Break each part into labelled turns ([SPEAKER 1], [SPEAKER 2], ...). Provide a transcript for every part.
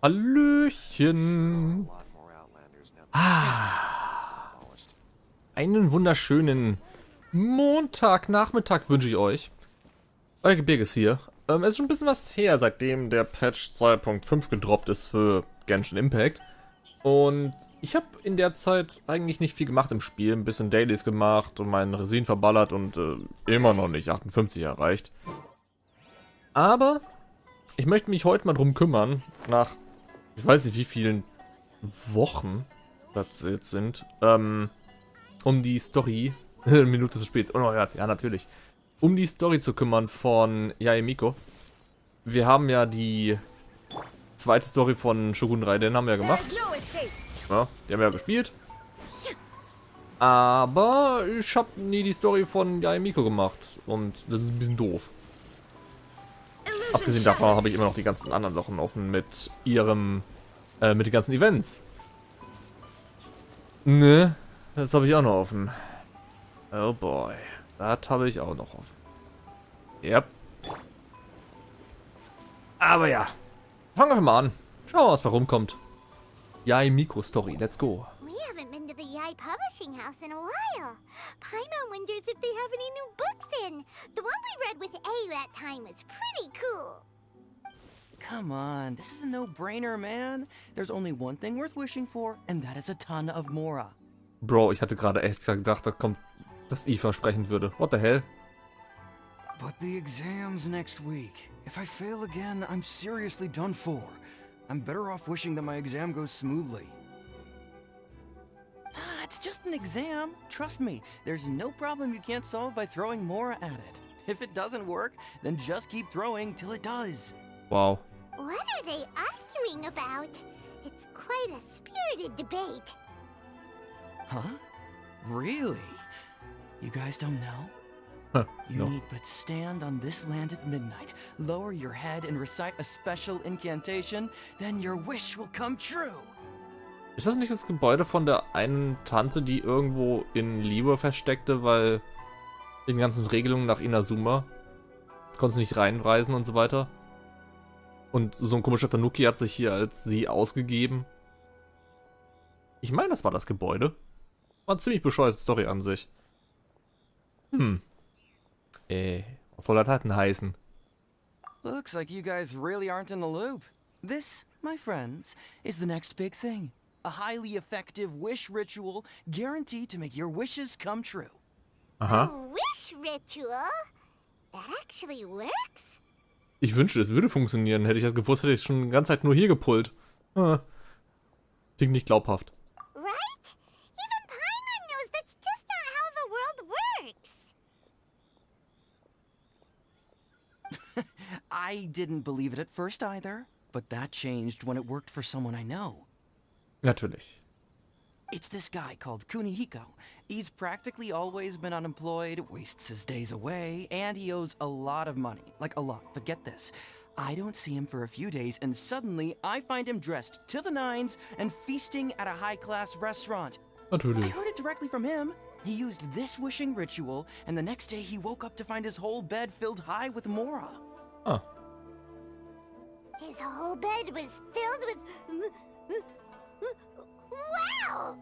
[SPEAKER 1] Hallöchen. Einen wunderschönen Montagnachmittag wünsche ich euch. Euer Gebirges hier. Es ist schon ein bisschen was her, seitdem der Patch 2.5 gedroppt ist für Genshin Impact. Und ich habe in der Zeit eigentlich nicht viel gemacht im Spiel. Ein bisschen Dailies gemacht und meinen Resin verballert und immer noch nicht 58 erreicht. Aber ich möchte mich heute mal drum kümmern, nach ich weiß nicht wie vielen Wochen das jetzt sind, um die Story, eine Minute zu spät, unerhört, ja natürlich, um die Story zu kümmern von Miko. Wir haben ja die zweite Story von Shogun Raiden haben wir ja gemacht. Ja, die haben wir ja gespielt. Aber ich habe nie die Story von Miko gemacht und das ist ein bisschen doof. Abgesehen davon habe ich immer noch die ganzen anderen Sachen offen mit ihrem, mit den ganzen Events. Ne, das habe ich auch noch offen. Oh boy, das habe ich auch noch offen. Yep. Aber ja, fangen wir mal an. Schauen wir, was bei rumkommt. Miko Story, let's go.
[SPEAKER 2] We haven't been to the Yai Publishing House in a while. Paimon wonders if they have any new books in. The one we read with A that time was pretty cool.
[SPEAKER 3] Come on, this is a no-brainer, man. There's only one thing worth wishing for, and that is a ton of Mora.
[SPEAKER 1] Bro, ich hatte gerade echt gedacht, dass I versprechen würde. What the hell?
[SPEAKER 4] But the exam's next week. If I fail again, I'm seriously done for. I'm better off wishing that my exam goes smoothly.
[SPEAKER 3] It's just an exam. Trust me, there's no problem you can't solve by throwing Mora at it. If it doesn't work, then just keep throwing till it does.
[SPEAKER 1] Wow.
[SPEAKER 2] What are they arguing about? It's quite a spirited debate.
[SPEAKER 4] Huh? Really?
[SPEAKER 3] You guys don't know?
[SPEAKER 1] Huh,
[SPEAKER 3] You
[SPEAKER 1] no.
[SPEAKER 3] need but stand on this land at midnight, lower your head and recite a special incantation, then your wish will come true.
[SPEAKER 1] Ist das nicht das Gebäude von der einen Tante, die irgendwo in Liebe versteckte, weil den ganzen Regelungen nach Inazuma konnte sie nicht reinreisen und so weiter? Und so ein komischer Tanuki hat sich hier als sie ausgegeben. Ich meine, das war das Gebäude. War eine ziemlich bescheuerte Story an sich. Was soll das denn heißen?
[SPEAKER 3] Looks like you guys really aren't in the loop. This, my friends, is the next big thing. A highly effective wish ritual guaranteed to make your wishes come true.
[SPEAKER 1] Aha.
[SPEAKER 2] A wish ritual? That actually works?
[SPEAKER 1] Ich wünschte, es würde funktionieren. Hätte ich das gewusst, hätte ich schon die ganze Zeit nur hier gepullt. Klingt nicht glaubhaft.
[SPEAKER 2] Right? Even Paimon knows that's just not how the world works.
[SPEAKER 3] I didn't believe it at first either, but that changed when it worked for someone I know.
[SPEAKER 1] Natürlich.
[SPEAKER 3] It's this guy called Kunihiko. He's practically always been unemployed, wastes his days away, and he owes a lot of money. Like a lot, but get this. I don't see him for a few days, and suddenly I find him dressed to the nines and feasting at a high-class restaurant. I
[SPEAKER 1] Natürlich.
[SPEAKER 3] heard it directly from him. He used this wishing ritual, and the next day he woke up to find his whole bed filled high with Mora.
[SPEAKER 1] Ah.
[SPEAKER 2] His whole bed was filled with... Wow!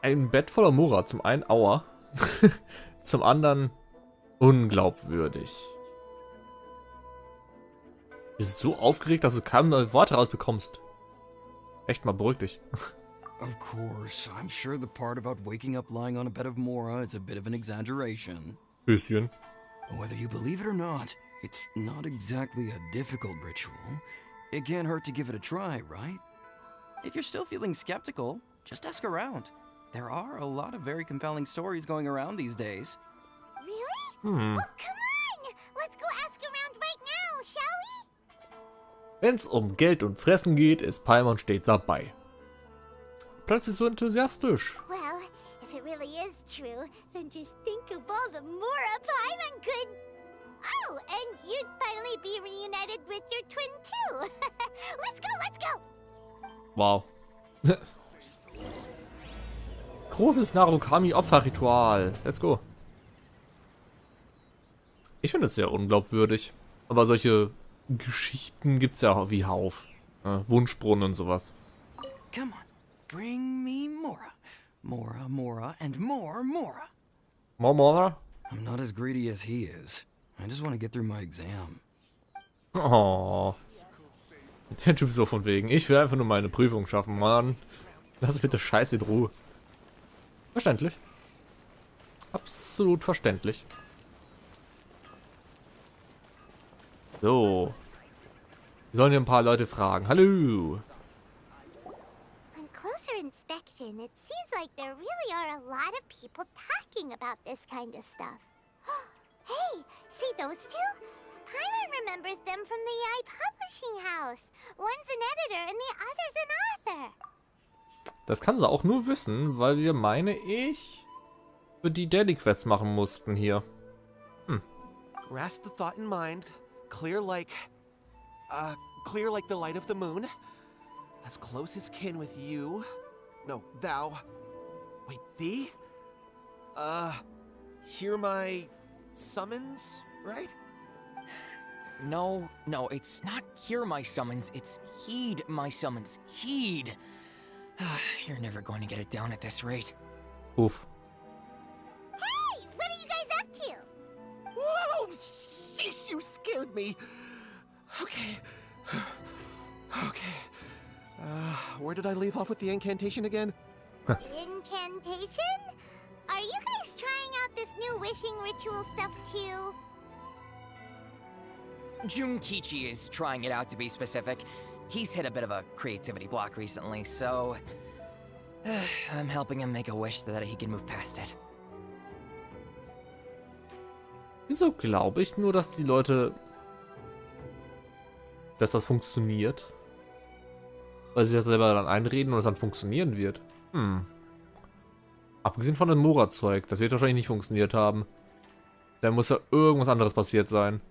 [SPEAKER 1] Ein Bett voller Mora. Zum einen Aua. Zum anderen unglaubwürdig. Du bist so aufgeregt, dass du keine Worte rausbekommst. Echt mal, beruhig dich.
[SPEAKER 4] Of course, I'm sure the part about waking up lying on a bed of Mora is a bit of an exaggeration.
[SPEAKER 1] Bisschen.
[SPEAKER 4] Whether you believe it or not, it's not exactly a difficult ritual. It can't hurt to give it a try, right?
[SPEAKER 3] If you're still feeling skeptical, just ask around. There are a lot of very compelling stories going around these days.
[SPEAKER 2] Really? Well, come on! Let's go ask around right now, shall we?
[SPEAKER 1] Wenn's um Geld und Fressen geht, ist Paimon stets dabei. Plötzlich so enthusiastisch.
[SPEAKER 2] Well, if it really is true, then just think of all the Mora Paimon could... Oh, and you'd finally be reunited with your twin too. Let's go, let's go!
[SPEAKER 1] Wow. Großes Narukami-Opferritual. Let's go. Ich finde es sehr unglaubwürdig. Aber solche Geschichten gibt's ja wie Hauf. Wunschbrunnen und sowas.
[SPEAKER 3] Come on, bring me Mora. Mora, Mora, and more Mora.
[SPEAKER 1] Mama?
[SPEAKER 4] I'm not as greedy as he is. I just want to get through my exam.
[SPEAKER 1] Oh. Der Typ so von wegen. Ich will einfach nur meine Prüfung schaffen, Mann. Lass bitte Scheiße in Ruhe. Verständlich. Absolut verständlich. So. Wir sollen hier ein paar Leute fragen. Hallo.
[SPEAKER 2] On closer inspection, it seems like there really are a lot of people talking about this kind of stuff. Hey, see those two? Paimon remembers them from the AI publishing house. One's an editor and the other's an author.
[SPEAKER 1] Das kann sie auch nur wissen, weil wir, meine ich, für die Daily Quests machen mussten hier.
[SPEAKER 5] Grasp the thought in mind. Clear like the light of the moon. As close as kin with you. No, thou. Wait, thee? Hear my summons, right?
[SPEAKER 6] No, it's not hear my summons, it's heed my summons. Heed! You're never going to get it down at this rate.
[SPEAKER 1] Uff.
[SPEAKER 2] Hey, what are you guys up to?
[SPEAKER 5] Whoa! Sheesh, you scared me. Okay. Okay. Where did I leave off with the incantation again?
[SPEAKER 2] Incantation? Are you guys trying out this new wishing ritual stuff too?
[SPEAKER 6] Junkichi is trying it out, to be specific. He's hit a bit of a creativity block recently, so I'm helping him make a wish so that he can move past it.
[SPEAKER 1] Wieso glaube ich nur, dass die Leute... dass das funktioniert? Weil sie das selber dann einreden und es dann funktionieren wird. Abgesehen von dem Mora-Zeug, das wird wahrscheinlich nicht funktioniert haben. Da muss ja irgendwas anderes passiert sein.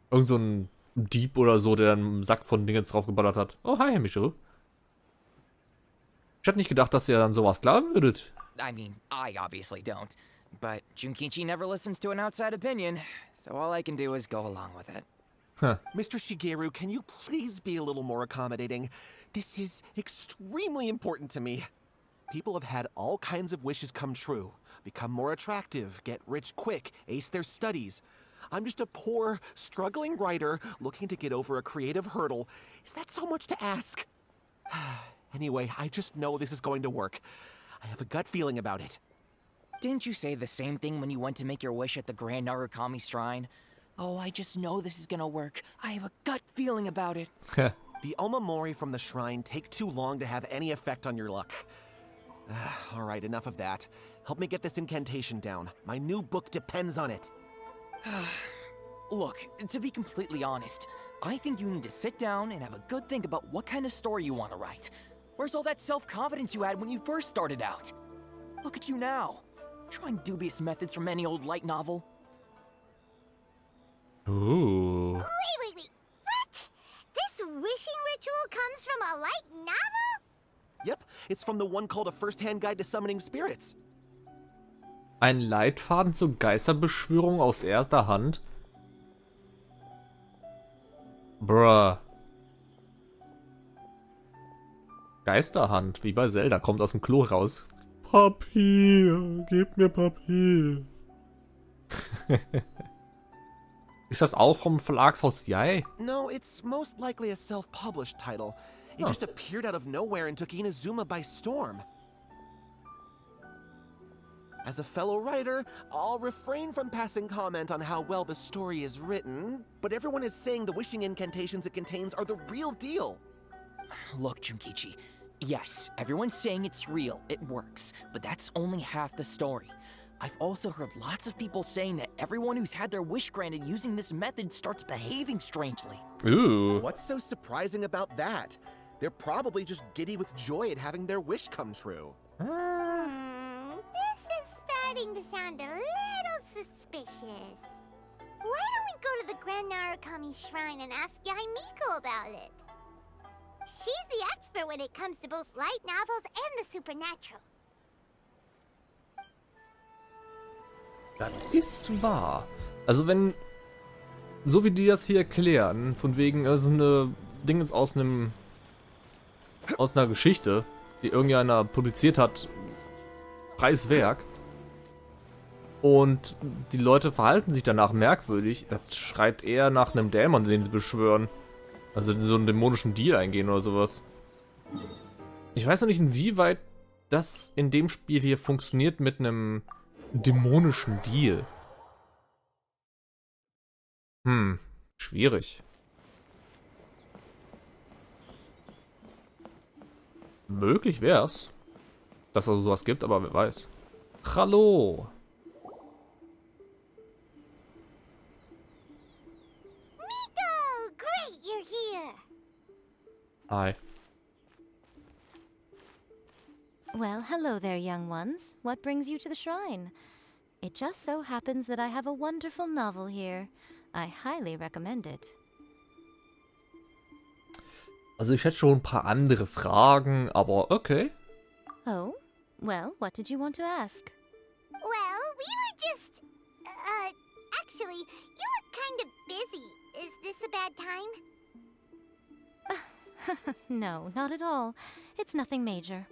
[SPEAKER 1] Irgend so ein Dieb oder so, der dann einen Sack von Dingen draufgeballert hat. Oh, hi, Micho. Ich hätte nicht gedacht, dass ihr dann sowas glauben würdet.
[SPEAKER 6] I mean, I obviously don't. But Junkichi never listens to an outside opinion, so all I can do is go along with it.
[SPEAKER 5] Mr. Shigeru, can you please be a little more accommodating? This is extremely important to me. People have had all kinds of wishes come true. Become more attractive, get rich quick, ace their studies. I'm just a poor, struggling writer looking to get over a creative hurdle. Is that so much to ask? Anyway, I just know this is going to work. I have a gut feeling about it.
[SPEAKER 6] Didn't you say the same thing when you went to make your wish at the Grand Narukami Shrine? Oh, I just know this is gonna work. I have a gut feeling about it.
[SPEAKER 5] The Omamori from the shrine take too long to have any effect on your luck. Alright, enough of that. Help me get this incantation down. My new book depends on it.
[SPEAKER 6] Look, to be completely honest, I think you need to sit down and have a good think about what kind of story you want to write. Where's all that self-confidence you had when you first started out? Look at you now, trying dubious methods from any old light novel.
[SPEAKER 1] Ooh.
[SPEAKER 2] Wait. What? This wishing ritual comes from a light novel?
[SPEAKER 5] Yep, it's from the one called A First-Hand Guide to Summoning Spirits.
[SPEAKER 1] Ein Leitfaden zur Geisterbeschwörung aus erster Hand? Bruh. Geisterhand, wie bei Zelda, kommt aus dem Klo raus. Papier, gib mir Papier. Ist das auch vom Verlagshaus Yai?
[SPEAKER 5] No, it's most likely a self-published title. It just appeared out of nowhere and took Inazuma by storm. As a fellow writer, I'll refrain from passing comment on how well the story is written, but everyone is saying the wishing incantations it contains are the real deal.
[SPEAKER 6] Look, Junkichi, yes, everyone's saying it's real, it works, but that's only half the story. I've also heard lots of people saying that everyone who's had their wish granted using this method starts behaving strangely.
[SPEAKER 1] Ooh.
[SPEAKER 5] What's so surprising about that? They're probably just giddy with joy at having their wish come true.
[SPEAKER 2] This is starting to sound a little suspicious. Why don't we go to the Grand Narukami Shrine and ask Yai Miko about it? She's the expert when it comes to both light novels and the supernatural.
[SPEAKER 1] Das ist wahr. Also wenn, so wie die das hier erklären, von wegen, es ist eine Ding ist aus einer Geschichte, die irgendeiner publiziert hat, freies Werk, und die Leute verhalten sich danach merkwürdig, das schreit eher nach einem Dämon, den sie beschwören. Also in so einen dämonischen Deal eingehen oder sowas. Ich weiß noch nicht, inwieweit das in dem Spiel hier funktioniert mit einem dämonischen Deal. Schwierig. Möglich wär's, dass es sowas gibt, aber wer weiß. Hallo.
[SPEAKER 2] Miko! Great, you're here!
[SPEAKER 1] Hi.
[SPEAKER 7] Well, hello there, young ones. What brings you to the shrine? It just so happens that I have a wonderful novel here. I highly recommend it.
[SPEAKER 1] Also ich hätte schon ein paar andere Fragen, aber okay.
[SPEAKER 7] Oh? Well, what did you want to ask?
[SPEAKER 2] Well, we were just... actually, you look kind of busy. Is this a bad time?
[SPEAKER 7] No, not at all. It's nothing major.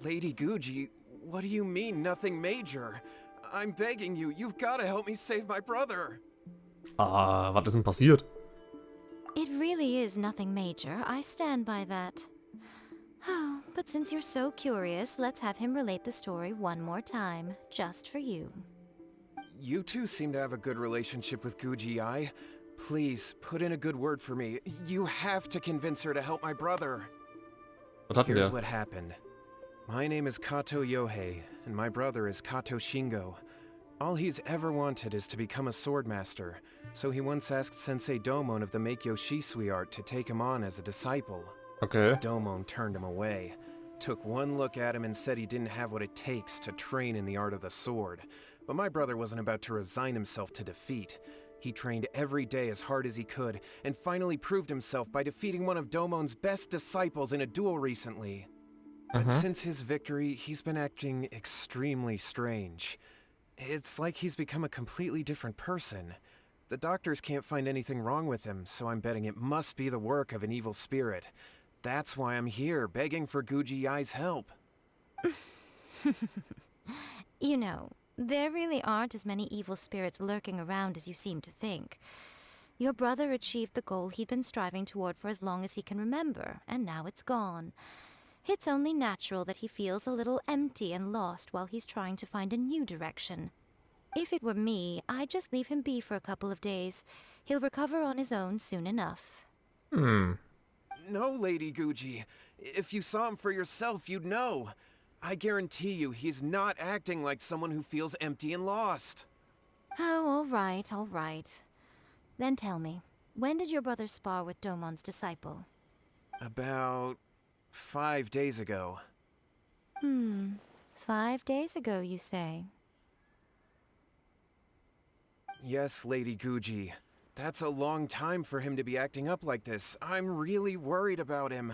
[SPEAKER 4] Lady Guji, what do you mean, nothing major? I'm begging you, you've got to help me save my brother.
[SPEAKER 1] Ah, was ist denn passiert?
[SPEAKER 7] It really is nothing major. I stand by that. Oh, but since you're so curious, let's have him relate the story one more time, just for you.
[SPEAKER 4] You two seem to have a good relationship with Guji-ai. Please, put in a good word for me. You have to convince her to help my brother.
[SPEAKER 1] Was hatten
[SPEAKER 4] Here's
[SPEAKER 1] wir?
[SPEAKER 4] what happened. My name is Kato Yohei, and my brother is Kato Shingo. All he's ever wanted is to become a swordmaster, so he once asked Sensei Domon of the Meikyo Shisui art to take him on as a disciple.
[SPEAKER 1] Okay.
[SPEAKER 4] Domon turned him away, took one look at him and said he didn't have what it takes to train in the art of the sword. But my brother wasn't about to resign himself to defeat. He trained every day as hard as he could, and finally proved himself by defeating one of Domon's best disciples in a duel recently. But since his victory, he's been acting extremely strange. It's like he's become a completely different person. The doctors can't find anything wrong with him, so I'm betting it must be the work of an evil spirit. That's why I'm here, begging for Guji-ai's help.
[SPEAKER 7] You know, there really aren't as many evil spirits lurking around as you seem to think. Your brother achieved the goal he'd been striving toward for as long as he can remember, and now it's gone. It's only natural that he feels a little empty and lost while he's trying to find a new direction. If it were me, I'd just leave him be for a couple of days. He'll recover on his own soon enough.
[SPEAKER 4] No, Lady Guji. If you saw him for yourself, you'd know. I guarantee you he's not acting like someone who feels empty and lost.
[SPEAKER 7] Oh, all right. Then tell me, when did your brother spar with Domon's disciple?
[SPEAKER 4] About 5 days ago.
[SPEAKER 7] 5 days ago, you say?
[SPEAKER 4] Yes, Lady Guji. That's a long time for him to be acting up like this. I'm really worried about him.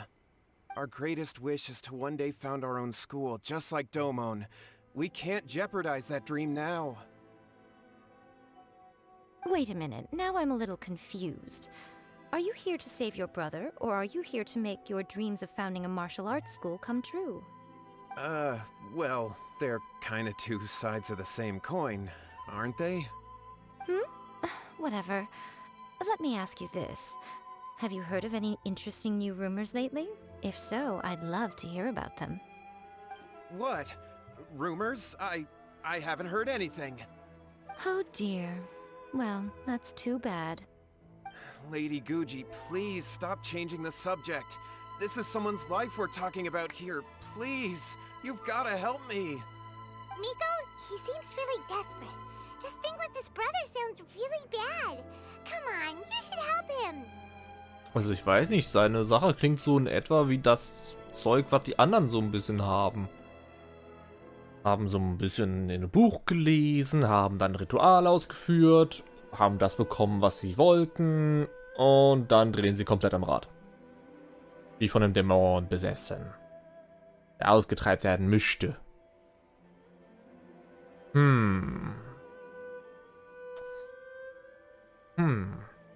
[SPEAKER 4] Our greatest wish is to one day found our own school, just like Domon. We can't jeopardize that dream now.
[SPEAKER 7] Wait a minute, now I'm a little confused. Are you here to save your brother, or are you here to make your dreams of founding a martial arts school come true?
[SPEAKER 4] Well, they're kinda two sides of the same coin, aren't they?
[SPEAKER 7] Whatever. Let me ask you this. Have you heard of any interesting new rumors lately? If so, I'd love to hear about them.
[SPEAKER 4] What? Rumors? I haven't heard anything.
[SPEAKER 7] Oh dear. Well, that's too bad.
[SPEAKER 4] Lady Guji, please stop changing the subject. This is someone's life we're talking about here. Please, you've gotta help me.
[SPEAKER 2] Miko, he seems really desperate. This thing with his brother sounds really bad. Come on, you should help him.
[SPEAKER 1] Also ich weiß nicht, seine Sache klingt so in etwa wie das Zeug, was die anderen so ein bisschen haben. Haben so ein bisschen in ein Buch gelesen, haben dann ein Ritual ausgeführt, haben das bekommen, was sie wollten, und dann drehen sie komplett am Rad. Wie von einem Dämon besessen. Der ausgetreibt werden möchte.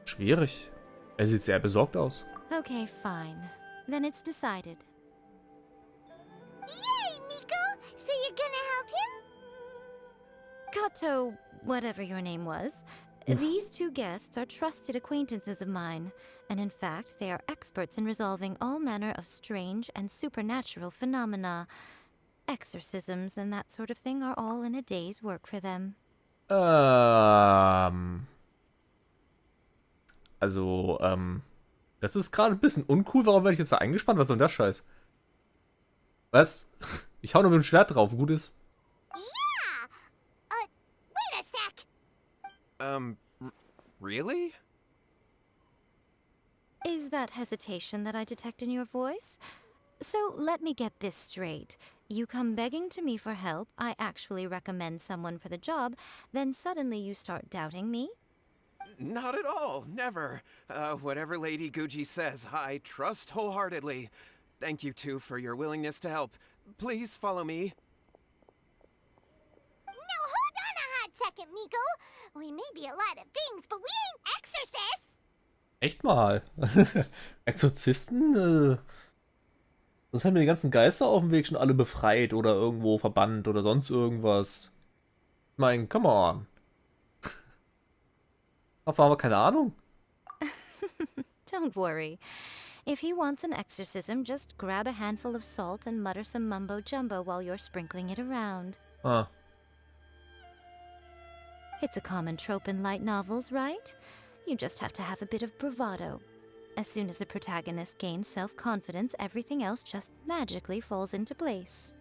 [SPEAKER 1] Schwierig. Er sieht sehr besorgt aus.
[SPEAKER 7] Okay, fine. Then it's decided.
[SPEAKER 2] Yay, Miko! So you're gonna help him?
[SPEAKER 7] Kato, whatever your name was, these two guests are trusted acquaintances of mine, and in fact, they are experts in resolving all manner of strange and supernatural phenomena. Exorcisms and that sort of thing are all in a day's work for them.
[SPEAKER 1] Also, das ist gerade ein bisschen uncool. Warum werde ich jetzt da eingespannt? Was soll denn das Scheiß? Was? Ich hau nur mit dem Schwert drauf. Gut ist.
[SPEAKER 2] Yeah! Wait a sec!
[SPEAKER 4] Really?
[SPEAKER 7] Is that hesitation that I detect in your voice? So let me get this straight. You come begging to me for help, I actually recommend someone for the job, then suddenly you start doubting me?
[SPEAKER 4] Not at all. Never. Whatever Lady Guji says, I trust wholeheartedly. Thank you, too, for your willingness to help. Please follow me.
[SPEAKER 2] Now hold on a hot second, Miko! We may be a lot of things, but we ain't exorcists!
[SPEAKER 1] Echt mal. Exorzisten? Sonst haben wir die ganzen Geister auf dem Weg schon alle befreit oder irgendwo verbannt oder sonst irgendwas. Ich mein, come on. Davon haben wir keine Ahnung.
[SPEAKER 7] Don't worry. If he wants an exorcism, just grab a handful of salt and mutter some mumbo-jumbo while you're sprinkling it around.
[SPEAKER 1] Ah.
[SPEAKER 7] It's a common trope in light novels, right? You just have to have a bit of bravado. As soon as the protagonist gains self-confidence, everything else just magically falls into place.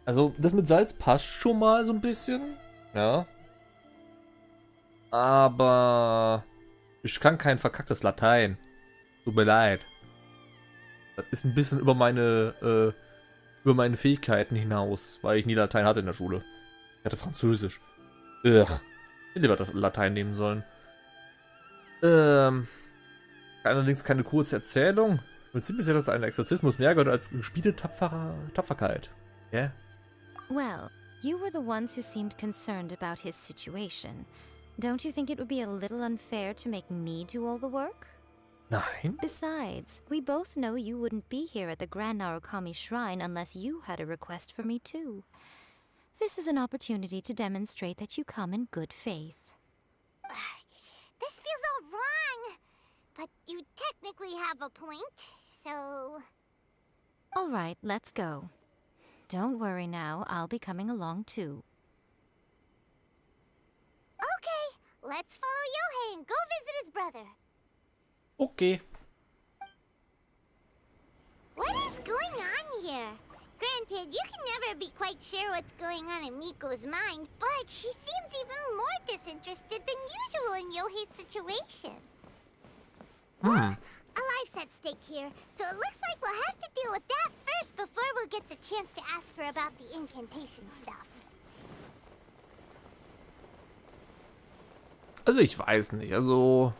[SPEAKER 1] Also, das mit Salz passt schon mal so ein bisschen. Ja. Aber ich kann kein verkacktes Latein. Tut mir leid. Das ist ein bisschen über meine Fähigkeiten hinaus, weil ich nie Latein hatte in der Schule. Ich hatte Französisch. Ugh. Ich hätte lieber das Latein nehmen sollen. Allerdings keine kurze Erzählung. Ich bin ziemlich sicher, dass ein Exorzismus mehr gehört als gespielte Tapferkeit. Ja?
[SPEAKER 7] Well, you were the ones who seemed concerned about his situation. Don't you think it would be a little unfair to make me do all the work?
[SPEAKER 1] Nein?
[SPEAKER 7] Besides, we both know you wouldn't be here at the Grand Narukami Shrine unless you had a request for me too. This is an opportunity to demonstrate that you come in good faith.
[SPEAKER 2] This feels all wrong! But you technically have a point, so...
[SPEAKER 7] All right, let's go. Don't worry now, I'll be coming along too.
[SPEAKER 2] Okay, let's follow Yohei and go visit his brother.
[SPEAKER 1] Okay.
[SPEAKER 2] What is going on here? Granted, you can never be quite sure what's going on in Miko's mind, but she seems even more disinterested than usual in Yohei's situation. A life's at stake here, so it looks like we'll have to deal with that first before we'll get the chance to ask her about the incantation stuff.
[SPEAKER 1] Also ich weiß nicht, also...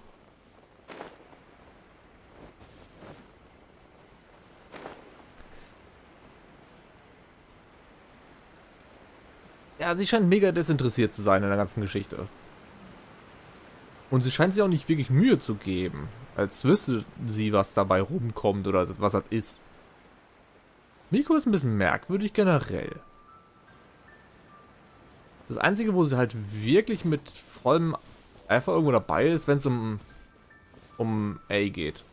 [SPEAKER 1] Ja, sie scheint mega desinteressiert zu sein in der ganzen Geschichte. Und sie scheint sich auch nicht wirklich Mühe zu geben. Als wüsste sie, was dabei rumkommt oder was das ist. Miko ist ein bisschen merkwürdig generell. Das Einzige, wo sie halt wirklich mit vollem Eifer irgendwo dabei ist, wenn es um A geht.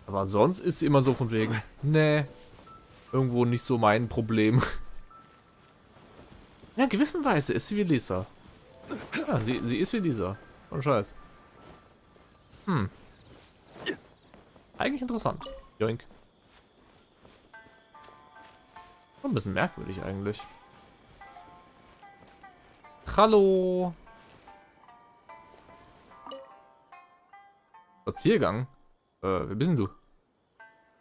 [SPEAKER 1] Aber sonst ist sie immer so von wegen, nee, irgendwo nicht so mein Problem. Ja, in gewisser Weise ist sie wie Lisa. Ja, sie ist wie Lisa. Und Scheiß. Eigentlich interessant. Joink. Ein bisschen merkwürdig eigentlich. Hallo. Spaziergang? Wer bist denn du?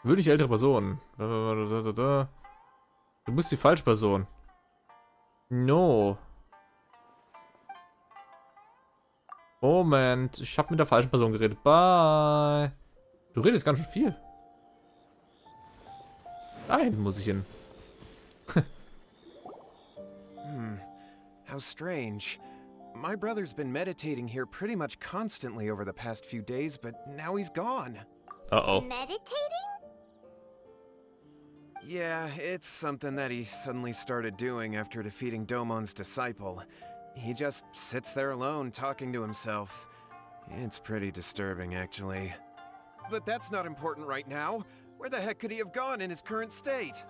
[SPEAKER 1] Würdig ältere Person. Du bist die falsche Person. No. Moment, ich habe mit der falschen Person geredet. Bye. Du redest ganz schön viel. Da hinten muss ich hin.
[SPEAKER 4] How strange. My brother's been meditating here pretty much constantly over the past few days, but now he's gone.
[SPEAKER 1] Uh-oh.
[SPEAKER 2] Meditating?
[SPEAKER 4] Yeah, it's something that he suddenly started doing after defeating Domon's disciple. He just sits there alone, talking to himself. It's pretty disturbing, actually. But that's not important right now. Where the heck could he have gone in his current state?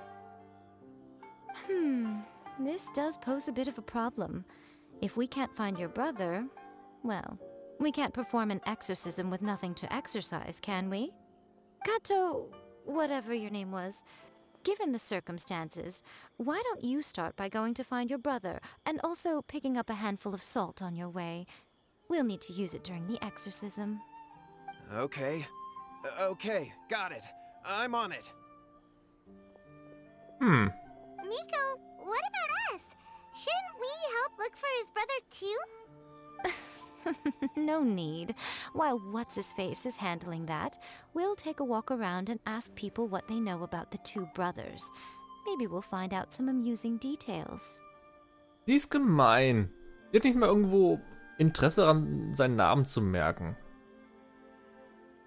[SPEAKER 7] This does pose a bit of a problem. If we can't find your brother, well, we can't perform an exorcism with nothing to exorcise, can we? Kato, whatever your name was, given the circumstances, why don't you start by going to find your brother, and also picking up a handful of salt on your way? We'll need to use it during the exorcism.
[SPEAKER 4] Okay. Okay, got it. I'm on it.
[SPEAKER 2] Miko, what about us? Shouldn't we help look for his brother too?
[SPEAKER 7] No need. While What's-His-Face is handling that, we'll take a walk around and ask people what they know about the two brothers. Maybe we'll find out some amusing details.
[SPEAKER 1] Sie ist gemein. Sie hat nicht mal irgendwo Interesse daran, seinen Namen zu merken.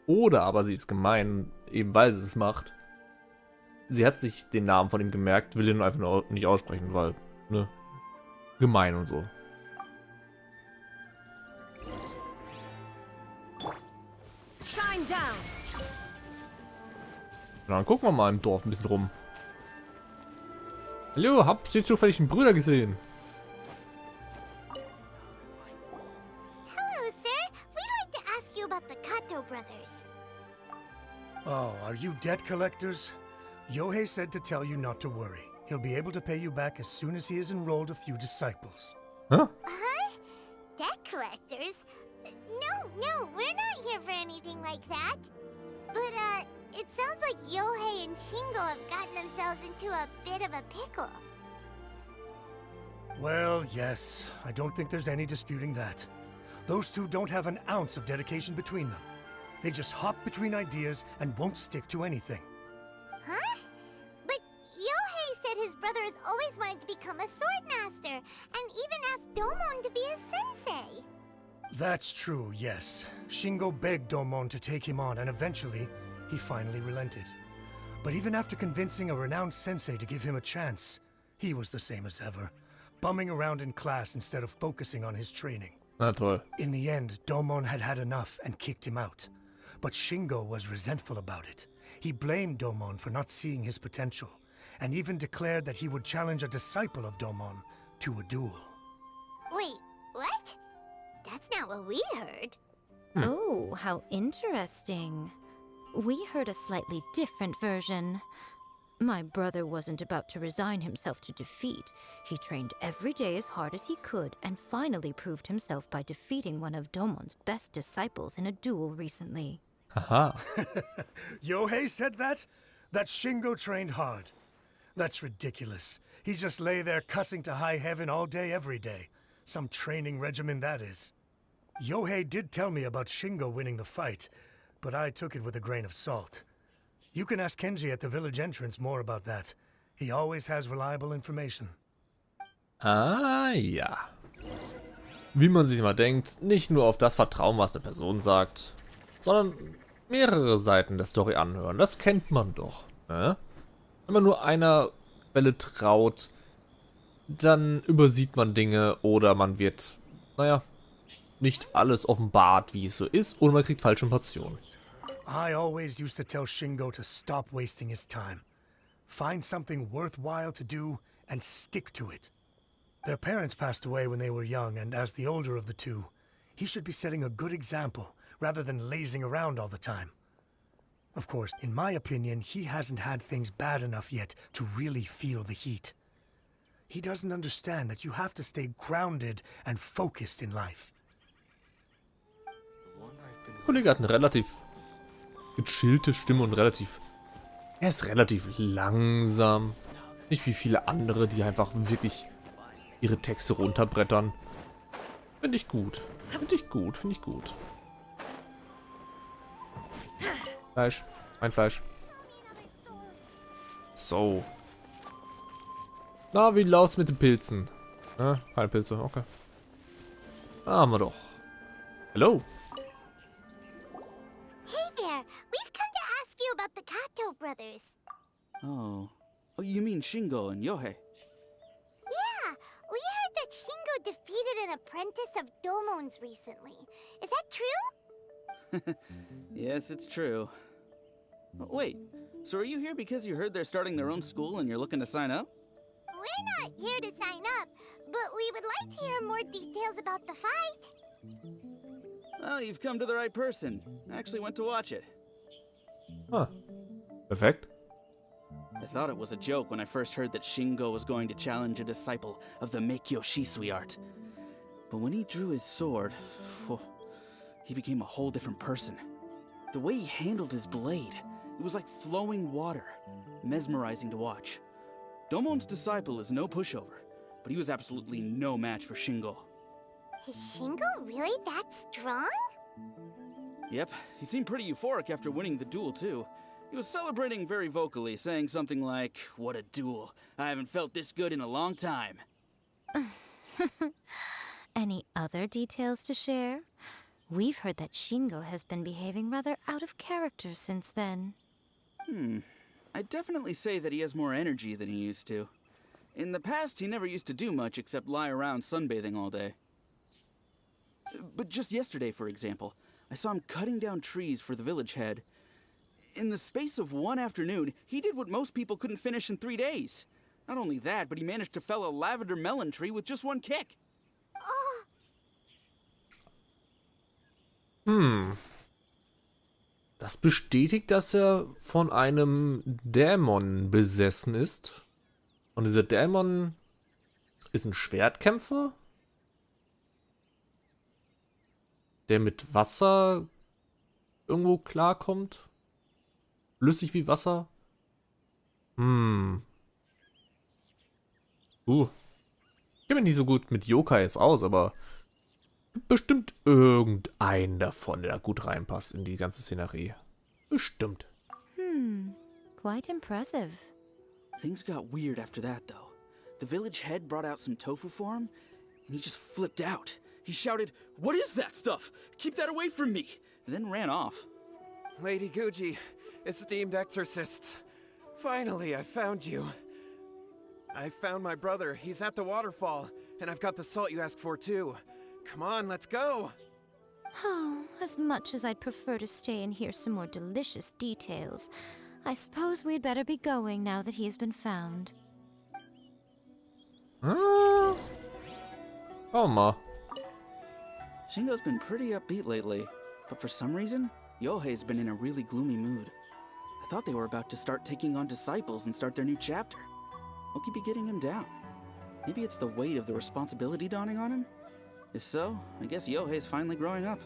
[SPEAKER 1] Oder aber sie ist gemein, eben weil sie es macht. Sie hat sich den Namen von ihm gemerkt, will ihn einfach nur nicht aussprechen, weil, ne, gemein und so.
[SPEAKER 2] Shine down.
[SPEAKER 1] Na, dann gucken wir mal im Dorf ein bisschen rum. Hallo, habt ihr zufällig einen Bruder gesehen?
[SPEAKER 2] Hello, sir. We'd like to ask you about the Kato brothers.
[SPEAKER 8] Oh, are you debt collectors? Yohei said to tell you not to worry. He'll be able to pay you back as soon as he has enrolled a few disciples.
[SPEAKER 1] Huh?
[SPEAKER 2] Huh? Debt collectors? No, we're not here for anything like that. But, it sounds like Yohei and Shingo have gotten themselves into a bit of a pickle.
[SPEAKER 8] Well, yes, I don't think there's any disputing that. Those two don't have an ounce of dedication between them. They just hop between ideas and won't stick to anything.
[SPEAKER 2] Huh? But Yohei said his brother has always wanted to become a sword master, and even asked Domon to be his sensei.
[SPEAKER 8] That's true, yes. Shingo begged Domon to take him on, and eventually, he finally relented. But even after convincing a renowned sensei to give him a chance, he was the same as ever, bumming around in class instead of focusing on his training.
[SPEAKER 1] Na toll.
[SPEAKER 8] In the end, Domon had had enough and kicked him out. But Shingo was resentful about it. He blamed Domon for not seeing his potential, and even declared that he would challenge a disciple of Domon to a duel.
[SPEAKER 2] Wait, what? That's not what we heard.
[SPEAKER 7] Oh, how interesting. We heard a slightly different version. My brother wasn't about to resign himself to defeat. He trained every day as hard as he could and finally proved himself by defeating one of Domon's best disciples in a duel recently.
[SPEAKER 1] Haha.
[SPEAKER 8] Yohei said that? That Shingo trained hard. That's ridiculous. He just lay there cussing to high heaven all day, every day. Some training regimen, that is. Yohei did tell me about Shingo winning the fight, but I took it with a grain of salt. You can ask Kenji at the village entrance more about that. He always has reliable information.
[SPEAKER 1] Ah, ja. Wie man sich mal denkt, nicht nur auf das vertrauen, was eine Person sagt, sondern mehrere Seiten der Story anhören. Das kennt man doch, ne? Wenn man nur einer Quelle traut, dann übersieht man Dinge oder man wird, naja, nicht alles offenbart, wie es so ist, oder man kriegt falsche Informationen.
[SPEAKER 8] I always used to tell Shingo to stop wasting his time. Find something worthwhile to do and stick to it. Their parents passed away when they were young, and as the older of the two, he should be setting a good example rather than lazing around all the time. Of course, in my opinion, he hasn't had things bad enough yet to really feel the heat. He doesn't understand that you have to stay grounded and focused in life.
[SPEAKER 1] Der Kollege hat eine relativ gechillte Stimme und er ist relativ langsam. Nicht wie viele andere, die einfach wirklich ihre Texte runterbrettern. Finde ich gut. Finde ich gut. Fleisch. Mein Fleisch. So. Na, wie läuft's mit den Pilzen? Keine Pilze, okay. Ah, haben wir doch. Hello.
[SPEAKER 2] Hey there, we've come to ask you about the Kato brothers.
[SPEAKER 9] Oh. Oh, you mean Shingo and Yohei?
[SPEAKER 2] Yeah, we heard that Shingo defeated an apprentice of Domon's recently. Is that true?
[SPEAKER 9] Yes, it's true. Oh, wait, so are you here because you heard they're starting their own school and you're looking to sign up?
[SPEAKER 2] We're not here to sign up, but we would like to hear more details about the fight.
[SPEAKER 9] Well, you've come to the right person. I actually went to watch it.
[SPEAKER 1] Ah. Perfekt.
[SPEAKER 9] I thought it was a joke when I first heard that Shingo was going to challenge a disciple of the Meikyo Shisui art. But when he drew his sword, he became a whole different person. The way he handled his blade, it was like flowing water, mesmerizing to watch. Domon's disciple is no pushover, but he was absolutely no match for Shingo.
[SPEAKER 2] Is Shingo really that strong?
[SPEAKER 9] Yep, he seemed pretty euphoric after winning the duel too. He was celebrating very vocally, saying something like, "What a duel. I haven't felt this good in a long time."
[SPEAKER 7] Any other details to share? We've heard that Shingo has been behaving rather out of character since then.
[SPEAKER 9] I'd definitely say that he has more energy than he used to. In the past, he never used to do much except lie around sunbathing all day. But just yesterday, for example, I saw him cutting down trees for the village head. In the space of one afternoon, he did what most people couldn't finish in 3 days. Not only that, but he managed to fell a lavender melon tree with just one kick.
[SPEAKER 1] Das bestätigt, dass er von einem Dämon besessen ist. Und dieser Dämon ist ein Schwertkämpfer, der mit Wasser irgendwo klarkommt. Flüssig wie Wasser. Ich kenne mich nicht so gut mit Yokais aus, aber bestimmt irgendeinen davon, der da gut reinpasst in die ganze Szenerie. Bestimmt.
[SPEAKER 7] Quite impressive.
[SPEAKER 9] Things got weird after that, though. The village head brought out some tofu for him, and he just flipped out. He shouted, "What is that stuff? Keep that away from me!" and then ran off.
[SPEAKER 4] Lady Guji, esteemed exorcists. Finally, I found you. I found my brother. He's at the waterfall, and I've got the salt you asked for, too. Come on, let's go!
[SPEAKER 7] Oh, as much as I'd prefer to stay and hear some more delicious details, I suppose we'd better be going now that he has been found.
[SPEAKER 1] Oh mal.
[SPEAKER 9] Shingo's been pretty upbeat lately, but for some reason, Yohei's been in a really gloomy mood. I thought they were about to start taking on disciples and start their new chapter. What could be getting him down? Maybe it's the weight of the responsibility dawning on him? If so, I guess Yohei's finally growing up.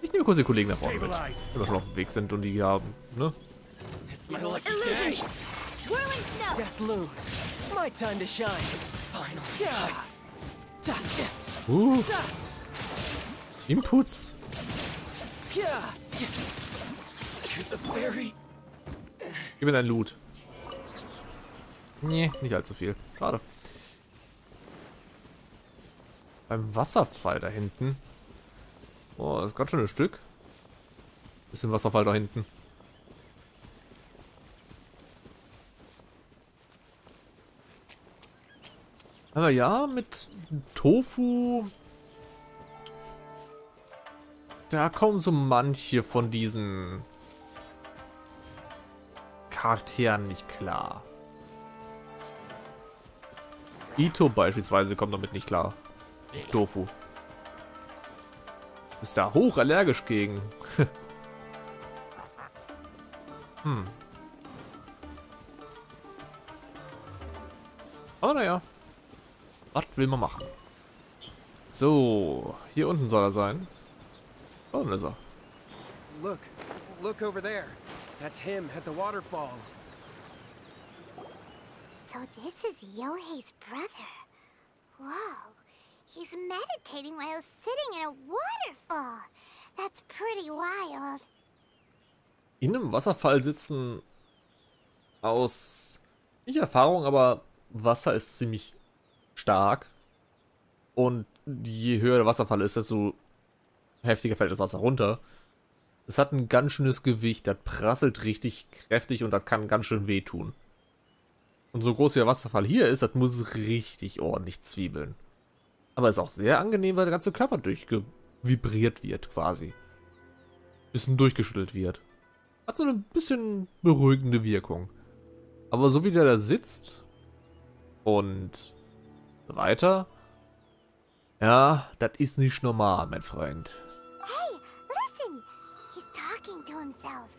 [SPEAKER 1] Ich nehme kurz die Kollegen da vorne mit, wenn wir schon auf dem Weg sind und die haben, ne?
[SPEAKER 6] It's my lucky day.
[SPEAKER 2] Whirling snow!
[SPEAKER 6] Death lose. My time to shine. Finally.
[SPEAKER 1] Inputs.
[SPEAKER 6] To the fairy.
[SPEAKER 1] Gib mir dein Loot. Nee, nicht allzu viel. Schade. Beim Wasserfall da hinten. Oh, das ist ganz schön ein Stück. Bisschen Wasserfall da hinten. Aber ja, mit Tofu. Da kommen so manche von diesen Charakteren nicht klar. Ito beispielsweise kommt damit nicht klar. Tofu. Ist da hoch allergisch gegen. Aber naja. Was will man machen? So, hier unten soll er sein. Oh, da ist er.
[SPEAKER 4] Look over there. That's him at the waterfall.
[SPEAKER 2] So this is Yohei's brother. Whoa. He's meditating while sitting in a waterfall. That's pretty wild.
[SPEAKER 1] In einem Wasserfall sitzen aus, nicht Erfahrung, aber Wasser ist ziemlich stark. Und je höher der Wasserfall ist, desto heftiger fällt das Wasser runter. Es hat ein ganz schönes Gewicht, das prasselt richtig kräftig und das kann ganz schön wehtun. Und so groß wie der Wasserfall hier ist, das muss richtig ordentlich zwiebeln. Aber ist auch sehr angenehm, weil der ganze Körper durchgevibriert wird quasi. Bisschen durchgeschüttelt wird. Hat so eine bisschen beruhigende Wirkung. Aber so wie der da sitzt und so weiter, ja, das ist nicht normal, mein Freund.
[SPEAKER 2] Hey, listen! He's talking to himself.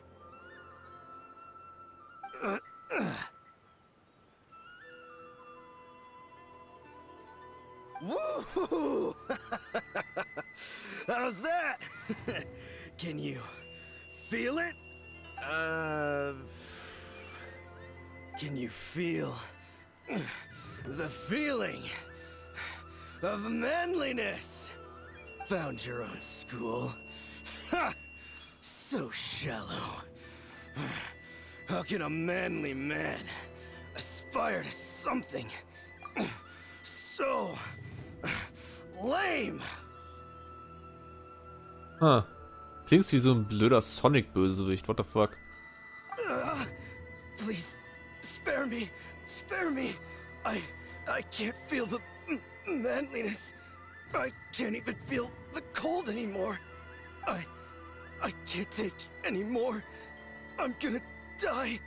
[SPEAKER 10] Woo! How's that? Can you feel it? Can you feel the feeling of manliness? Found your own school. Ha! So shallow. How can a manly man aspire to something so lame?
[SPEAKER 1] Ah, klingt wie so ein blöder Sonic-Bösewicht, what the fuck?
[SPEAKER 10] Please, spare me, spare me. I can't feel the manliness. I can't even feel the cold anymore. I can't take any more. I'm gonna die.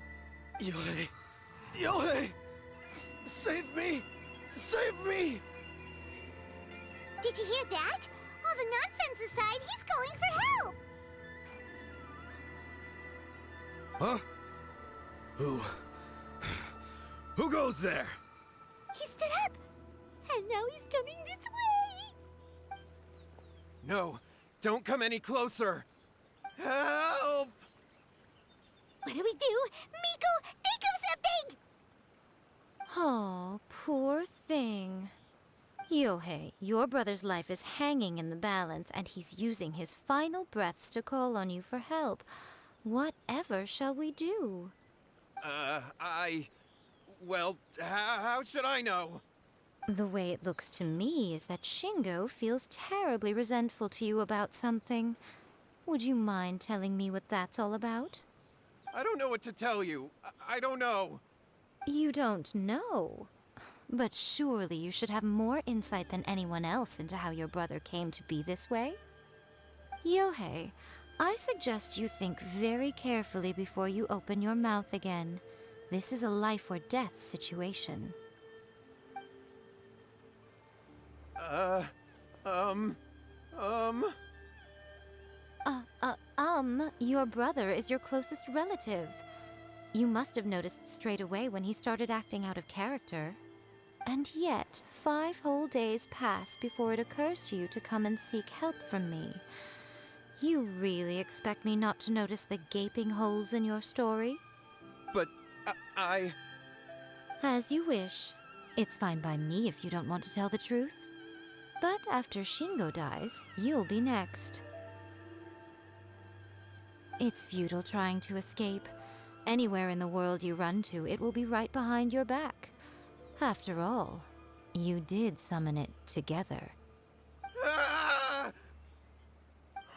[SPEAKER 10] Yohei, Yohei, save me, save me.
[SPEAKER 2] Did you hear that? All the nonsense aside, he's going for help!
[SPEAKER 10] Huh? Who goes there?
[SPEAKER 2] He stood up! And now he's coming this way!
[SPEAKER 4] No, don't come any closer. Help!
[SPEAKER 2] What do we do? Miko, think of something!
[SPEAKER 7] Oh, poor thing. Yohei, your brother's life is hanging in the balance, and he's using his final breaths to call on you for help. Whatever shall we do?
[SPEAKER 4] Well, how should I know?
[SPEAKER 7] The way it looks to me is that Shingo feels terribly resentful to you about something. Would you mind telling me what that's all about?
[SPEAKER 4] I don't know what to tell you. I don't know.
[SPEAKER 7] You don't know? But surely you should have more insight than anyone else into how your brother came to be this way? Yohei, I suggest you think very carefully before you open your mouth again. This is a life or death situation. Your brother is your closest relative. You must have noticed straight away when he started acting out of character. And yet, 5 whole days pass before it occurs to you to come and seek help from me. You really expect me not to notice the gaping holes in your story?
[SPEAKER 4] But I...
[SPEAKER 7] As you wish. It's fine by me if you don't want to tell the truth. But after Shingo dies, you'll be next. It's futile trying to escape. Anywhere in the world you run to, it will be right behind your back. After all, you did summon it together.
[SPEAKER 4] Ah!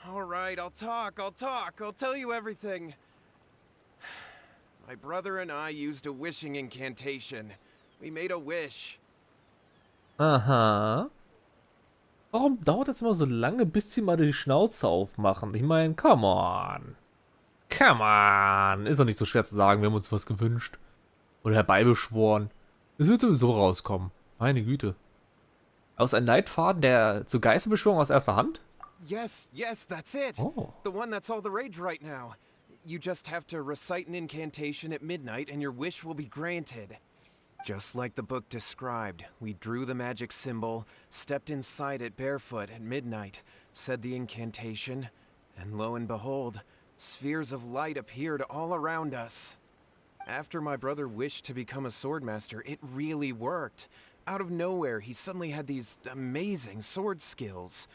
[SPEAKER 4] All right, I'll talk. I'll tell you everything. My brother and I used a wishing incantation. We made a wish.
[SPEAKER 1] Aha. Warum dauert das immer so lange, bis sie mal die Schnauze aufmachen? Ich meine, come on. Come on. Ist doch nicht so schwer zu sagen, wir haben uns was gewünscht. Oder herbeibeschworen. Es wird sowieso rauskommen. Meine Güte. Aus einem Leitfaden der zur Geisterbeschwörung aus erster Hand?
[SPEAKER 4] Yes, that's it.
[SPEAKER 1] Oh.
[SPEAKER 4] The one that's all the rage right now. You just have to recite an incantation at midnight and your wish will be granted. Just like the book described, we drew the magic symbol, stepped inside it barefoot at midnight, said the incantation, and lo and behold, spheres of light appeared all around us. After my brother wished to become a swordmaster, it really worked. Out of nowhere, he suddenly had these amazing sword skills.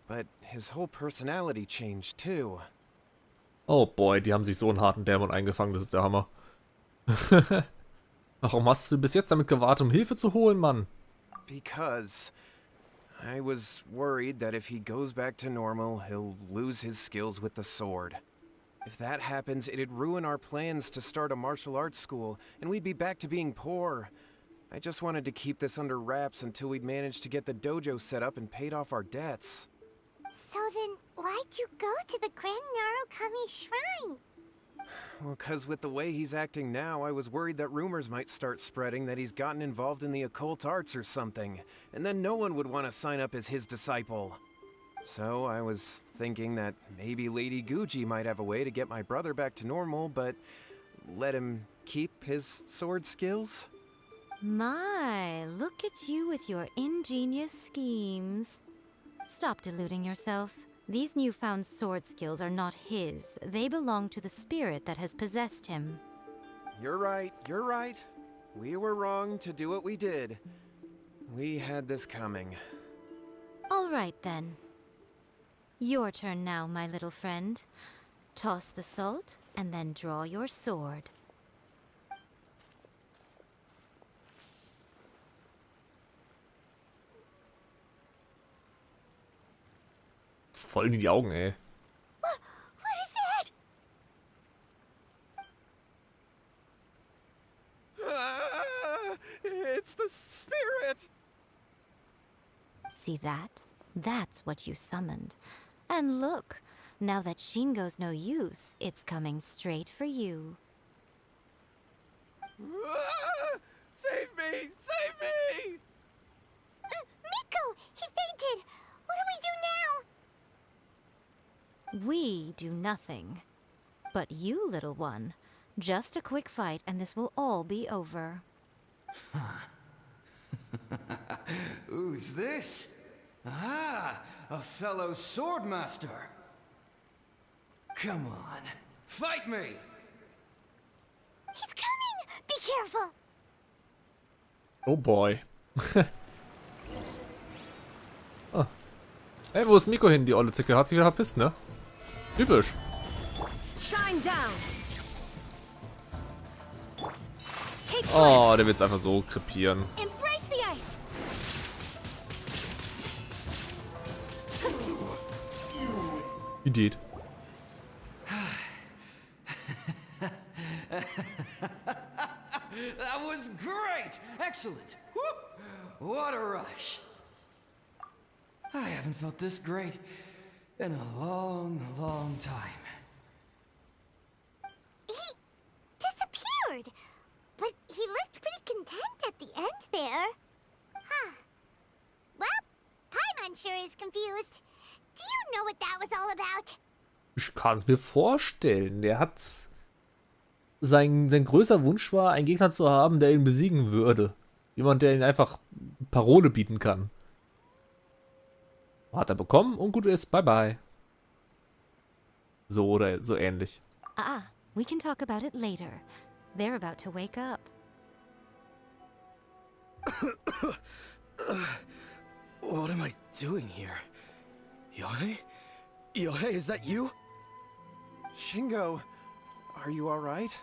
[SPEAKER 4] But his whole personality changed too.
[SPEAKER 1] Oh boy, die haben sich so einen harten Dämon eingefangen, das ist der Hammer. Warum hast du bis jetzt damit gewartet, um Hilfe zu holen, Mann?
[SPEAKER 4] Because I was worried that if he goes back to normal, he'll lose his skills with the sword. If that happens, it'd ruin our plans to start a martial arts school, and we'd be back to being poor. I just wanted to keep this under wraps until we'd managed to get the dojo set up and paid off our debts.
[SPEAKER 2] So then, why'd you go to the Grand Narukami Shrine?
[SPEAKER 4] Well, 'cause with the way he's acting now, I was worried that rumors might start spreading that he's gotten involved in the occult arts or something, and then no one would want to sign up as his disciple. So I was thinking that maybe Lady Guji might have a way to get my brother back to normal, but let him keep his sword skills?
[SPEAKER 7] My, look at you with your ingenious schemes. Stop deluding yourself. These newfound sword skills are not his. They belong to the spirit that has possessed him.
[SPEAKER 4] You're right, you're right. We were wrong to do what we did. We had this coming.
[SPEAKER 7] All right, then. Your turn now, my little friend. Toss the salt, and then draw your sword.
[SPEAKER 1] Voll in die Augen, ey.
[SPEAKER 2] What is that?
[SPEAKER 4] It's the spirit!
[SPEAKER 7] See that? That's what you summoned. And look, now that Shingo's no use, it's coming straight for you.
[SPEAKER 4] Save me! Save me!
[SPEAKER 2] Miko! He fainted! What do we do now?
[SPEAKER 7] We do nothing. But you, little one, just a quick fight and this will all be over.
[SPEAKER 3] Who's this? Ah, a fellow swordmaster. Come on, fight me!
[SPEAKER 2] He's coming! Be careful!
[SPEAKER 1] Oh boy. Ah. Hey, wo ist Miko hin, die olle Zicke? Hat sich wieder verpisst, ne? Typisch.
[SPEAKER 7] Shine down.
[SPEAKER 1] Oh, der wird's einfach so krepieren.
[SPEAKER 2] Embrace the ice!
[SPEAKER 1] Idiot.
[SPEAKER 3] That was great! Excellent! Whoop. What a rush! I haven't felt this great in a long, long time.
[SPEAKER 2] He disappeared! But he looked pretty content at the end there. Huh. Well, Paimon sure is confused. Do you know what that was all about?
[SPEAKER 1] Ich kann es mir vorstellen. Der hat... Sein größter Wunsch war, einen Gegner zu haben, der ihn besiegen würde. Jemand, der ihn einfach Parole bieten kann. Hat er bekommen und gut ist. Bye bye. So oder so ähnlich.
[SPEAKER 7] We can talk about it later. They're about to wake up.
[SPEAKER 10] What am I doing here? Yohei? Yohei, is that you?
[SPEAKER 4] Shingo, are you alright?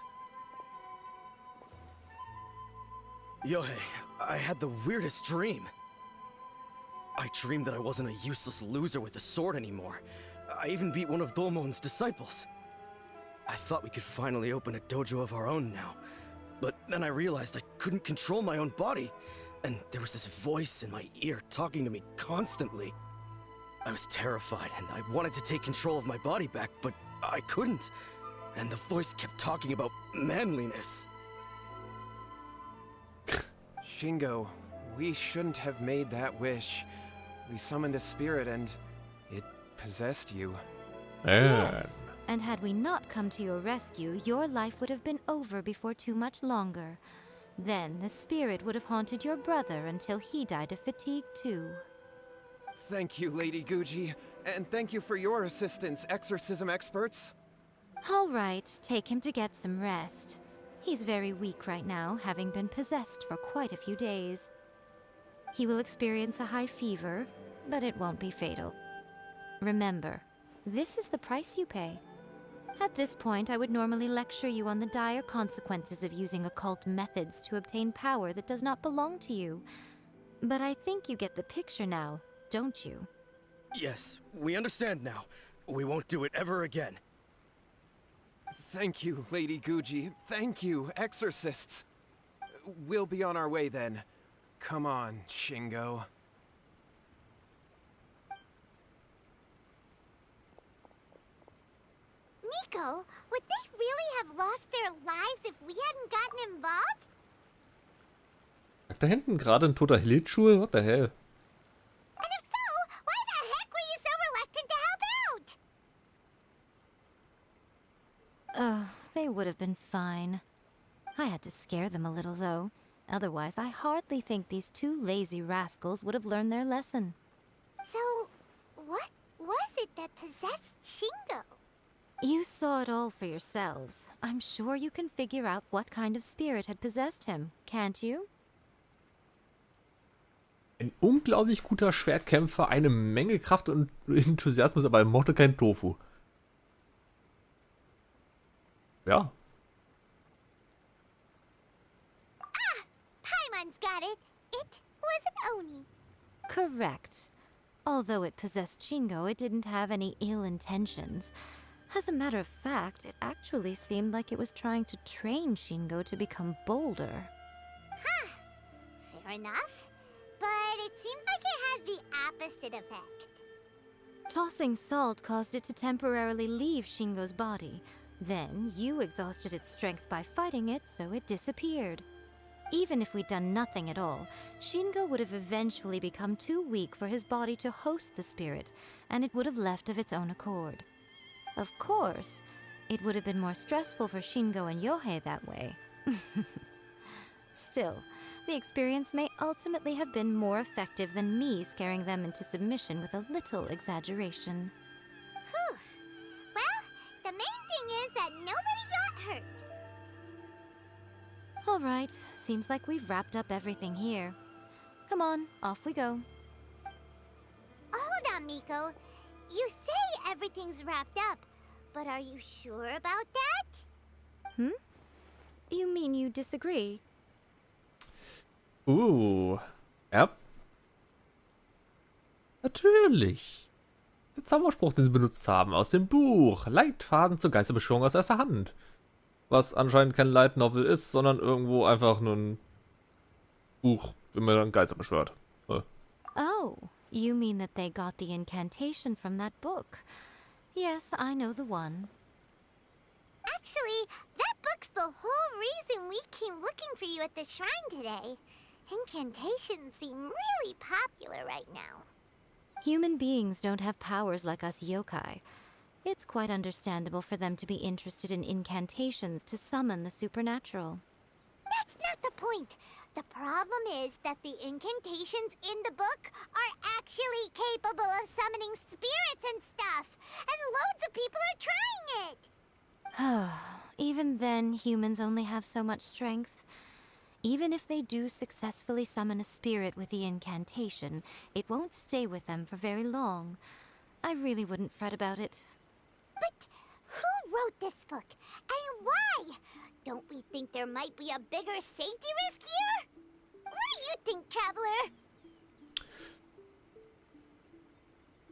[SPEAKER 10] Yohei, I had the weirdest dream. I dreamed that I wasn't a useless loser with a sword anymore. I even beat one of Domon's disciples. I thought we could finally open a dojo of our own now. But then I realized I couldn't control my own body. And there was this voice in my ear talking to me constantly. I was terrified and I wanted to take control of my body back, but I couldn't. And the voice kept talking about manliness.
[SPEAKER 4] Shingo, we shouldn't have made that wish. We summoned a spirit and it possessed you.
[SPEAKER 7] Yes. And had we not come to your rescue, your life would have been over before too much longer. Then the spirit would have haunted your brother until he died of fatigue too.
[SPEAKER 4] Thank you, Lady Guji, and thank you for your assistance, exorcism experts.
[SPEAKER 7] All right, take him to get some rest. He's very weak right now, having been possessed for quite a few days. He will experience a high fever, but it won't be fatal. Remember, this is the price you pay. At this point, I would normally lecture you on the dire consequences of using occult methods to obtain power that does not belong to you. But I think you get the picture now. don't you?
[SPEAKER 10] Yes, we understand now. We won't do it ever again.
[SPEAKER 4] Thank you, Lady Guji. Thank you, exorcists. We'll be on our way then. Come on, Shingo.
[SPEAKER 2] Miko, would they really have lost their lives if we hadn't gotten involved?
[SPEAKER 1] Da hinten gerade ein toter Hilitschuhe? What the hell?
[SPEAKER 2] And if so, why the heck were you so reluctant to help out?
[SPEAKER 7] Oh, they would have been fine. I had to scare them a little, though. Otherwise, I hardly think these two lazy rascals would have learned their lesson.
[SPEAKER 2] So, what was it that possessed Shingo?
[SPEAKER 7] You saw it all for yourselves. I'm sure you can figure out what kind of spirit had possessed him, can't you?
[SPEAKER 1] Ein unglaublich guter Schwertkämpfer, eine Menge Kraft und Enthusiasmus, aber er mochte kein Tofu. Ja.
[SPEAKER 2] Paimon's got it. It was an Oni.
[SPEAKER 7] Correct. Although it possessed Shingo, it didn't have any ill intentions. As a matter of fact, it actually seemed like it was trying to train Shingo to become bolder.
[SPEAKER 2] Fair enough. But it seemed like it had the opposite effect.
[SPEAKER 7] Tossing salt caused it to temporarily leave Shingo's body. Then, you exhausted its strength by fighting it, so it disappeared. Even if we'd done nothing at all, Shingo would have eventually become too weak for his body to host the spirit, and it would have left of its own accord. Of course, it would have been more stressful for Shingo and Yohei that way. Still, the experience may ultimately have been more effective than me scaring them into submission with a little exaggeration.
[SPEAKER 2] Whew. Well, the main thing is that nobody got hurt.
[SPEAKER 7] All right, seems like we've wrapped up everything here. Come on, off we go.
[SPEAKER 2] Hold on, Miko. You say everything's wrapped up, but are you sure about that?
[SPEAKER 7] You mean you disagree?
[SPEAKER 1] Ja. Natürlich. Der Zauberspruch, den sie benutzt haben, aus dem Buch. Leitfaden zur Geisterbeschwörung aus erster Hand. Was anscheinend kein Light Novel ist, sondern irgendwo einfach nur ein Buch, wie man dann Geister beschwört.
[SPEAKER 7] Oh, you mean that they got the incantation from that book. Yes, I know the one.
[SPEAKER 2] Actually, that book's the whole reason we came looking for you at the shrine today. Incantations seem really popular right now.
[SPEAKER 7] Human beings don't have powers like us yokai. It's quite understandable for them to be interested in incantations to summon the supernatural.
[SPEAKER 2] That's not the point. The problem is that the incantations in the book are actually capable of summoning spirits and stuff, and loads of people are trying it.
[SPEAKER 7] Even then, humans only have so much strength. Even if they do successfully summon a spirit with the incantation, it won't stay with them for very long. I really wouldn't fret about it.
[SPEAKER 2] But who wrote this book, and why? Don't we think there might be a bigger safety risk here? What do you think, Traveler?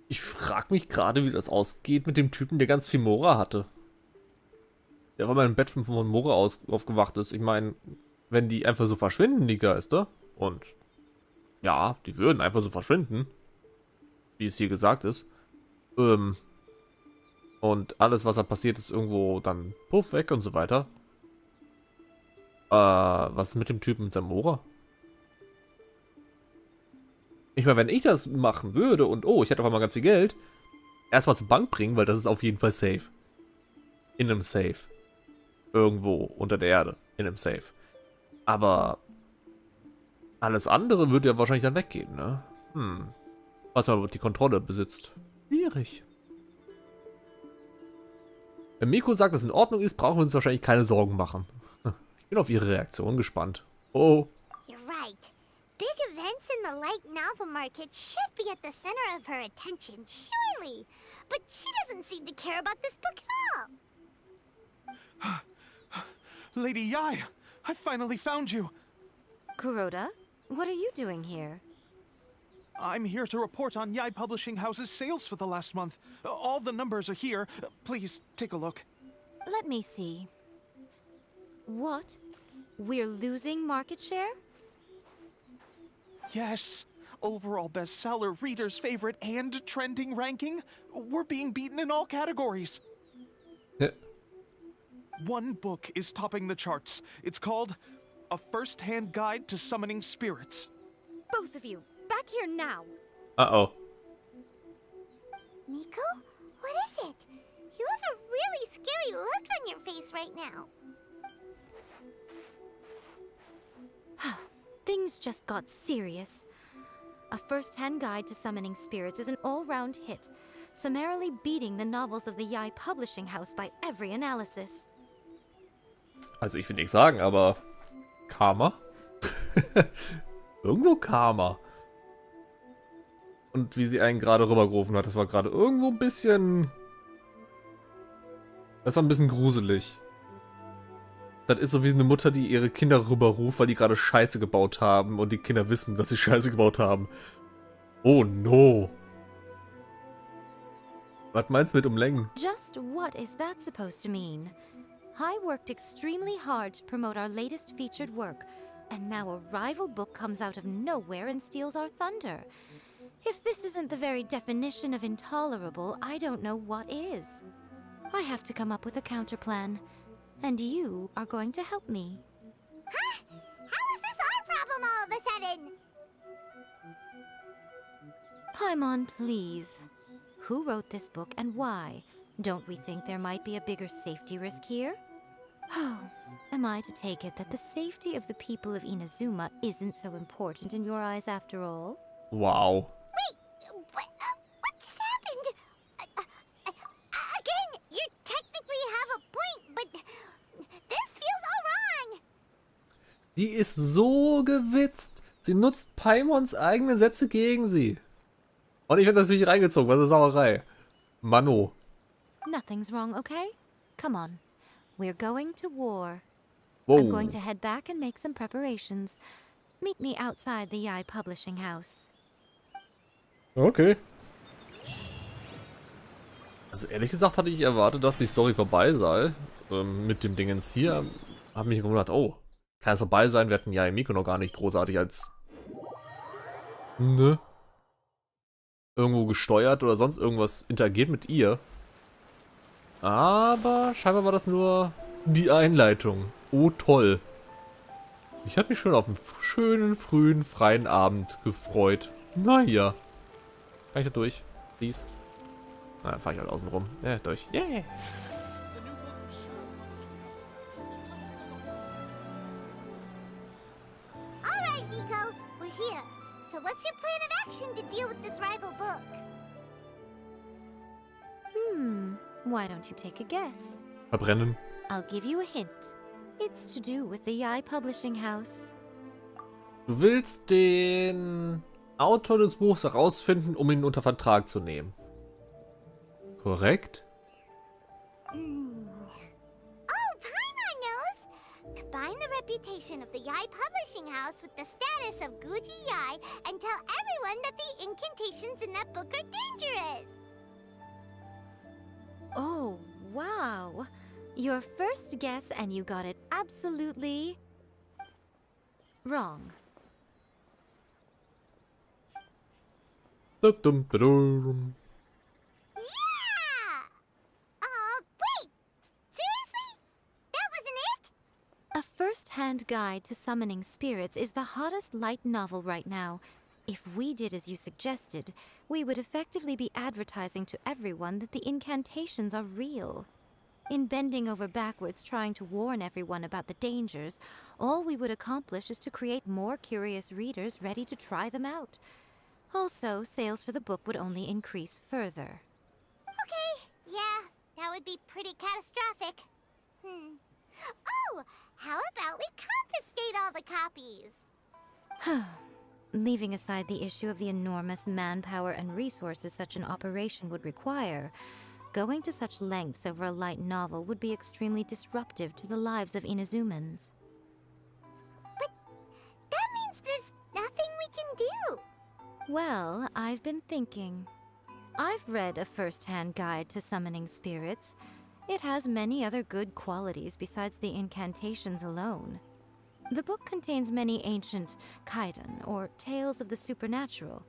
[SPEAKER 1] Ich frag mich gerade, wie das ausgeht mit dem Typen, der ganz viel Mora hatte. Der auf meinem Bett von Mora aufgewacht ist. Ich meine, wenn die einfach so verschwinden, die Geister, und ja, die würden einfach so verschwinden, wie es hier gesagt ist, und alles, was da passiert, ist irgendwo dann puff weg und so weiter. Was ist mit dem Typen mit seinem Mora? Ich meine, wenn ich das machen würde und ich hätte auf einmal ganz viel Geld, erstmal zur Bank bringen, weil das ist auf jeden Fall safe. In einem Safe. Irgendwo unter der Erde. In einem Safe. Aber alles andere würde ja wahrscheinlich dann weggehen, ne? Was man die Kontrolle besitzt. Schwierig. Wenn Miko sagt, dass es in Ordnung ist, brauchen wir uns wahrscheinlich keine Sorgen machen. Ich bin auf ihre Reaktion gespannt. Oh.
[SPEAKER 2] You're right. Big events in the light novel market should be at the center of her attention, surely. But she doesn't seem to care about this book at all.
[SPEAKER 5] Lady Yai, I finally found you.
[SPEAKER 7] Kuroda, what are you doing here?
[SPEAKER 11] I'm here to report on Yai Publishing House's sales for the last month. All the numbers are here. Please take a look.
[SPEAKER 7] Let me see. What? We're losing market share?
[SPEAKER 11] Yes. Overall bestseller, readers' favorite, and trending ranking. We're being beaten in all categories.
[SPEAKER 1] Yeah.
[SPEAKER 11] One book is topping the charts. It's called A First-Hand Guide to Summoning Spirits.
[SPEAKER 7] Both of you, back here now.
[SPEAKER 1] Uh-oh.
[SPEAKER 2] Miko? What is it? You have a really scary look on your face right now.
[SPEAKER 7] Things just got serious. A First-Hand Guide to Summoning Spirits is an all-round hit, summarily beating the novels of the Yai Publishing House by every analysis.
[SPEAKER 1] Also ich will nichts sagen, aber Karma? Irgendwo Karma. Und wie sie einen gerade rübergerufen hat, das war gerade irgendwo ein bisschen... Das war ein bisschen gruselig. Das ist so wie eine Mutter, die ihre Kinder rüberruft, weil die gerade Scheiße gebaut haben und die Kinder wissen, dass sie Scheiße gebaut haben. Oh no. Was meinst du mit umlängen?
[SPEAKER 7] Just what is that supposed to mean? I worked extremely hard to promote our latest featured work, and now a rival book comes out of nowhere and steals our thunder. If this isn't the very definition of intolerable, I don't know what is. I have to come up with a counterplan, and you are going to help me.
[SPEAKER 2] Huh? How is this our problem all of a sudden?
[SPEAKER 7] Paimon, please. Who wrote this book and why? Don't we think there might be a bigger safety risk here? Oh, am I to take it that the safety of the people of Inazuma isn't so important in your eyes after all?
[SPEAKER 1] Wow.
[SPEAKER 2] Wait, what just happened? Again, you technically have a point, but this feels all wrong.
[SPEAKER 1] Die ist so gewitzt. Sie nutzt Paimons eigene Sätze gegen sie. Und ich werde natürlich reingezogen, was ist Sauerei. Mano.
[SPEAKER 7] Nothing's wrong, okay? Come on. We're going to war.
[SPEAKER 1] Wow.
[SPEAKER 7] I'm going to head back and make some preparations. Meet me outside the Yai Publishing House.
[SPEAKER 1] Okay. Also ehrlich gesagt hatte ich erwartet, dass die Story vorbei sei. Mit dem Dingens hier. Hab mich gewundert, oh, kann es vorbei sein? Wir hatten ja Miko noch gar nicht großartig als... Ne? Irgendwo gesteuert oder sonst irgendwas interagiert mit ihr. Aber scheinbar war das nur die Einleitung. Oh toll. Ich habe mich schon auf einen schönen, frühen, freien Abend gefreut. Naja. Kann ich da durch? Please. Na, dann fahre ich halt außen rum. Ja, durch. Yeah.
[SPEAKER 2] Alright, Miko, we're here. So what's your plan of action to deal with this rival book?
[SPEAKER 7] Why don't you take a guess?
[SPEAKER 1] Verbrennen.
[SPEAKER 7] I'll give you a hint. It's to do with the Yai Publishing House.
[SPEAKER 1] Du willst den Autor des Buchs herausfinden, um ihn unter Vertrag zu nehmen. Korrekt?
[SPEAKER 2] Oh, Paimon knows! Combine the reputation of the Yai Publishing House with the status of Guji Yai and tell everyone that the incantations in that book are dangerous!
[SPEAKER 7] Oh, wow. Your first guess and you got it absolutely wrong.
[SPEAKER 1] Dum-dum-dum.
[SPEAKER 2] Yeah! Wait! Seriously? That wasn't it?
[SPEAKER 7] A first-hand guide to summoning spirits is the hottest light novel right now. If we did as you suggested, we would effectively be advertising to everyone that the incantations are real. In bending over backwards trying to warn everyone about the dangers, all we would accomplish is to create more curious readers ready to try them out. Also, sales for the book would only increase further.
[SPEAKER 2] Okay, yeah, that would be pretty catastrophic. Oh, how about we confiscate all the copies?
[SPEAKER 7] Leaving aside the issue of the enormous manpower and resources such an operation would require, going to such lengths over a light novel would be extremely disruptive to the lives of Inazumans.
[SPEAKER 2] But that means there's nothing we can do.
[SPEAKER 7] Well, I've been thinking. I've read a first-hand guide to summoning spirits. It has many other good qualities besides the incantations alone. The book contains many ancient kaiden, or tales of the supernatural,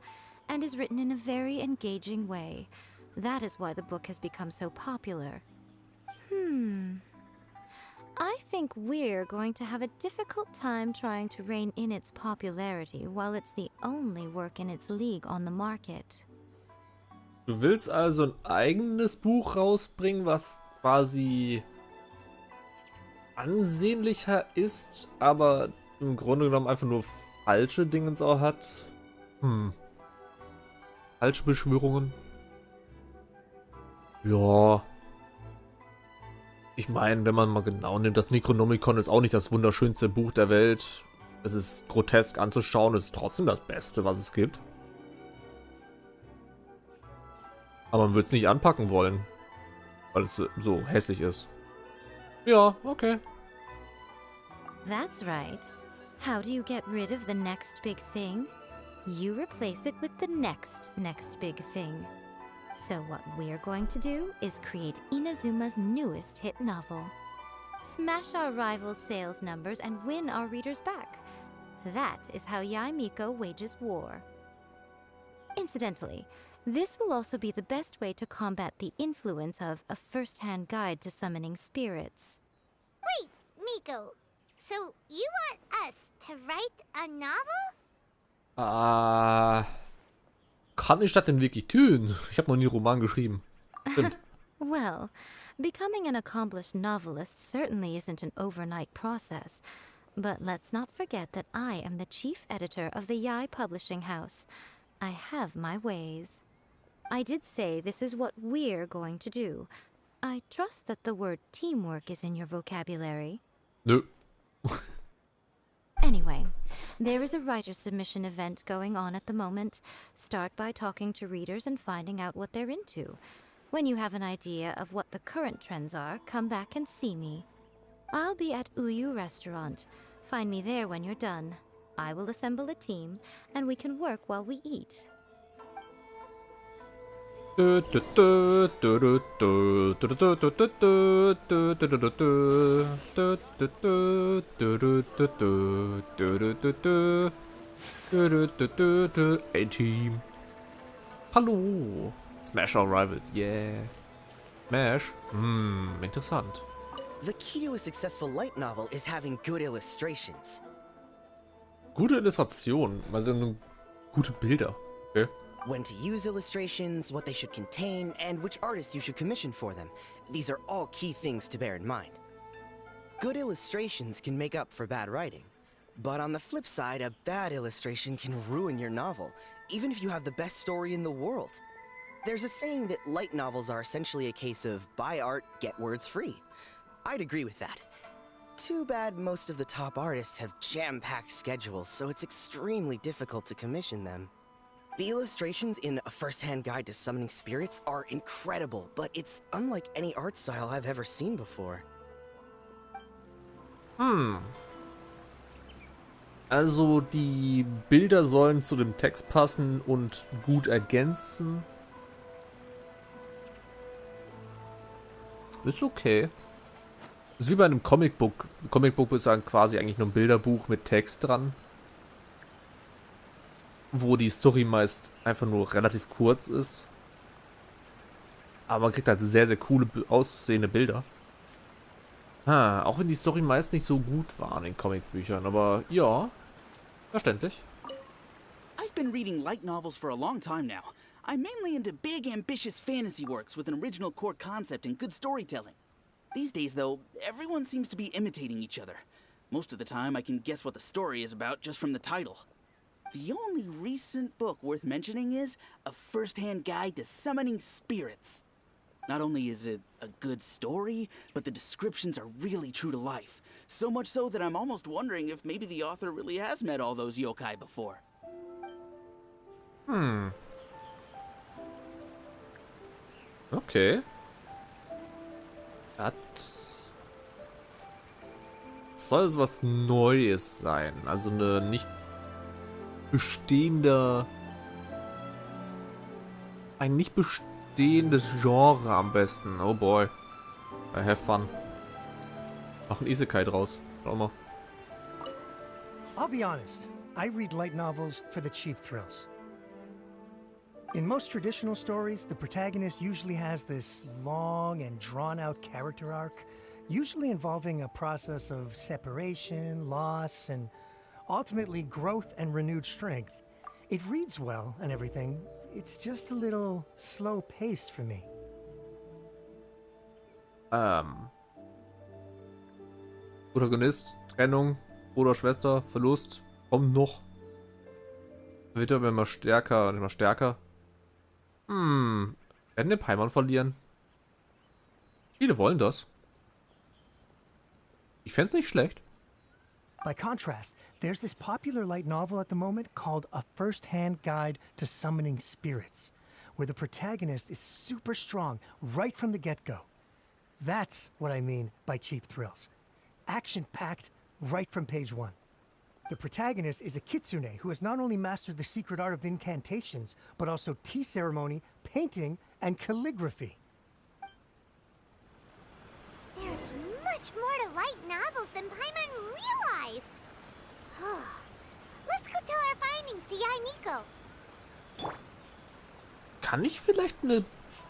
[SPEAKER 7] and is written in a very engaging way. That is why the book has become so popular. I think we're going to have a difficult time trying to rein in its popularity while it's the only work in its league on the market.
[SPEAKER 1] Du willst also ein eigenes Buch rausbringen, was quasi ansehnlicher ist, aber im Grunde genommen einfach nur falsche Dingens auch hat? Falsche Beschwörungen? Ja. Ich meine, wenn man mal genau nimmt, das Necronomicon ist auch nicht das wunderschönste Buch der Welt. Es ist grotesk anzuschauen, es ist trotzdem das Beste, was es gibt. Aber man würde es nicht anpacken wollen, weil es so hässlich ist. Ja, okay.
[SPEAKER 7] That's right. How do you get rid of the next big thing? You replace it with the next big thing. So what we're going to do is create Inazuma's newest hit novel. Smash our rivals' sales numbers and win our readers back. That is how Miko wages war. Incidentally, this will also be the best way to combat the influence of a first-hand guide to summoning spirits.
[SPEAKER 2] Wait, Miko. So you want us to write a novel?
[SPEAKER 1] Kann ich das denn wirklich tun? Ich habe noch nie einen Roman geschrieben. Stimmt.
[SPEAKER 7] Well, becoming an accomplished novelist certainly isn't an overnight process. But let's not forget that I am the chief editor of the Yai Publishing House. I have my ways. I did say this is what we're going to do. I trust that the word teamwork is in your vocabulary.
[SPEAKER 1] Nö.
[SPEAKER 7] Anyway, there is a writer's submission event going on at the moment. Start by talking to readers and finding out what they're into. When you have an idea of what the current trends are, come back and see me. I'll be at Uyu Restaurant. Find me there when you're done. I will assemble a team, and we can work while we eat.
[SPEAKER 1] A-Team. Hallo. Smash our rivals, yeah. Smash? Interessant.
[SPEAKER 12] The key to a successful light novel is having good illustrations.
[SPEAKER 1] Gute Illustration, also gute Bilder. Okay.
[SPEAKER 12] When to use illustrations, what they should contain, and which artists you should commission for them. These are all key things to bear in mind. Good illustrations can make up for bad writing. But on the flip side, a bad illustration can ruin your novel, even if you have the best story in the world. There's a saying that light novels are essentially a case of buy art, get words free. I'd agree with that. Too bad most of the top artists have jam-packed schedules, so it's extremely difficult to commission them. The illustrations in A First-Hand Guide to Summoning Spirits are incredible, but it's unlike any art style I've ever seen before.
[SPEAKER 1] Also die Bilder sollen zu dem Text passen und gut ergänzen. Ist okay. Ist wie bei einem Comicbook. Ein Comicbook ist dann quasi eigentlich nur ein Bilderbuch mit Text dran. Wo die Story meist einfach nur relativ kurz ist. Aber man kriegt halt sehr, sehr coole aussehende Bilder. Auch wenn die Story meist nicht so gut war in den Comicbüchern. Aber ja, verständlich.
[SPEAKER 9] I've been reading light novels for a long time now. I'm mainly into big, ambitious fantasy works with an original core concept and good storytelling. These days, though, everyone seems to be imitating each other. Most of the time, I can guess what the story is about just from the title. The only recent book worth mentioning is A First-Hand Guide to Summoning Spirits. Not only is it a good story, but the descriptions are really true to life. So much so that I'm almost wondering if maybe the author really has met all those yokai before.
[SPEAKER 1] Okay. Das soll was Neues sein. Also eine nicht bestehender ein nicht bestehendes Genre am besten. Oh boy. I have fun. Mach ein Isekai draus. Schau mal.
[SPEAKER 8] I'll be honest, I read light novels for the cheap thrills. In most traditional stories, the protagonist usually has this long and drawn-out character arc, usually involving a process of separation, loss, and ultimately growth and renewed strength. It reads well and everything, it's just a little slow-paced for me.
[SPEAKER 1] Protagonist, Trennung, Bruder, Schwester, Verlust, kommt noch. Wird aber immer stärker und immer stärker. Werden den Paimon verlieren? Viele wollen das. Ich fänd's nicht schlecht.
[SPEAKER 8] By contrast, there's this popular light novel at the moment called A First-Hand Guide to Summoning Spirits, where the protagonist is super strong right from the get-go. That's what I mean by cheap thrills. Action-packed right from page 1. The protagonist is a Kitsune who has not only mastered the secret art of incantations, but also tea ceremony, painting, and calligraphy.
[SPEAKER 2] There's much more to light novels than Paimon realized. Let's go tell our findings to Yai Miko.
[SPEAKER 1] Kann ich vielleicht eine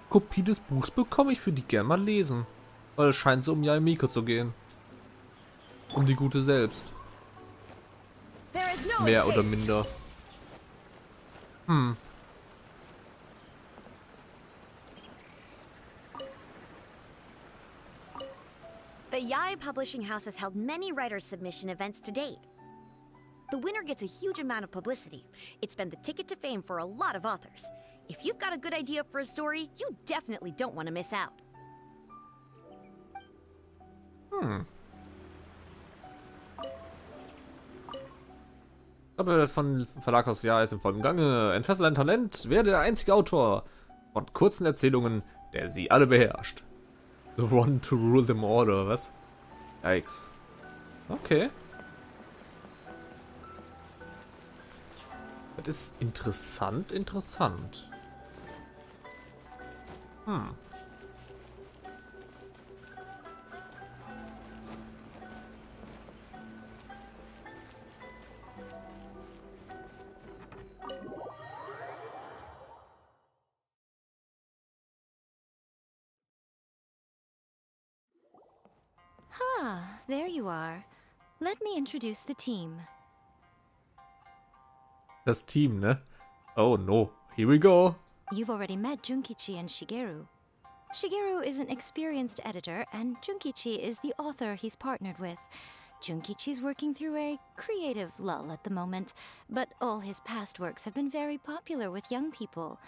[SPEAKER 1] Kopie des Buchs bekommen? Ich würde die gerne mal lesen. Weil es scheint so um Yai Miko zu gehen. Um die Gute selbst. Mehr oder minder.
[SPEAKER 13] The Yai Publishing House has held many writer submission events to date. The winner gets a huge amount of publicity. It's been the ticket to fame for a lot of authors. If you've got a good idea for a story, you definitely don't want to miss out.
[SPEAKER 1] Aber von Verlagshaus Ja ist im vollen Gange. Entfessel ein Talent, werde der einzige Autor von kurzen Erzählungen, der sie alle beherrscht. The one to rule them all, oder was? Yikes. Okay. Das ist interessant.
[SPEAKER 7] Ah, there you are. Let me introduce the team.
[SPEAKER 1] Das Team, ne? Oh no, here we go.
[SPEAKER 7] You've already met Junkichi and Shigeru. Shigeru is an experienced editor, and Junkichi is the author he's partnered with. Junkichi's working through a creative lull at the moment, but all his past works have been very popular with young people.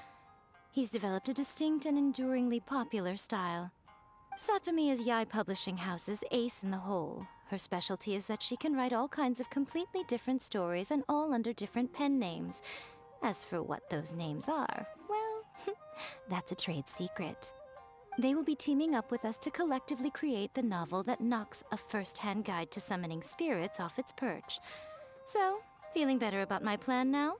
[SPEAKER 7] He's developed a distinct and enduringly popular style. Satomi is Yai Publishing House's ace in the hole. Her specialty is that she can write all kinds of completely different stories and all under different pen names. As for what those names are, well, that's a trade secret. They will be teaming up with us to collectively create the novel that knocks A First-Hand Guide to Summoning Spirits off its perch. So, feeling better about my plan now?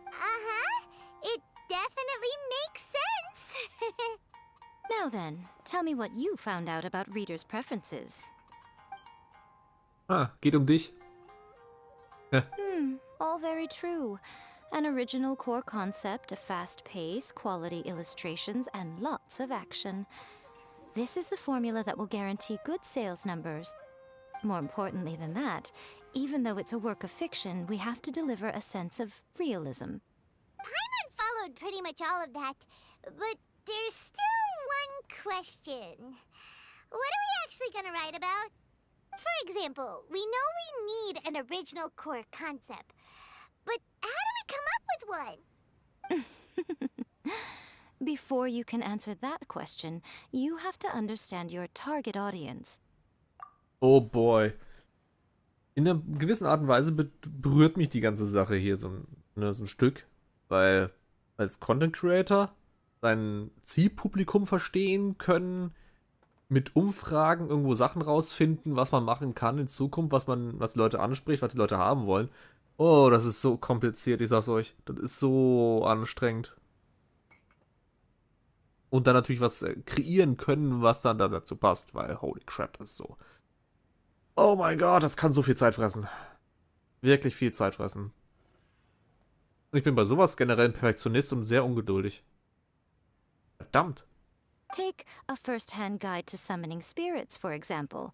[SPEAKER 2] Uh-huh. It definitely makes sense.
[SPEAKER 7] Now then, tell me what you found out about readers' preferences.
[SPEAKER 1] Ah, geht um dich.
[SPEAKER 7] All very true. An original core concept, a fast pace, quality illustrations, and lots of action. This is the formula that will guarantee good sales numbers. More importantly than that, even though it's a work of fiction, we have to deliver a sense of realism.
[SPEAKER 2] Paimon followed pretty much all of that, but there's still one question. What are we actually gonna write about? For example, we know we need an original core concept, but how do we come up with one?
[SPEAKER 7] Before you can answer that question, you have to understand your target audience.
[SPEAKER 1] Oh boy. In einer gewissen Art und Weise berührt mich die ganze Sache hier so ein Stück, weil als Content Creator sein Zielpublikum verstehen können, mit Umfragen irgendwo Sachen rausfinden, was man machen kann in Zukunft, was die Leute anspricht, was die Leute haben wollen. Oh, das ist so kompliziert, ich sag's euch. Das ist so anstrengend. Und dann natürlich was kreieren können, was dann da dazu passt, weil holy crap, das ist so. Oh mein Gott, das kann so viel Zeit fressen. Wirklich viel Zeit fressen. Und ich bin bei sowas generell ein Perfektionist und sehr ungeduldig. Verdammt.
[SPEAKER 7] Take a first-hand guide to summoning spirits, for example.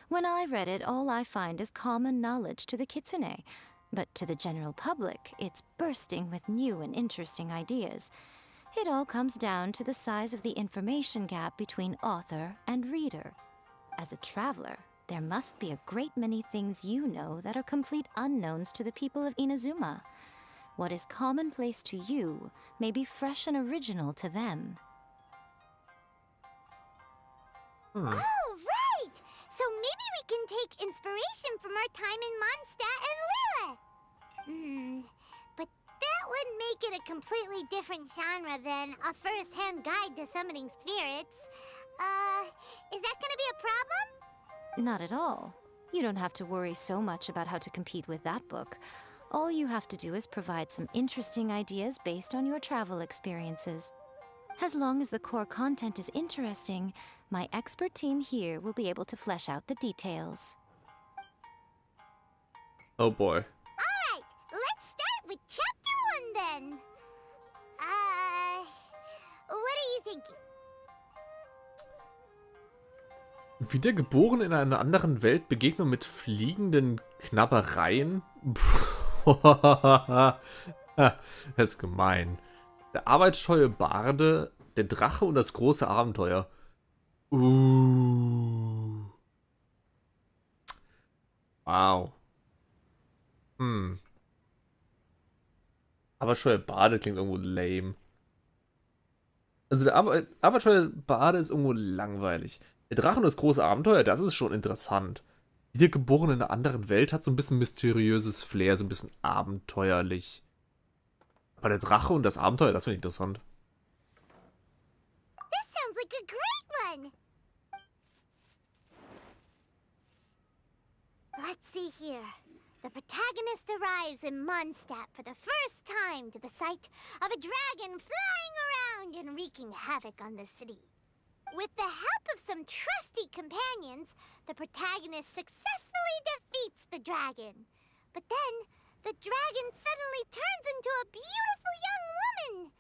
[SPEAKER 7] When I read it, all I find is common knowledge to the Kitsune. But to the general public, it's bursting with new and interesting ideas. It all comes down to the size of the information gap between author and reader. As a traveler, there must be a great many things you know that are complete unknowns to the people of Inazuma. What is commonplace to you may be fresh and original to them.
[SPEAKER 2] Oh, right! So maybe we can take inspiration from our time in Mondstadt and Lille. But that would make it a completely different genre than a first-hand guide to summoning spirits. Is that gonna be a problem?
[SPEAKER 7] Not at all. You don't have to worry so much about how to compete with that book. All you have to do is provide some interesting ideas based on your travel experiences. As long as the core content is interesting, my expert team here will be able to flesh out the details.
[SPEAKER 1] Oh boy.
[SPEAKER 2] Alright, let's start with Chapter 1 then. What are you thinking?
[SPEAKER 1] Wiedergeboren in einer anderen Welt, Begegnung mit fliegenden Knabbereien? Das ist gemein. Der arbeitsscheue Barde, der Drache und das große Abenteuer. Wow. Arbeitsscheue Barde klingt irgendwo lame. Also der arbeitsscheue Barde ist irgendwo langweilig. Der Drache und das große Abenteuer, das ist schon interessant. Wiedergeboren in einer anderen Welt hat so ein bisschen mysteriöses Flair, so ein bisschen abenteuerlich. Aber der Drache und das Abenteuer, das finde ich interessant.
[SPEAKER 2] This sounds like a great one! Let's see here. The protagonist arrives in Mondstadt for the first time to the sight of a dragon flying around and wreaking havoc on the city. With the help of some trusty companions, the protagonist successfully defeats the dragon. But then, the dragon suddenly turns into a beautiful young woman.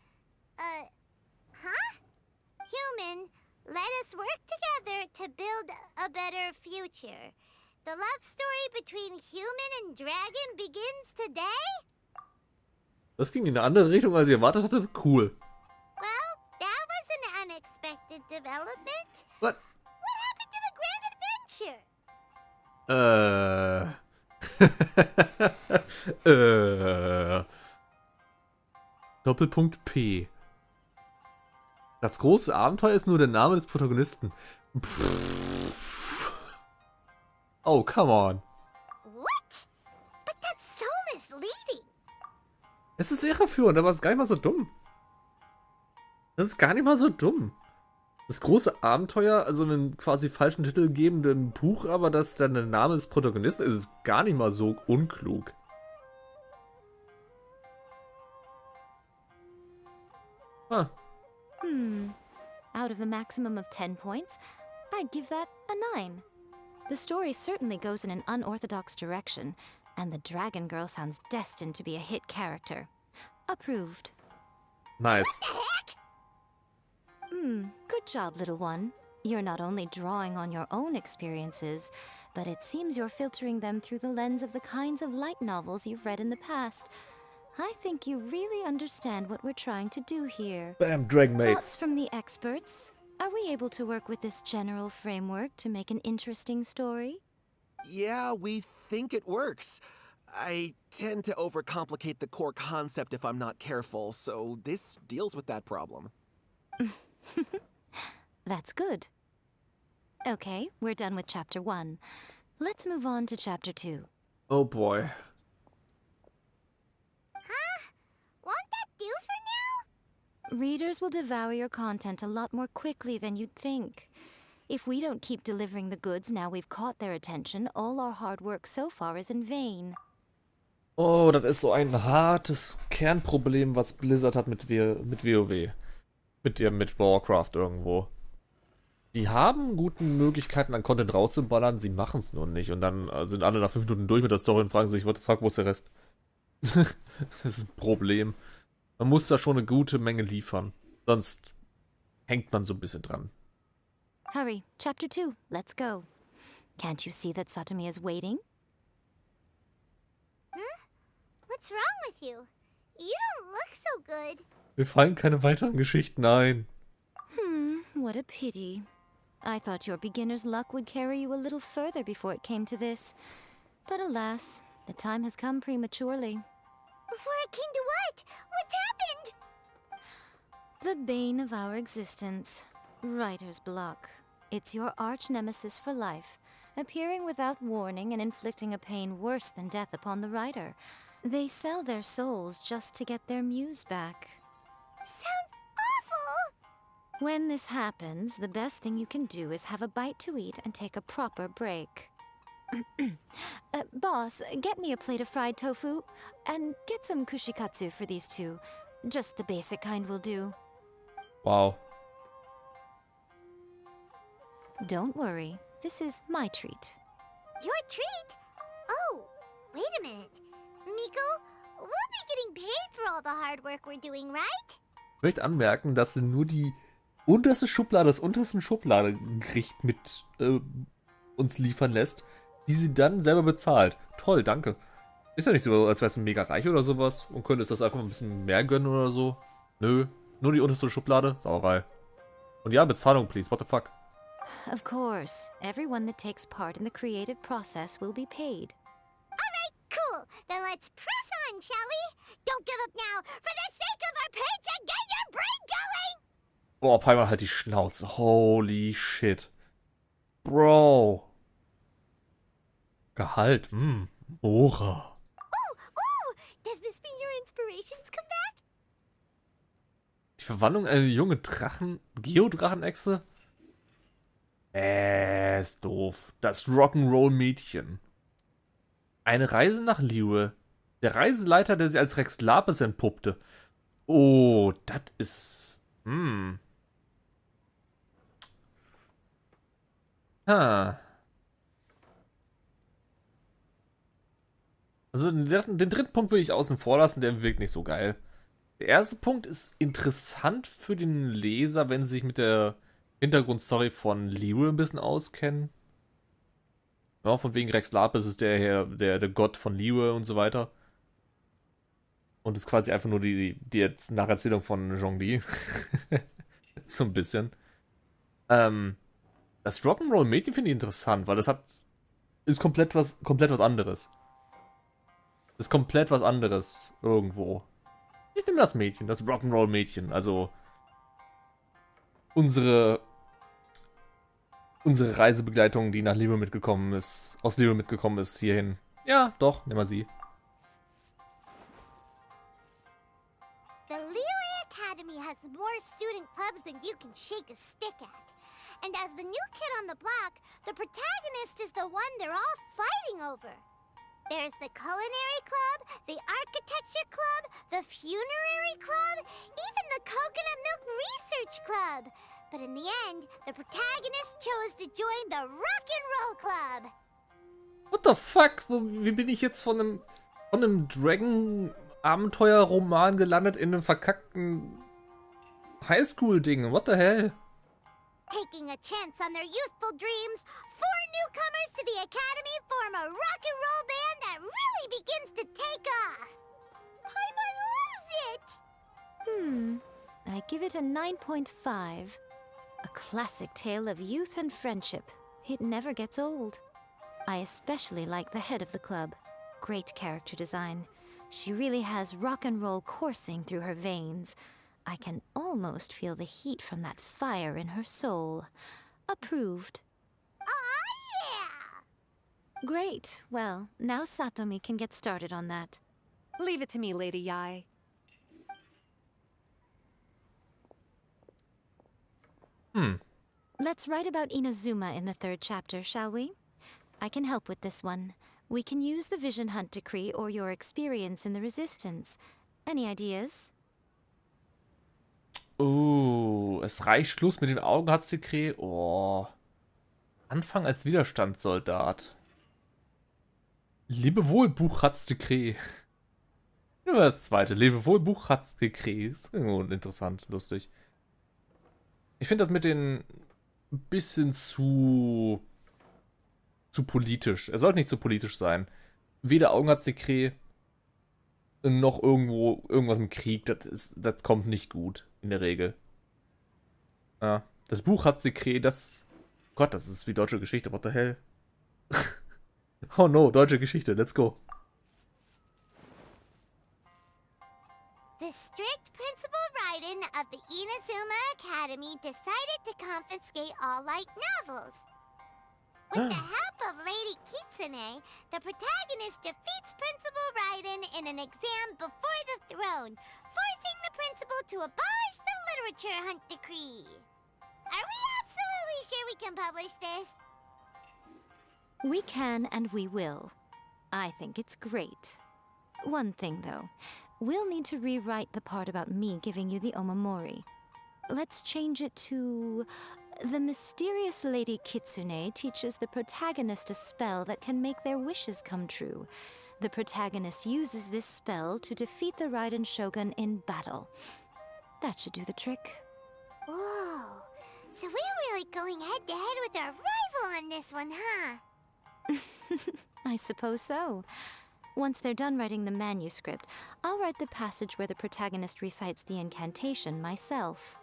[SPEAKER 2] Huh? Human, let us work together to build a better future. The love story between human and dragon begins today?
[SPEAKER 1] Das ging in eine andere Richtung, als ich erwartet hatte. Cool.
[SPEAKER 2] Well, that was an unexpected development.
[SPEAKER 1] What?
[SPEAKER 2] What happened to the grand adventure?
[SPEAKER 1] Doppelpunkt P. Das große Abenteuer ist nur der Name des Protagonisten. Oh, come on.
[SPEAKER 2] What? But that's so misleading.
[SPEAKER 1] Es ist irreführend, aber es ist gar nicht mal so dumm. Das ist gar nicht mal so dumm. Das große Abenteuer, also einen quasi falschen Titel gebenden Buch, aber das dann der Name des Protagonisten ist, ist gar nicht mal so unklug. Huh.
[SPEAKER 7] Out of a maximum of 10 points, I'd give that a 9. The story certainly goes in an unorthodox direction, and the Dragon Girl sounds destined to be a hit character. Approved.
[SPEAKER 1] Nice.
[SPEAKER 2] What the heck?
[SPEAKER 7] Good job, little one. You're not only drawing on your own experiences, but it seems you're filtering them through the lens of the kinds of light novels you've read in the past. I think you really understand what we're trying to do here.
[SPEAKER 1] Bam, Dragon
[SPEAKER 7] Thoughts
[SPEAKER 1] Mates.
[SPEAKER 7] from the experts? Are we able to work with this general framework to make an interesting story?
[SPEAKER 5] Yeah, we think it works. I tend to overcomplicate the core concept if I'm not careful, so this deals with that problem.
[SPEAKER 7] That's good. Okay, we're done with Chapter 1. Let's move on to Chapter 2.
[SPEAKER 1] Oh boy.
[SPEAKER 2] Huh? Won't that do for now?
[SPEAKER 7] Readers will devour your content a lot more quickly than you'd think. If we don't keep delivering the goods now we've caught their attention, all our hard work so far is in vain.
[SPEAKER 1] Oh, das ist so ein hartes Kernproblem, was Blizzard hat mit WoW. mit Warcraft irgendwo. Die haben gute Möglichkeiten, an Content rauszuballern, sie machen es nur nicht. Und dann sind alle nach 5 Minuten durch mit der Story und fragen sich, what the fuck, wo ist der Rest? Das ist ein Problem. Man muss da schon eine gute Menge liefern. Sonst hängt man so ein bisschen dran.
[SPEAKER 7] Hurry, Chapter 2, let's go. Can't you see that Satomi is waiting?
[SPEAKER 2] What's wrong with you? You don't look so good.
[SPEAKER 1] Mir fallen keine weiteren Geschichten ein.
[SPEAKER 7] What a pity. I thought your beginner's luck would carry you a little further before it came to this. But alas, the time has come prematurely.
[SPEAKER 2] Before it came to what? What's happened?
[SPEAKER 7] The bane of our existence, writer's block. It's your arch nemesis for life, appearing without warning and inflicting a pain worse than death upon the writer. They sell their souls just to get their muse back.
[SPEAKER 2] Sounds awful!
[SPEAKER 7] When this happens, the best thing you can do is have a bite to eat and take a proper break. Boss, get me a plate of fried tofu, and get some kushikatsu for these two. Just the basic kind will do.
[SPEAKER 1] Wow.
[SPEAKER 7] Don't worry, this is my treat.
[SPEAKER 2] Your treat? Oh, wait a minute. Miko, we'll be getting paid for all the hard work we're doing, right?
[SPEAKER 1] Ich möchte anmerken, dass sie nur die unterste Schublade des untersten Schubladegericht mit uns liefern lässt, die sie dann selber bezahlt. Toll, danke. Ist ja nicht so, als wärst du mega reich oder sowas und könntest das einfach mal ein bisschen mehr gönnen oder so. Nö, nur die unterste Schublade. Sauerei. Und ja, Bezahlung, please. What the fuck?
[SPEAKER 7] Of course, everyone that takes part in the creative process will be paid.
[SPEAKER 2] Alright, cool. Then let's press on, shall we? Don't give up now. For the sake of our paycheck, get your brain going!
[SPEAKER 1] Boah, Palmer halt die Schnauze. Holy shit. Bro. Gehalt, Ora.
[SPEAKER 2] Ooh, does this mean your inspirations come back?
[SPEAKER 1] Die Verwandlung einer junge Geodrachenechse? Ist doof. Das Rock'n'Roll-Mädchen. Eine Reise nach Liyue. Der Reiseleiter, der sie als Rex Lapis entpuppte. Oh, das ist... Also den dritten Punkt würde ich außen vor lassen, der wirkt nicht so geil. Der erste Punkt ist interessant für den Leser, wenn sie sich mit der Hintergrundstory von Liyue ein bisschen auskennen. Ja, von wegen Rex Lapis ist der Gott von Liyue und so weiter. Und ist quasi einfach nur die jetzt Nacherzählung von Zhongli. So ein bisschen. Das Rock'n'Roll-Mädchen finde ich interessant, weil ist komplett was anderes. Ist komplett was anderes irgendwo. Ich nehme das Mädchen, das Rock'n'Roll-Mädchen. Also unsere Reisebegleitung, die nach Liyue mitgekommen ist, aus Liyue mitgekommen ist, hierhin. Ja, doch, nehmen wir sie.
[SPEAKER 2] The Liyue Academy has more student clubs than you can shake a stick at. And as the new kid on the block, the protagonist is the one they're all fighting over. There's the Culinary Club, the Architecture Club, the Funerary Club, even the Coconut Milk Research Club. But in the end, the protagonist chose to join the Rock'n'Roll Club.
[SPEAKER 1] What the fuck? Wie bin ich jetzt von einem Dragon-Abenteuer-Roman gelandet in einem verkackten Highschool-Ding? What the hell?
[SPEAKER 2] Taking a chance on their youthful dreams, 4 newcomers to the academy form a rock and roll band that really begins to take off. Paimon loves it!
[SPEAKER 7] I give it a 9.5. A classic tale of youth and friendship. It never gets old. I especially like the head of the club. Great character design. She really has rock and roll coursing through her veins. I can almost feel the heat from that fire in her soul. Approved.
[SPEAKER 2] Aw, yeah!
[SPEAKER 7] Great. Well, now Satomi can get started on that.
[SPEAKER 14] Leave it to me, Lady Yae.
[SPEAKER 7] Let's write about Inazuma in the 3rd chapter, shall we? I can help with this one. We can use the Vision Hunt Decree or your experience in the Resistance. Any ideas?
[SPEAKER 1] Oh, es reicht Schluss mit den Augenhatzsekret. Oh. Anfang als Widerstandssoldat. Lebewohl, Buchhatzsekret. Nur das zweite. Lebewohl, Buchhatzsekret. Ist irgendwo interessant, lustig. Ich finde das mit den ein bisschen zu politisch. Er sollte nicht zu politisch sein. Weder Augenhatzsekret noch irgendwas im Krieg. Das kommt nicht gut in der Regel. Ja, das Buchhatzsekret, Gott, das ist wie deutsche Geschichte. What the hell? Oh no, deutsche Geschichte. Let's go.
[SPEAKER 2] The strict Principal Raiden of the Inazuma Academy decided to confiscate all light novels. With the help of Lady Kitsune, the protagonist defeats Principal Raiden in an exam before the throne, forcing the principal to abolish the literature hunt decree. Are we absolutely sure we can publish this?
[SPEAKER 7] We can and we will. I think it's great. One thing, though. We'll need to rewrite the part about me giving you the Omamori. Let's change it to... The mysterious Lady Kitsune teaches the protagonist a spell that can make their wishes come true. The protagonist uses this spell to defeat the Raiden Shogun in battle. That should do the trick.
[SPEAKER 2] Whoa, so we're really going head-to-head with our rival on this one, huh?
[SPEAKER 7] I suppose so. Once they're done writing the manuscript, I'll write the passage where the protagonist recites the incantation myself.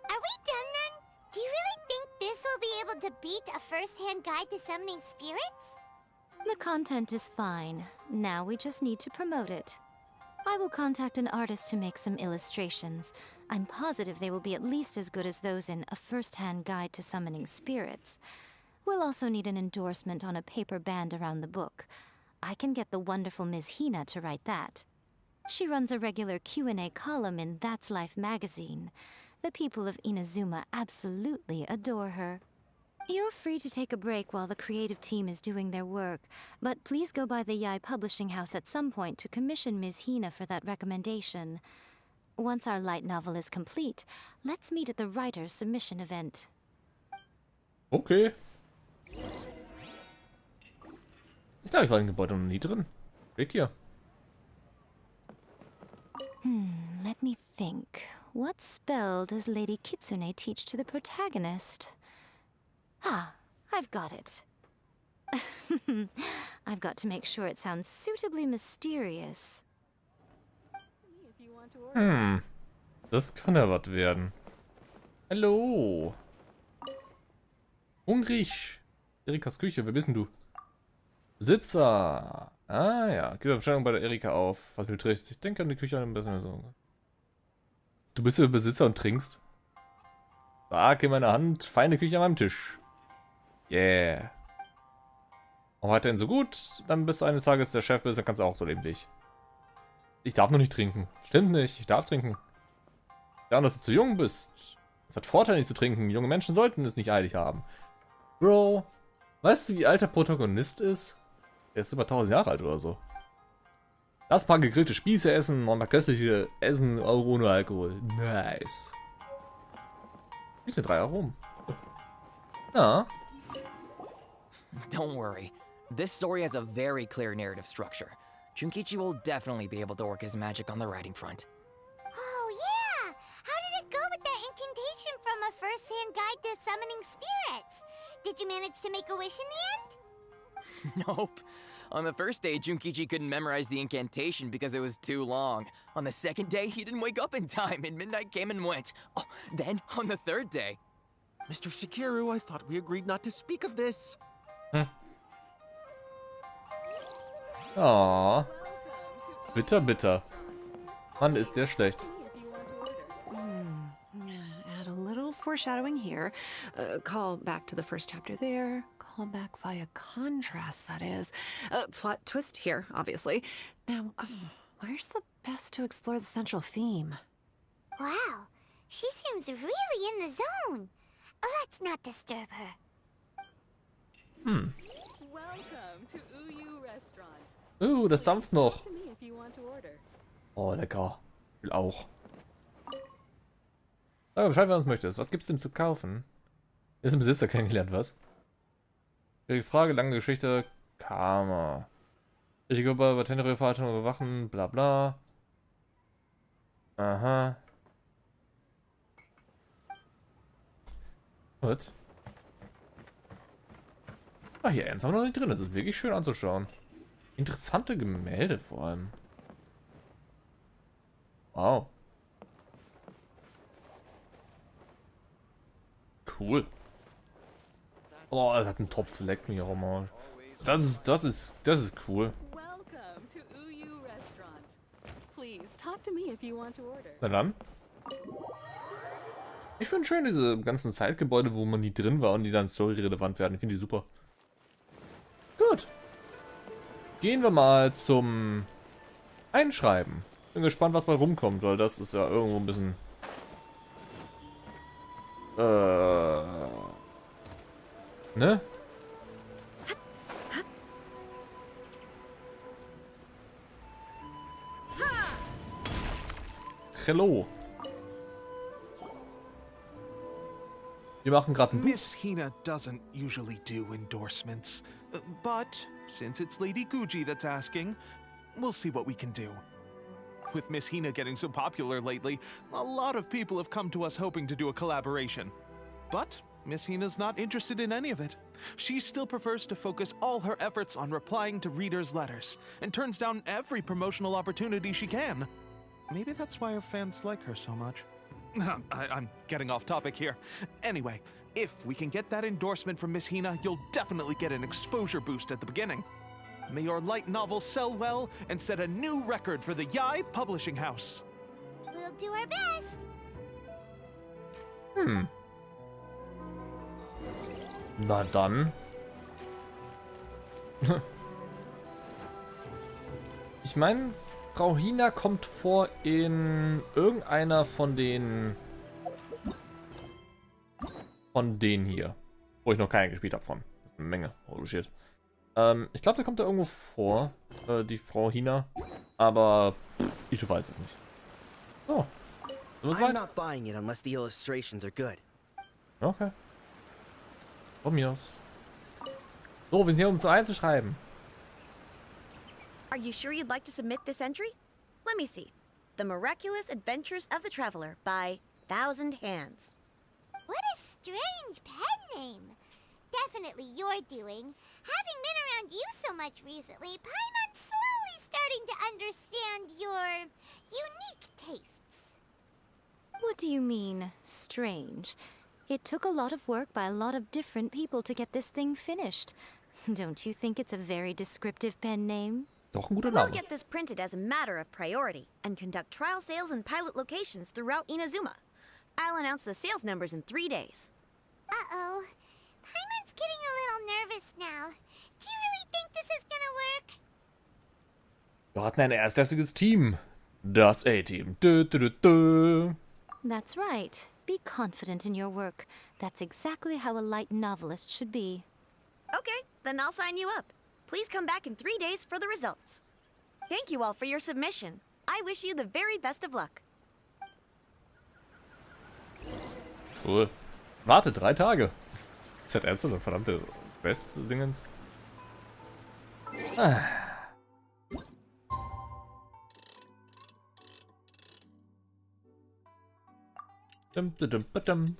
[SPEAKER 2] Are we done then? Do you really think this will be able to beat a first-hand guide to summoning spirits?
[SPEAKER 7] The content is fine. Now we just need to promote it. I will contact an artist to make some illustrations. I'm positive they will be at least as good as those in A First-Hand Guide to Summoning Spirits. We'll also need an endorsement on a paper band around the book. I can get the wonderful Ms. Hina to write that. She runs a regular Q&A column in That's Life magazine. The people of Inazuma absolutely adore her. You're free to take a break while the creative team is doing their work, but please go by the Yai Publishing House at some point to commission Ms. Hina for that recommendation. Once our light novel is complete, let's meet at the writer's submission event.
[SPEAKER 1] Okay. Ich glaube, ich war im Gebäude noch nie drin. Weg hier.
[SPEAKER 7] Let me think. What spell does Lady Kitsune teach to the protagonist? Ah, I've got it. I've got to make sure it sounds suitably mysterious.
[SPEAKER 1] Das kann ja was werden. Hallo. Hungrig. Erikas Küche, wer bist denn du? Besitzer. Ah ja, gib Bestellung bei der Erika auf. Was du trägst. Ich denke an die Küche am besten so. Du bist der Besitzer und trinkst. Sag in meiner Hand, feine Küche an meinem Tisch. Yeah. Und hat denn so gut? Dann bist du eines Tages der Chef bist, dann kannst du auch so leben wie ich. Ich darf noch nicht trinken. Stimmt nicht, ich darf trinken. Ja, und dass du zu jung bist. Es hat Vorteile, nicht zu trinken. Junge Menschen sollten es nicht eilig haben. Bro, weißt du, wie alt der Protagonist ist? Er ist über 1000 Jahre alt oder so. Lass ein paar gegrillte Spieße essen, noch ein paar köstliche Essen, auch ohne Alkohol. Nice. Ist mit 3 Aromen. Ja.
[SPEAKER 6] Don't worry. This story has a very clear narrative structure. Junkichi will definitely be able to work his magic on the writing front.
[SPEAKER 2] Oh, yeah! How did it go with that incantation from A First-Hand Guide to Summoning Spirits? Did you manage to make a wish in the end?
[SPEAKER 6] Nope. On the first day, Junkichi couldn't memorize the incantation because it was too long. On the second day, he didn't wake up in time and midnight came and went. Oh, then, on the third day...
[SPEAKER 5] Mr. Shikiru, I thought we agreed not to speak of this.
[SPEAKER 1] Oh. Bitter, bitter. Mann, ist der schlecht.
[SPEAKER 14] Add a little foreshadowing here. Call back to the first chapter there. Call back via contrast, that is. Plot twist here, obviously. Now, where's the best to explore the central theme?
[SPEAKER 2] Wow, she seems really in the zone. Let's not disturb her.
[SPEAKER 15] Welcome to Uyu Restaurant.
[SPEAKER 1] Das dampft noch.
[SPEAKER 15] To me if you want to order.
[SPEAKER 1] Oh, lecker. Ich will auch. Sag mal Bescheid, was du möchtest. Was gibt's denn zu kaufen? Ist ein Besitzer kennengelernt, was? Die Frage, lange Geschichte. Karma. Ich glaube, bei Tenerife-Fahrten überwachen, bla bla. Aha. Was? Ah, hier eins haben wir noch nicht drin. Das ist wirklich schön anzuschauen. Interessante Gemälde vor allem. Wow. Cool. Oh, das hat einen Topf, leckt mich auch mal. Das ist cool.
[SPEAKER 15] Welcome to Uyu Restaurant. Please talk to me if you want to order.
[SPEAKER 1] Na dann. Ich finde schön diese ganzen Zeitgebäude, wo man nie drin war und die dann storyrelevant werden. Ich finde die super. Gut. Gehen wir mal zum Einschreiben. Bin gespannt, was bei rumkommt, weil das ist ja irgendwo ein bisschen... Ne? Hello. Wir machen gerade ein
[SPEAKER 11] Miss Hina doesn't usually do endorsements, but since it's Lady Guji that's asking, we'll see what we can do. With Miss Hina getting so popular lately, a lot of people have come to us hoping to do a collaboration. But Miss Hina's not interested in any of it. She still prefers to focus all her efforts on replying to readers' letters, and turns down every promotional opportunity she can. Maybe that's why her fans like her so much. I'm getting off topic here. Anyway, if we can get that endorsement from Miss Hina, you'll definitely get an exposure boost at the beginning. May your light novel sell well and set a new record for the Yai Publishing House.
[SPEAKER 2] We'll do our best.
[SPEAKER 1] Na dann. Ich meine, Frau Hina kommt vor in irgendeiner von den hier, wo ich noch keine gespielt habe von. Das ist eine Menge. Oh shit. Ich glaube, da kommt da irgendwo vor, die Frau Hina, aber ich weiß es nicht. Oh.
[SPEAKER 12] I'm not buying it unless the illustrations are good.
[SPEAKER 1] Okay. Von mir aus. So, wir sind hier, um zu einzuschreiben.
[SPEAKER 13] Are you sure you'd like to submit this entry? Let me see. The Miraculous Adventures of the Traveler by Thousand Hands.
[SPEAKER 2] What a strange pen name. Definitely your doing. Having been around you so much recently, Paimon's slowly starting to understand your unique tastes.
[SPEAKER 7] What do you mean, strange? It took a lot of work by a lot of different people to get this thing finished. Don't you think it's a very descriptive pen name?
[SPEAKER 1] Doch ein guter
[SPEAKER 13] We'll
[SPEAKER 1] Name.
[SPEAKER 13] get this printed as a matter of priority and conduct trial sales in pilot locations throughout Inazuma. I'll announce the sales numbers in 3 days.
[SPEAKER 2] Uh-oh. Paimon's getting a little nervous now. Do you really think this is gonna work?
[SPEAKER 1] Wir hatten ein erstklassiges Team. Das A-Team. Dö, dö, dö, dö.
[SPEAKER 7] That's right. Be confident in your work. That's exactly how a light novelist should be.
[SPEAKER 13] Okay, then I'll sign you up. Please come back in 3 days for the results. Thank you all for your submission. I wish you the very best of luck.
[SPEAKER 1] Cool. Warte, 3 Tage. Ist das ernsthaft eine verdammte Best-Dingens? Ah. Dum, dum, dum, dum.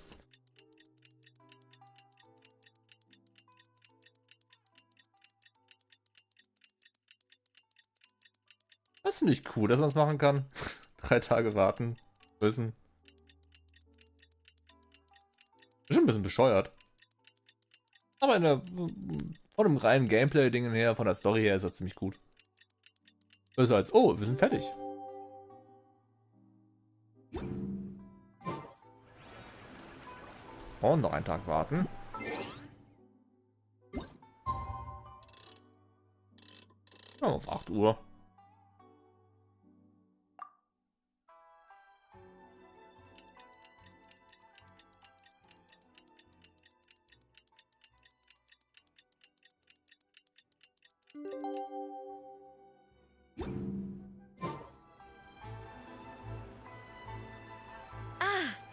[SPEAKER 1] Das finde ich cool, dass man es machen kann. 3 Tage warten müssen. Ist schon ein bisschen bescheuert. Aber von dem reinen Gameplay-Dingen her, von der Story her, ist er ziemlich gut. Besser als, oh, wir sind fertig. Und noch einen Tag warten. Ja, auf 8 Uhr.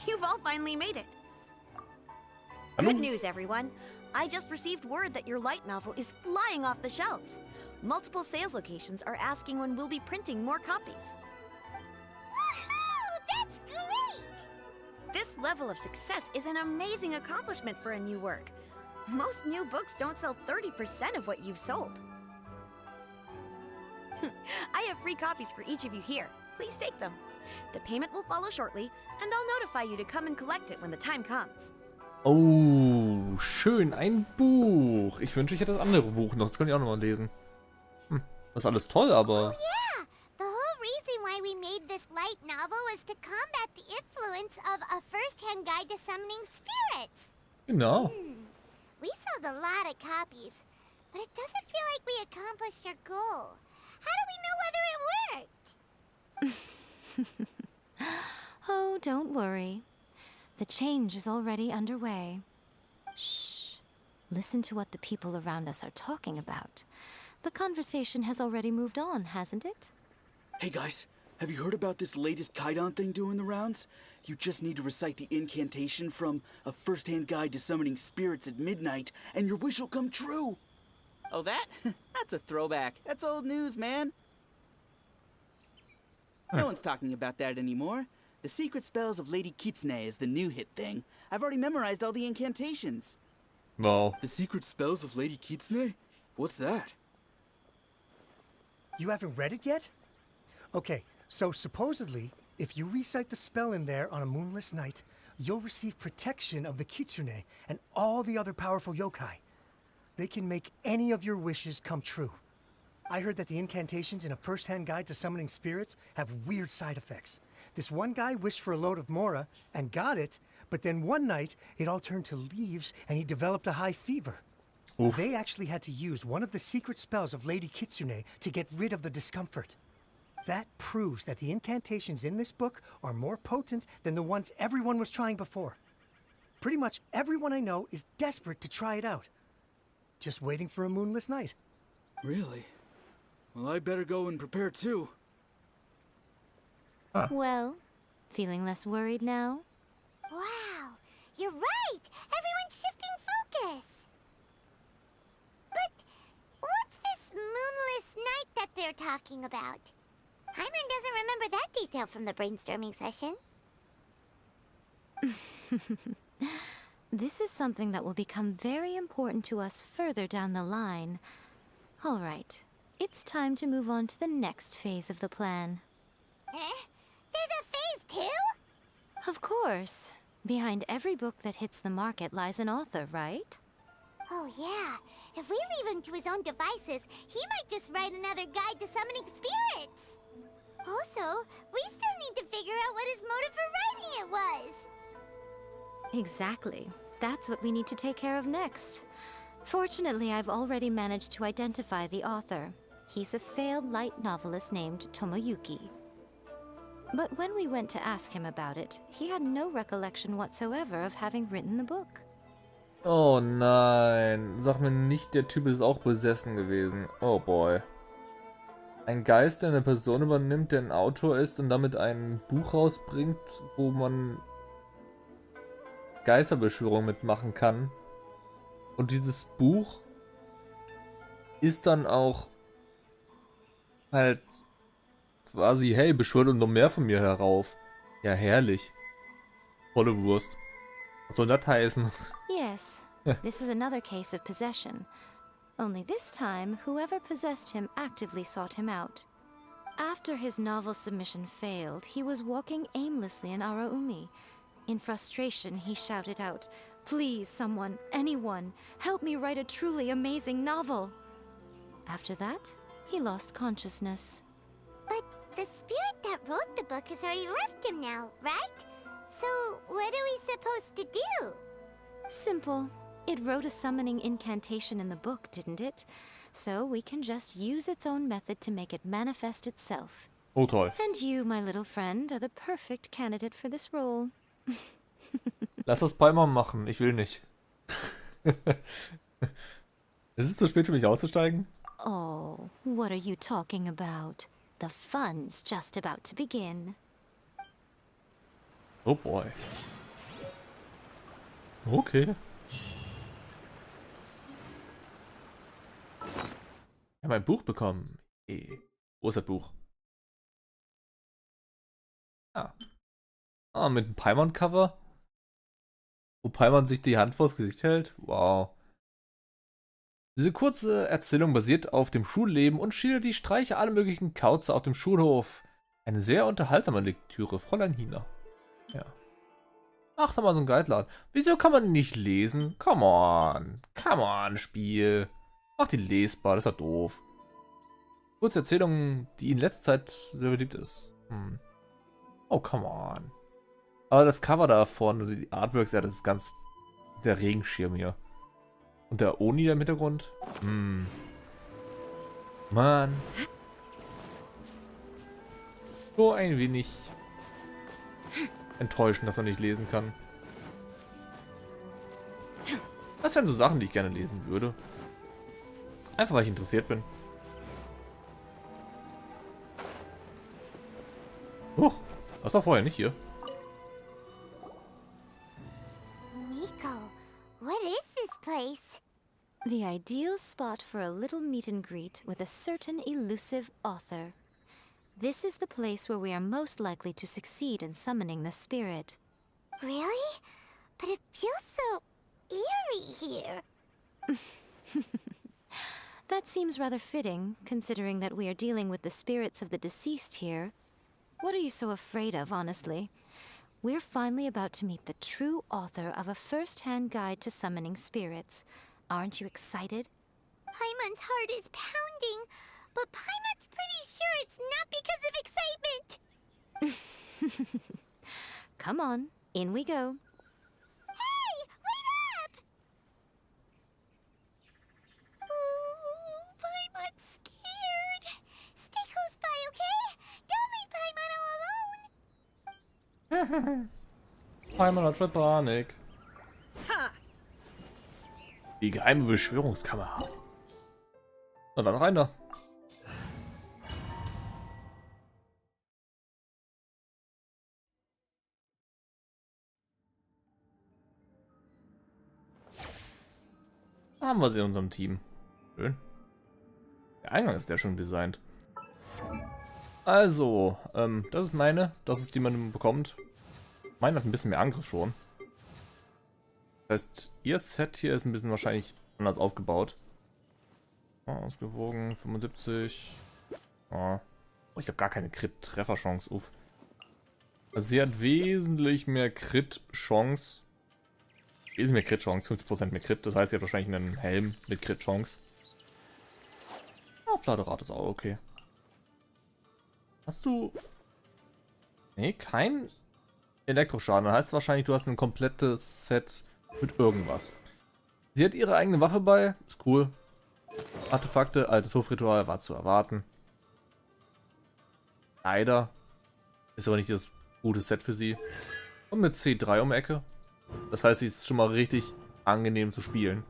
[SPEAKER 13] You've all finally made it.
[SPEAKER 1] Hallo?
[SPEAKER 13] Good news, everyone. I just received word that your light novel is flying off the shelves. Multiple sales locations are asking when we'll be printing more copies.
[SPEAKER 2] Woohoo! That's great!
[SPEAKER 13] This level of success is an amazing accomplishment for a new work. Most new books don't sell 30% of what you've sold. I have free copies for each of you here. Please take them. The payment will follow shortly, and I'll notify you to come and collect it when the time comes.
[SPEAKER 1] Oh, schön, ein Buch. Ich wünsche, ich hätte das andere Buch noch. Das kann ich auch nochmal lesen. Das ist alles toll, aber...
[SPEAKER 2] Oh yeah! The whole reason why we made this light novel was to combat the influence of a first-hand guide to summoning spirits.
[SPEAKER 1] Genau.
[SPEAKER 2] We sold a lot of copies, but it doesn't feel like we accomplished our goal. How do we know whether it worked?
[SPEAKER 7] Oh, don't worry. The change is already underway. Shh. Listen to what the people around us are talking about. The conversation has already moved on, hasn't it?
[SPEAKER 9] Hey guys, have you heard about this latest Kaidan thing doing the rounds? You just need to recite the incantation from A First-Hand Guide to Summoning Spirits at Midnight, and your wish will come true! Oh, that? That's a throwback. That's old news, man. No one's talking about that anymore. The Secret Spells of Lady Kitsune is the new hit thing. I've already memorized all the incantations.
[SPEAKER 1] Wow.
[SPEAKER 9] The Secret Spells of Lady Kitsune? What's that?
[SPEAKER 8] You haven't read it yet? Okay, so supposedly, if you recite the spell in there on a moonless night, you'll receive protection of the Kitsune and all the other powerful yokai. They can make any of your wishes come true. I heard that the incantations in A First-Hand Guide to Summoning Spirits have weird side effects. This one guy wished for a load of mora and got it, but then one night it all turned to leaves and he developed a high fever.
[SPEAKER 1] Oof.
[SPEAKER 8] They actually had to use one of the secret spells of Lady Kitsune to get rid of the discomfort. That proves that the incantations in this book are more potent than the ones everyone was trying before. Pretty much everyone I know is desperate to try it out. Just waiting for a moonless night.
[SPEAKER 9] Really? Well, I better go and prepare too.
[SPEAKER 7] Well, feeling less worried now?
[SPEAKER 2] Wow, you're right! Everyone's shifting focus! But what's this moonless night that they're talking about? Hyman doesn't remember that detail from the brainstorming session.
[SPEAKER 7] This is something that will become very important to us further down the line. All right, it's time to move on to the next phase of the plan.
[SPEAKER 2] Eh? There's a phase 2?
[SPEAKER 7] Of course. Behind every book that hits the market lies an author, right?
[SPEAKER 2] Oh yeah, if we leave him to his own devices, he might just write another guide to summoning spirits. Also, we still need to figure out what his motive for writing it was.
[SPEAKER 7] Exactly. That's what we need to take care of next. Fortunately, I've already managed to identify the author. He's a failed light novelist named Tomoyuki. But when we went to ask him about it, he had no recollection whatsoever of having written the book.
[SPEAKER 1] Oh nein. Sag mir nicht, der Typ ist auch besessen gewesen. Oh boy. Ein Geist, der eine Person übernimmt, der ein Autor ist und damit ein Buch rausbringt, wo man Geisterbeschwörung mitmachen kann. Und dieses Buch ist dann auch halt quasi, hey, beschwört noch mehr von mir herauf. Ja, herrlich. Volle Wurst. Was soll das heißen?
[SPEAKER 7] Yes, this is another case of possession. Only this time, whoever possessed him actively sought him out. After his novel submission failed, he was walking aimlessly in Araumi. In frustration, he shouted out, "Please, someone, anyone, help me write a truly amazing novel." After that, he lost consciousness.
[SPEAKER 2] But the spirit that wrote the book has already left him now, right? So what are we supposed to do?
[SPEAKER 7] Simple. It wrote a summoning incantation in the book, didn't it? So we can just use its own method to make it manifest itself.
[SPEAKER 1] Oh toll.
[SPEAKER 7] And you, my little friend, are the perfect candidate for this role.
[SPEAKER 1] Lass das Palmer machen, ich will nicht. Ist es zu spät für mich auszusteigen?
[SPEAKER 7] Oh, what are you talking about? The fun's just about to begin.
[SPEAKER 1] Oh boy. Okay. Ich habe ein Buch bekommen. Wo ist das Buch? Ah. Ah, mit einem Paimon-Cover. Wo Paimon sich die Hand vors Gesicht hält. Wow. Diese kurze Erzählung basiert auf dem Schulleben und schildert die Streiche aller möglichen Kauze auf dem Schulhof. Eine sehr unterhaltsame Lektüre, Fräulein Hina. Ja. Ach, da mal so ein Guideline. Wieso kann man ihn nicht lesen? Come on. Come on, Spiel. Mach die lesbar, das ist ja doof. Kurze Erzählung, die in letzter Zeit sehr beliebt ist. Oh, come on. Aber das Cover da vorne, die Artworks, ja, das ist ganz der Regenschirm hier. Und der Oni im Hintergrund. Mann. So ein wenig enttäuschend, dass man nicht lesen kann. Das wären so Sachen, die ich gerne lesen würde. Einfach, weil ich interessiert bin. Das war vorher nicht hier.
[SPEAKER 2] Miko, what is this place?
[SPEAKER 7] The ideal spot for a little meet and greet with a certain elusive author. This is the place where we are most likely to succeed in summoning the spirit.
[SPEAKER 2] Really? But it feels so eerie here.
[SPEAKER 7] That seems rather fitting, considering that we are dealing with the spirits of the deceased here. What are you so afraid of, honestly? We're finally about to meet the true author of a first-hand guide to summoning spirits. Aren't you excited?
[SPEAKER 2] Paimon's heart is pounding, but Paimon's pretty sure it's not because of excitement.
[SPEAKER 7] Come on, in we go.
[SPEAKER 2] Hey, wait up! Ooh, Paimon's scared. Stay close by, okay? Don't leave Paimon all alone.
[SPEAKER 1] Paimon hat schon Panik. Die geheime Beschwörungskammer. Na dann rein da. Da haben wir sie in unserem Team. Schön. Der Eingang ist ja schon designt. Also, das ist meine. Das ist die man bekommt. Meine hat ein bisschen mehr Angriff schon. Das heißt, ihr Set hier ist ein bisschen wahrscheinlich anders aufgebaut. Ausgewogen, 75. Oh, ich habe gar keine Crit-Trefferchance. Uff. Also sie hat wesentlich mehr Crit-Chance. Wesentlich mehr Crit-Chance, 50% mehr Crit. Das heißt, sie hat wahrscheinlich einen Helm mit Crit-Chance. Aufladerate ist auch okay. Hast du... Nee, kein Elektroschaden. Das heißt wahrscheinlich, du hast ein komplettes Set mit irgendwas. Sie hat ihre eigene Waffe bei. Ist cool. Artefakte, altes Hofritual, war zu erwarten. Leider. Ist aber nicht das gute Set für sie. Und mit C3 um die Ecke. Das heißt, sie ist schon mal richtig angenehm zu spielen.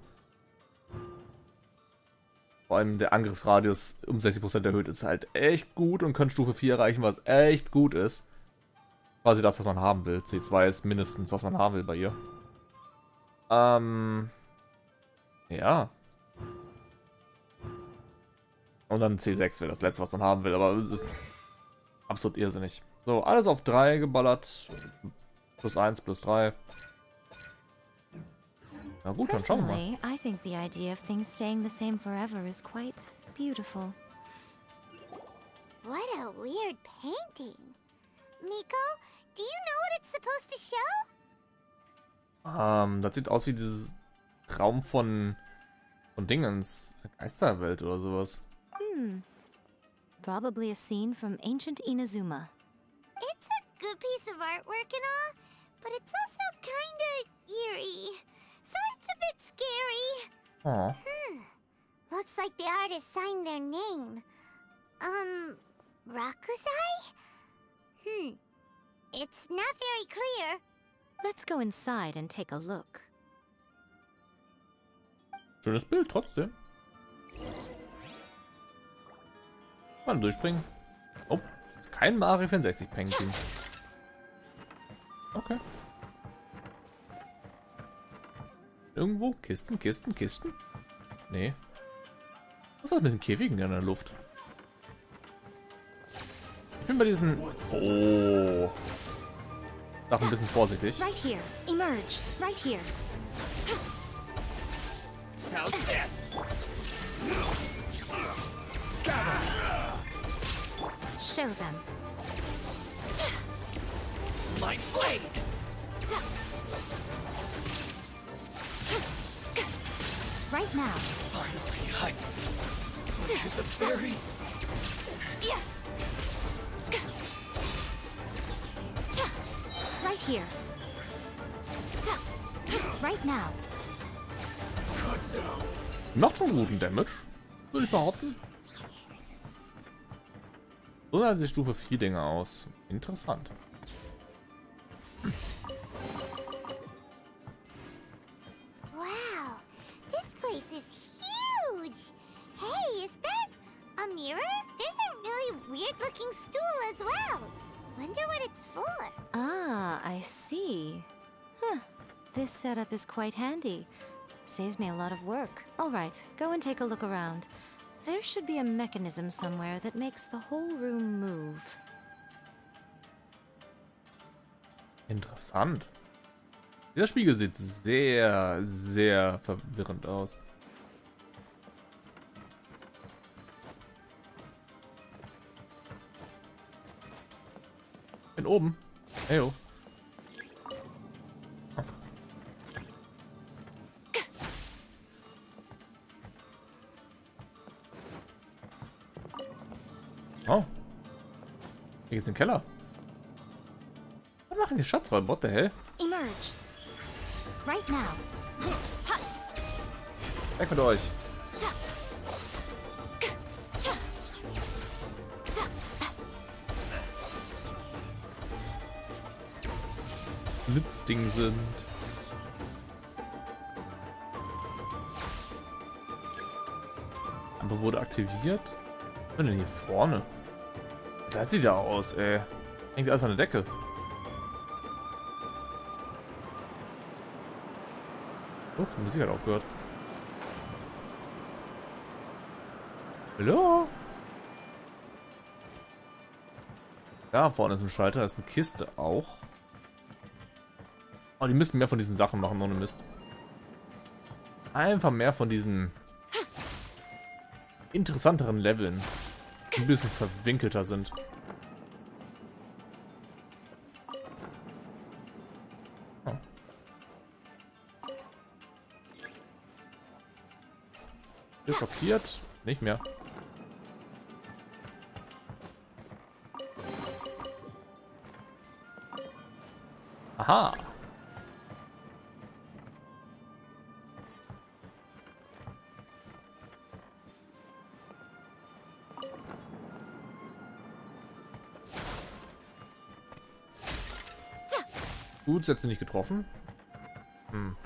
[SPEAKER 1] Vor allem der Angriffsradius um 60% erhöht ist halt echt gut und kann Stufe 4 erreichen, was echt gut ist. Quasi das, was man haben will. C2 ist mindestens, was man haben will bei ihr. Ja. Und dann C6 wäre das letzte, was man haben will, aber absolut irrsinnig. So, alles auf 3 geballert. Plus 1, plus 3. Na gut, dann schauen wir mal.
[SPEAKER 7] Personally, I think the idea of things staying the same forever is quite beautiful.
[SPEAKER 2] What a weird painting. Miko, do you know what it's supposed to show?
[SPEAKER 1] Das sieht aus wie dieses Traum von Dingens. Geisterwelt oder sowas.
[SPEAKER 7] Probably a scene from ancient Inazuma.
[SPEAKER 2] It's a good piece of artwork and all, but it's also kinda eerie. So it's a bit scary.
[SPEAKER 1] Oh.
[SPEAKER 2] Looks like the artist signed their name. Rakusai? It's not very clear.
[SPEAKER 7] Let's go inside and take a look.
[SPEAKER 1] Schönes Bild trotzdem. Mal durchspringen. Oh, kein Mario 64 Penguin. Okay. Irgendwo? Kisten, Kisten, Kisten? Nee. Was ist das mit den Käfigen in der Luft? Ich bin bei diesen... Oh. Darf ein bisschen vorsichtig.
[SPEAKER 7] Right here. Emerge. Right here.
[SPEAKER 10] How's this?
[SPEAKER 7] Show them.
[SPEAKER 10] My blade!
[SPEAKER 7] Right now.
[SPEAKER 10] Finally, the fairy.
[SPEAKER 7] Right here. Right now.
[SPEAKER 1] Macht schon guten Damage, würde ich behaupten. So sah die Stufe 4 Dinge aus. Interessant.
[SPEAKER 2] Wow, this place is huge. Hey, is that a mirror? There's a really weird-looking stool as well. Wonder what it's for.
[SPEAKER 7] Ah, I see. Huh. This setup is quite handy. Saves me a lot of work. All right, go and take a look around. There should be a mechanism somewhere that makes the whole room move.
[SPEAKER 1] Interessant. Dieser Spiegel sieht sehr, sehr verwirrend aus. Bin oben. Heyo. Oh. Hier geht's in den Keller. Was machen die Schatzräume? What the hell?
[SPEAKER 7] Emerge. Right now.
[SPEAKER 1] Weg mit euch. Blitzding sind. Aber wurde aktiviert? Was ist denn hier vorne? Das sieht ja aus, ey. Hängt alles an der Decke. Oh, die Musik hat aufgehört. Hallo? Da vorne ist ein Schalter, da ist eine Kiste auch. Oh, die müssten mehr von diesen Sachen machen, ohne Mist. Einfach mehr von diesen interessanteren Leveln, die ein bisschen verwinkelter sind. Oh. Ist blockiert? Nicht mehr. Aha. Gut, jetzt nicht getroffen. Hm.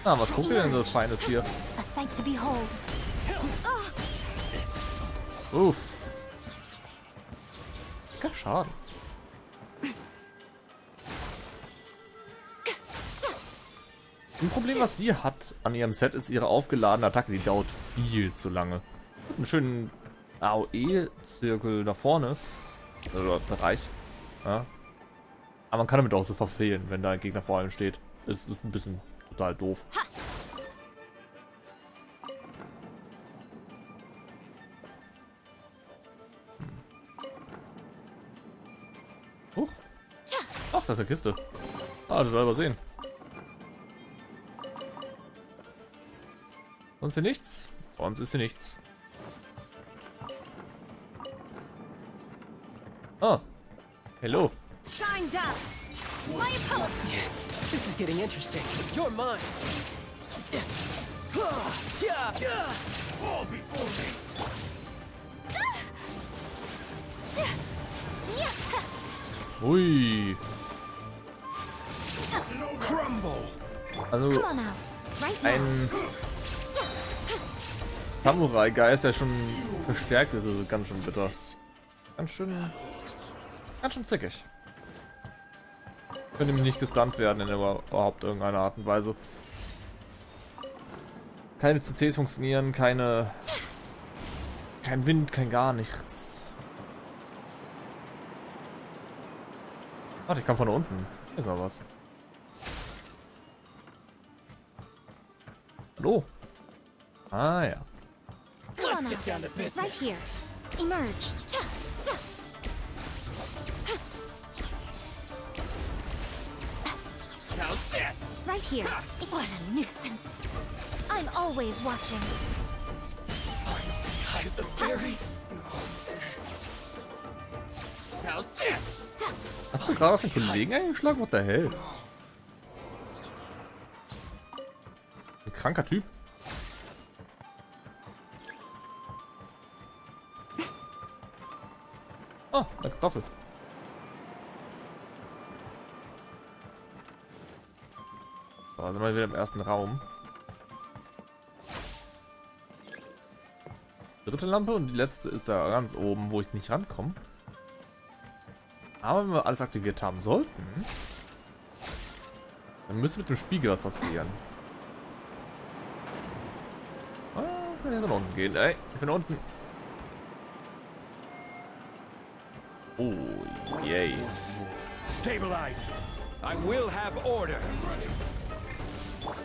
[SPEAKER 1] Ah, was guckt ihr denn so Feines hier?
[SPEAKER 7] A sight to behold.
[SPEAKER 1] Uff. Gar Schaden. Ein Problem, was sie hat an ihrem Set, ist ihre aufgeladene Attacke. Die dauert viel zu lange. Einen schönen AOE-Zirkel da vorne. Oder Bereich. Ja. Aber man kann damit auch so verfehlen, wenn da ein Gegner vor allem steht. Das ist ein bisschen total doof. Huch. Ach, das ist eine Kiste. Ah, total übersehen. Sonst hier nichts? Sonst ist hier nichts. Ah. Hello.
[SPEAKER 10] Shine down! My opponent! This is getting interesting. You're mine! Fall before me!
[SPEAKER 1] Ui.
[SPEAKER 10] Crumble!
[SPEAKER 1] Also ein Samurai-Geist, der schon verstärkt ist, ist ganz schön bitter. Ganz schön zickig. Können nämlich nicht gestunt werden in überhaupt irgendeiner Art und Weise. Keine CCs funktionieren, kein Wind, kein gar nichts. Warte, ich kam von da unten. Hier ist noch was. Hallo? Ah ja.
[SPEAKER 7] Come on now. Right here. Emerge.
[SPEAKER 10] How's this?
[SPEAKER 7] Right here. What a nuisance. I'm always watching.
[SPEAKER 10] Hide the berry. How's this?
[SPEAKER 1] Hast du gerade auf den Kollegen eingeschlagen? What the hell? Ein kranker Typ. Oh, eine Kartoffel. So, sind wir wieder im ersten Raum. Dritte Lampe und die letzte ist da ganz oben, wo ich nicht rankomme. Aber wenn wir alles aktiviert haben sollten, dann müsste mit dem Spiegel was passieren. Ah, wir können nach unten gehen. Ey, ich bin unten. Oh, yay.
[SPEAKER 10] Stabilize. I will have order.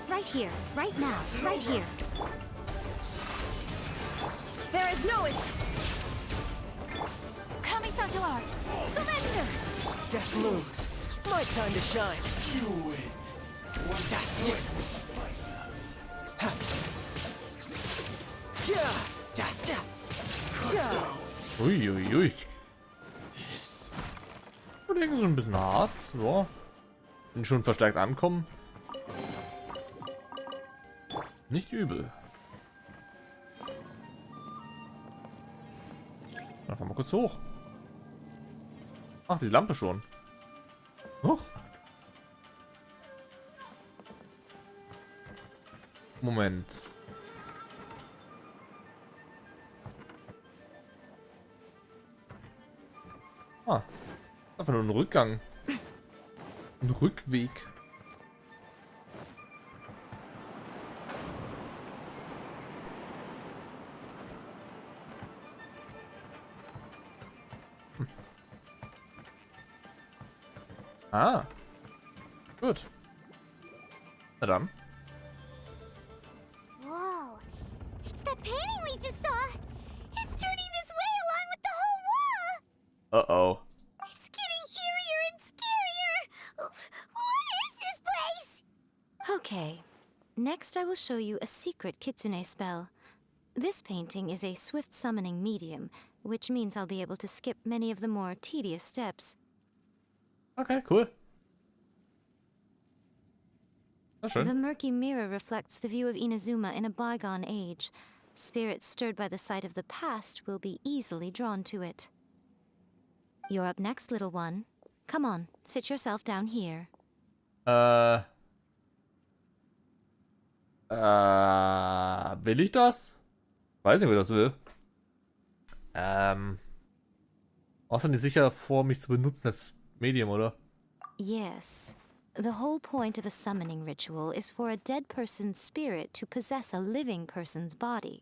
[SPEAKER 7] Right here. Right now. Right here.
[SPEAKER 13] There is no
[SPEAKER 7] Kami-santo art. Surrender.
[SPEAKER 10] Death looms. My time to shine. Do it.
[SPEAKER 1] Uiuiui. Ich denke, so ein bisschen hart. Ja. Wenn die schon verstärkt ankommen. Nicht übel. Dann fahren wir kurz hoch. Ach, die Lampe schon. Hoch. Moment. Ah. Einfach nur ein Rückgang. Ein Rückweg. Ah. Gut. Na dann.
[SPEAKER 2] Whoa. It's the painting we just saw. It's turning this way along with the whole wall.
[SPEAKER 1] Uh-oh.
[SPEAKER 2] It's getting eerier and scarier. What is this place?
[SPEAKER 7] Okay. Next I will show you a secret Kitsune spell. This painting is a swift summoning medium, which means I'll be able to skip many of the more tedious steps.
[SPEAKER 1] Okay, cool.
[SPEAKER 7] The murky mirror reflects the view of Inazuma in a bygone age. Spirits stirred by the sight of the past will be easily drawn to it. You're up next, little one. Come on, sit yourself down here.
[SPEAKER 1] Will ich das? Weiß nicht, wer das will. Außer nicht sicher vor, mich zu benutzen als Medium, oder?
[SPEAKER 7] Yes. The whole point of a summoning ritual is for a dead person's spirit to possess a living person's body.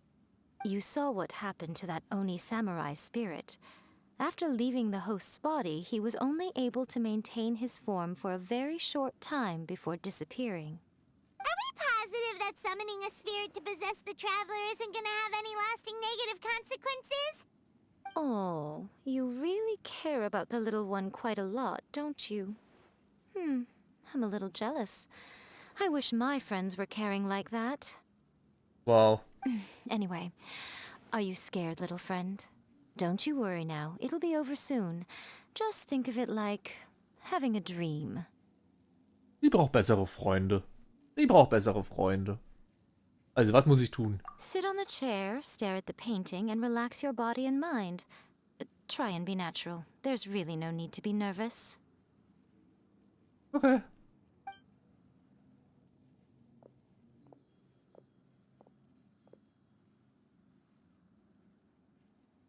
[SPEAKER 7] You saw what happened to that Oni samurai spirit. After leaving the host's body, he was only able to maintain his form for a very short time before disappearing.
[SPEAKER 2] Are we positive that summoning a spirit to possess the traveler isn't gonna have any lasting negative consequences?
[SPEAKER 7] Oh, you really care about the little one quite a lot, don't you? I'm a little jealous. I wish my friends were caring like that.
[SPEAKER 1] Wow.
[SPEAKER 7] Anyway, are you scared, little friend? Don't you worry now, it'll be over soon. Just think of it like having a dream.
[SPEAKER 1] Sie braucht bessere Freunde. Sie braucht bessere Freunde. Also, was muss ich tun?
[SPEAKER 7] Sit on the chair, stare at the painting, and relax your body and mind. Try and be natural. There's really no need to be nervous.
[SPEAKER 1] Okay.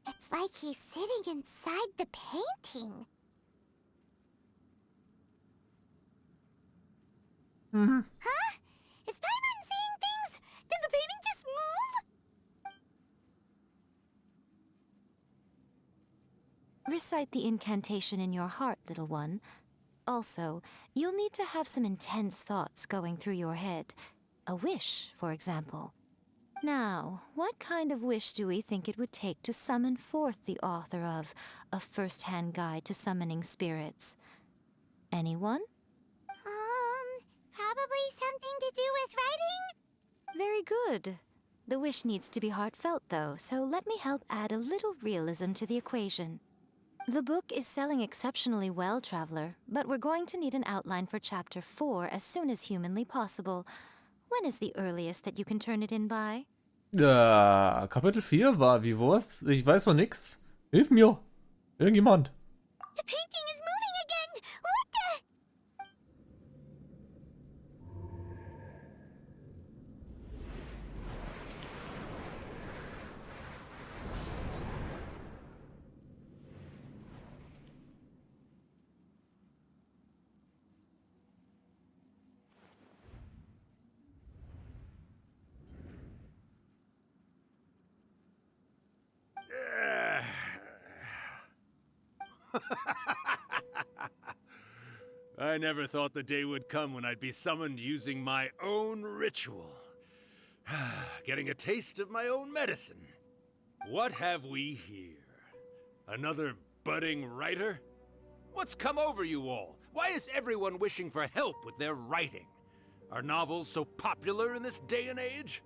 [SPEAKER 2] It's like he's sitting inside the painting. Huh? Is Paimon saying things? Did the painting just move?
[SPEAKER 7] Recite the incantation in your heart, little one. Also, you'll need to have some intense thoughts going through your head. A wish, for example. Now, what kind of wish do we think it would take to summon forth the author of A First-Hand Guide to Summoning Spirits? Anyone?
[SPEAKER 2] Probably something to do with writing?
[SPEAKER 7] Very good. The wish needs to be heartfelt, though, so let me help add a little realism to the equation. The book is selling exceptionally well, Traveler, but we're going to need an outline for Chapter 4 as soon as humanly possible. When is the earliest that you can turn it in by?
[SPEAKER 1] Kapitel 4 war, wie war's? Ich weiß von nix. Hilf mir. Irgendjemand.
[SPEAKER 2] The painting is moving again! What the?
[SPEAKER 16] I never thought the day would come when I'd be summoned using my own ritual. Getting a taste of my own medicine. What have we here? Another budding writer? What's come over you all? Why is everyone wishing for help with their writing? Are novels so popular in this day and age?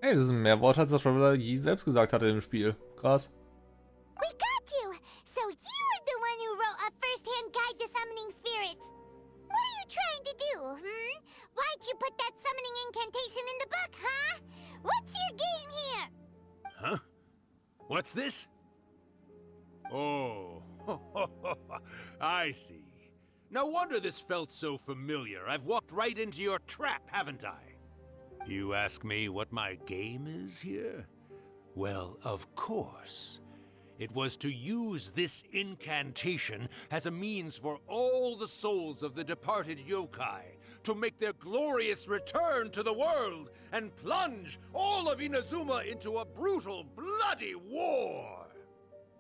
[SPEAKER 1] Hey, das ist ein Mehrwort, als der Traveler je selbst gesagt hatte im Spiel. Krass.
[SPEAKER 2] We got you! So you're the one who wrote A First-Hand Guide to Summoning Spirits! What are you trying to do, Why'd you put that summoning incantation in the book, huh? What's your game here?
[SPEAKER 16] Huh? What's this? Oh, I see. No wonder this felt so familiar. I've walked right into your trap, haven't I? You ask me what my game is here? Well, of course. It was to use this incantation as a means for all the souls of the departed yokai to make their glorious return to the world and plunge all of Inazuma into a brutal, bloody war!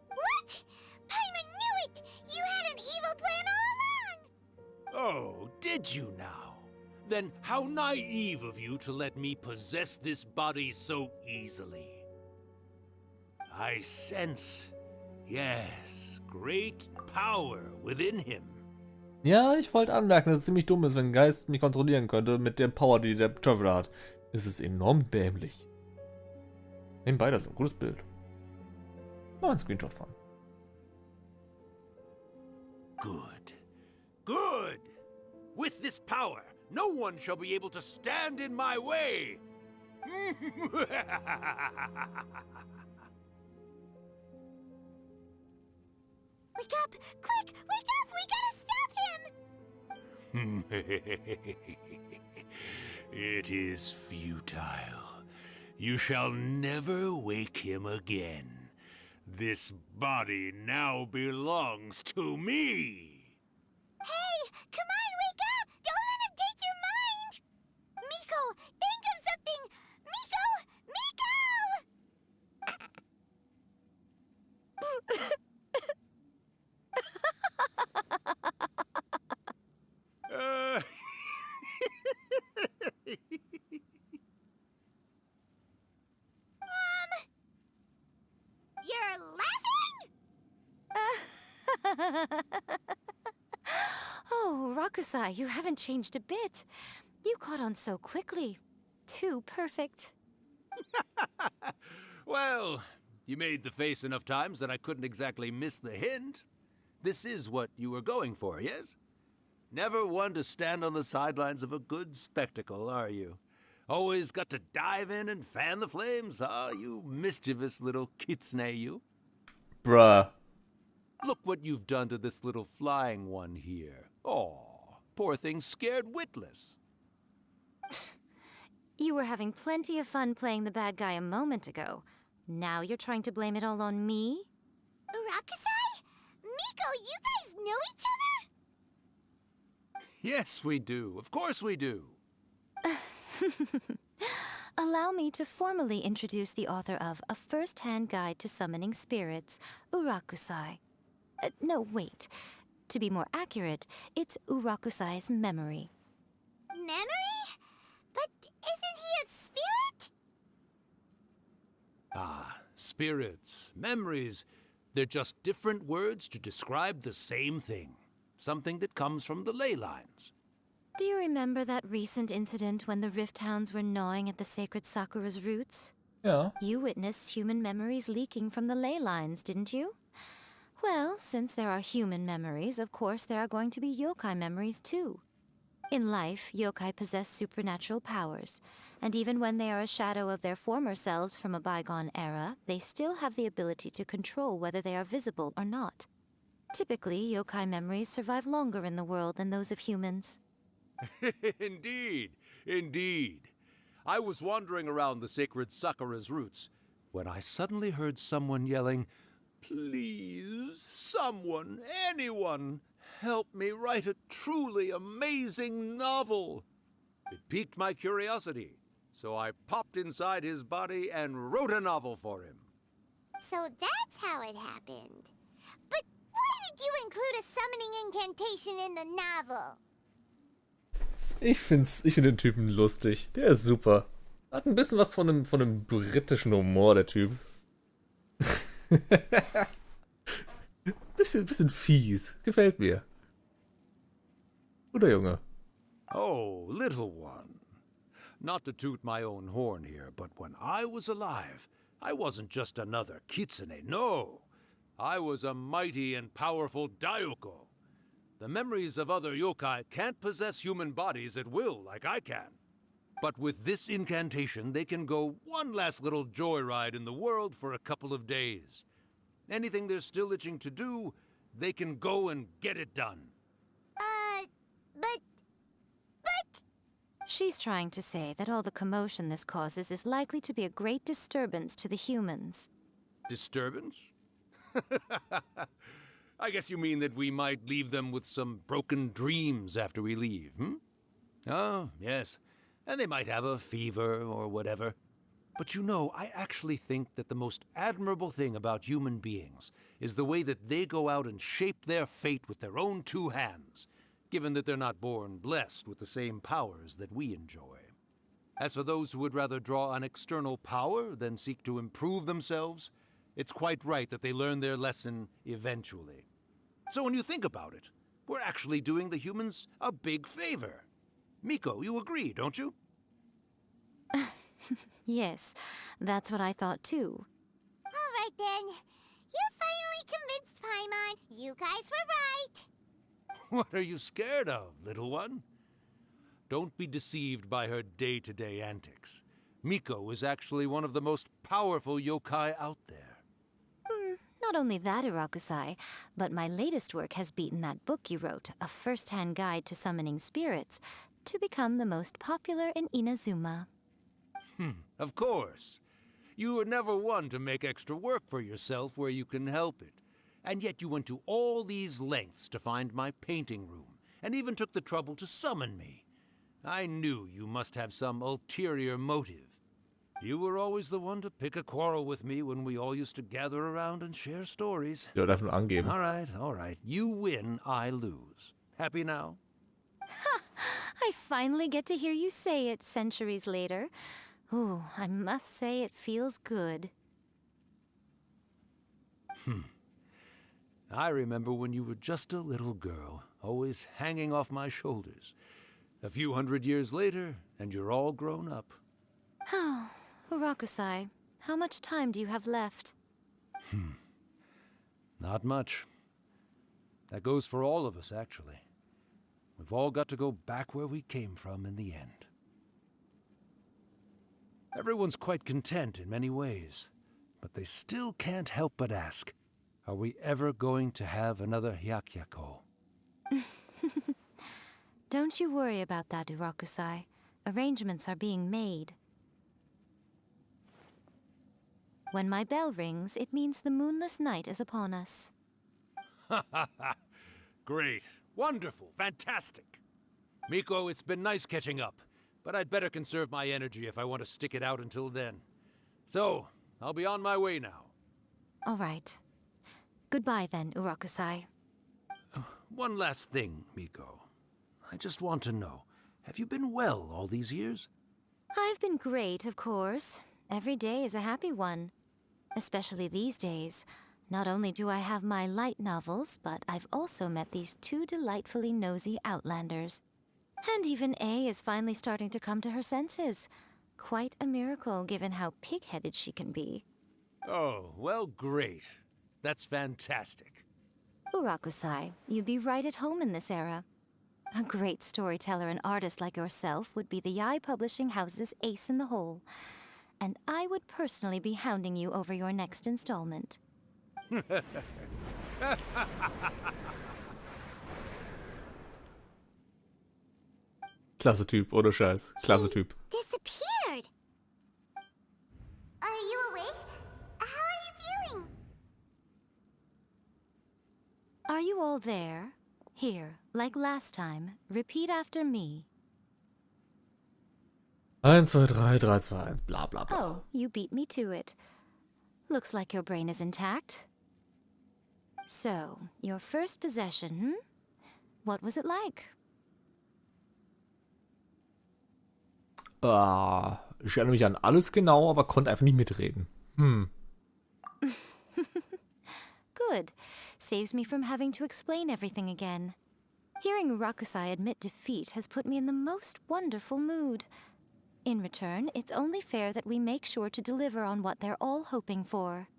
[SPEAKER 2] What? Paimon knew it! You had an evil plan all along!
[SPEAKER 16] Oh, did you now? Then how naive of you to let me possess this body so easily. I sense, yes, great power within him.
[SPEAKER 1] Ja, ich wollte anmerken, dass es ziemlich dumm ist, wenn ein Geist mich kontrollieren könnte mit der Power, die der Traveler hat. Es ist enorm dämlich. Nebenbei, das ist ein gutes Bild. Mal ein Screenshot von.
[SPEAKER 16] Good. Good! With this power, no one shall be able to stand in my way!
[SPEAKER 2] Wake up! Quick! Wake up! We gotta stop him!
[SPEAKER 16] It is futile. You shall never wake him again. This body now belongs to me!
[SPEAKER 2] Hey! Come on, wake up! Don't let him take your mind! Miko, think of something! Miko! You're laughing?
[SPEAKER 7] Oh, Rakusai, you haven't changed a bit. You caught on so quickly. Too perfect.
[SPEAKER 16] Well, you made the face enough times that I couldn't exactly miss the hint. This is what you were going for, yes? Never one to stand on the sidelines of a good spectacle, are you? Always got to dive in and fan the flames, huh? You mischievous little kitsune, you.
[SPEAKER 1] Bruh.
[SPEAKER 16] Look what you've done to this little flying one here. Aw, poor thing scared witless.
[SPEAKER 7] You were having plenty of fun playing the bad guy a moment ago. Now you're trying to blame it all on me?
[SPEAKER 2] Rakusai? Miko, you guys know each
[SPEAKER 16] Yes, we do. Of course we do.
[SPEAKER 7] Allow me to formally introduce the author of A First-Hand Guide to Summoning Spirits, Urakusai. No, wait. To be more accurate, it's Urakusai's memory.
[SPEAKER 2] Memory? But isn't he a spirit?
[SPEAKER 16] Ah, spirits, memories. They're just different words to describe the same thing. Something that comes from the ley lines.
[SPEAKER 7] Do you remember that recent incident when the Rift Hounds were gnawing at the sacred Sakura's roots?
[SPEAKER 1] Ja.
[SPEAKER 7] You witnessed human memories leaking from the ley lines, didn't you? Well, since there are human memories, of course there are going to be yokai memories too. In life, yokai possess supernatural powers, and even when they are a shadow of their former selves from a bygone era, they still have the ability to control whether they are visible or not. Typically, yokai memories survive longer in the world than those of humans.
[SPEAKER 16] Indeed, indeed. I was wandering around the sacred Sakura's roots when I suddenly heard someone yelling, "Please, someone, anyone, help me write a truly amazing novel." It piqued my curiosity, so I popped inside his body and wrote a novel for him.
[SPEAKER 2] So that's how it happened. But why did you include a summoning incantation in the novel?
[SPEAKER 1] Ich find den Typen lustig. Der ist super. Hat ein bisschen was von einem britischen Humor, der Typ. bisschen fies. Gefällt mir. Guter Junge.
[SPEAKER 16] Oh, little one. Not to toot my own horn here, but when I was alive, I wasn't just another Kitsune, no. I was a mighty and powerful Daiuko. The memories of other yokai can't possess human bodies at will like I can. But with this incantation, they can go one last little joyride in the world for a couple of days. Anything they're still itching to do, they can go and get it done.
[SPEAKER 2] But...
[SPEAKER 7] She's trying to say that all the commotion this causes is likely to be a great disturbance to the humans.
[SPEAKER 16] Disturbance? I guess you mean that we might leave them with some broken dreams after we leave, hmm? Oh, yes. And they might have a fever or whatever. But you know, I actually think that the most admirable thing about human beings is the way that they go out and shape their fate with their own two hands, given that they're not born blessed with the same powers that we enjoy. As for those who would rather draw on external power than seek to improve themselves, it's quite right that they learn their lesson eventually. So when you think about it, we're actually doing the humans a big favor. Miko, you agree, don't you?
[SPEAKER 7] Yes, that's what I thought too.
[SPEAKER 2] All right then. You finally convinced Paimon. You guys were right.
[SPEAKER 16] What are you scared of, little one? Don't be deceived by her day-to-day antics. Miko is actually one of the most powerful yokai out there.
[SPEAKER 7] Not only that, Urakusai, but my latest work has beaten that book you wrote, A First-Hand Guide to Summoning Spirits, to become the most popular in Inazuma.
[SPEAKER 16] Of course. You were never one to make extra work for yourself where you can help it. And yet you went to all these lengths to find my painting room, and even took the trouble to summon me. I knew you must have some ulterior motive. You were always the one to pick a quarrel with me when we all used to gather around and share stories.
[SPEAKER 1] Ja, darf nur angeben.
[SPEAKER 16] All right. You win, I lose. Happy now?
[SPEAKER 7] I finally get to hear you say it centuries later. Ooh, I must say it feels good.
[SPEAKER 16] I remember when you were just a little girl, always hanging off my shoulders. A few hundred years later, and you're all grown up.
[SPEAKER 7] Oh, Urakusai, how much time do you have left?
[SPEAKER 16] Not much. That goes for all of us, actually. We've all got to go back where we came from in the end. Everyone's quite content in many ways, but they still can't help but ask, are we ever going to have another Hyakyako?
[SPEAKER 7] Don't you worry about that, Urakusai. Arrangements are being made. When my bell rings, it means the moonless night is upon us.
[SPEAKER 16] Great. Wonderful. Fantastic. Miko, it's been nice catching up, but I'd better conserve my energy if I want to stick it out until then. So, I'll be on my way now.
[SPEAKER 7] All right. Goodbye then, Urakusai.
[SPEAKER 16] One last thing, Miko. I just want to know, have you been well all these years?
[SPEAKER 7] I've been great, of course. Every day is a happy one. Especially these days. Not only do I have my light novels, but I've also met these two delightfully nosy outlanders. And even A is finally starting to come to her senses. Quite a miracle, given how pig-headed she can be.
[SPEAKER 16] Oh, well, great. That's fantastic.
[SPEAKER 7] Urakusai, you'd be right at home in this era. A great storyteller and artist like yourself would be the Yae Publishing House's ace in the hole. And I would personally be hounding you over your next installment.
[SPEAKER 1] Klasse Typ, ohne Scheiß. Klasse Typ.
[SPEAKER 2] Disappeared. Are you awake? How are you feeling?
[SPEAKER 7] Are you all there? Here, like last time, repeat after me.
[SPEAKER 1] 1, 2, 3, 3, 2, 1, bla bla bla.
[SPEAKER 7] Oh, you beat me to it. Looks like your brain is intact. So, your first possession, hmm? What was it like?
[SPEAKER 1] Ich erinnere mich an alles genau, aber konnte einfach nicht mitreden.
[SPEAKER 7] Good. Saves me from having to explain everything again. Hearing Urakusai admit defeat has put me in the most wonderful mood. In return, it's only fair that we make sure to deliver on what they're all hoping for.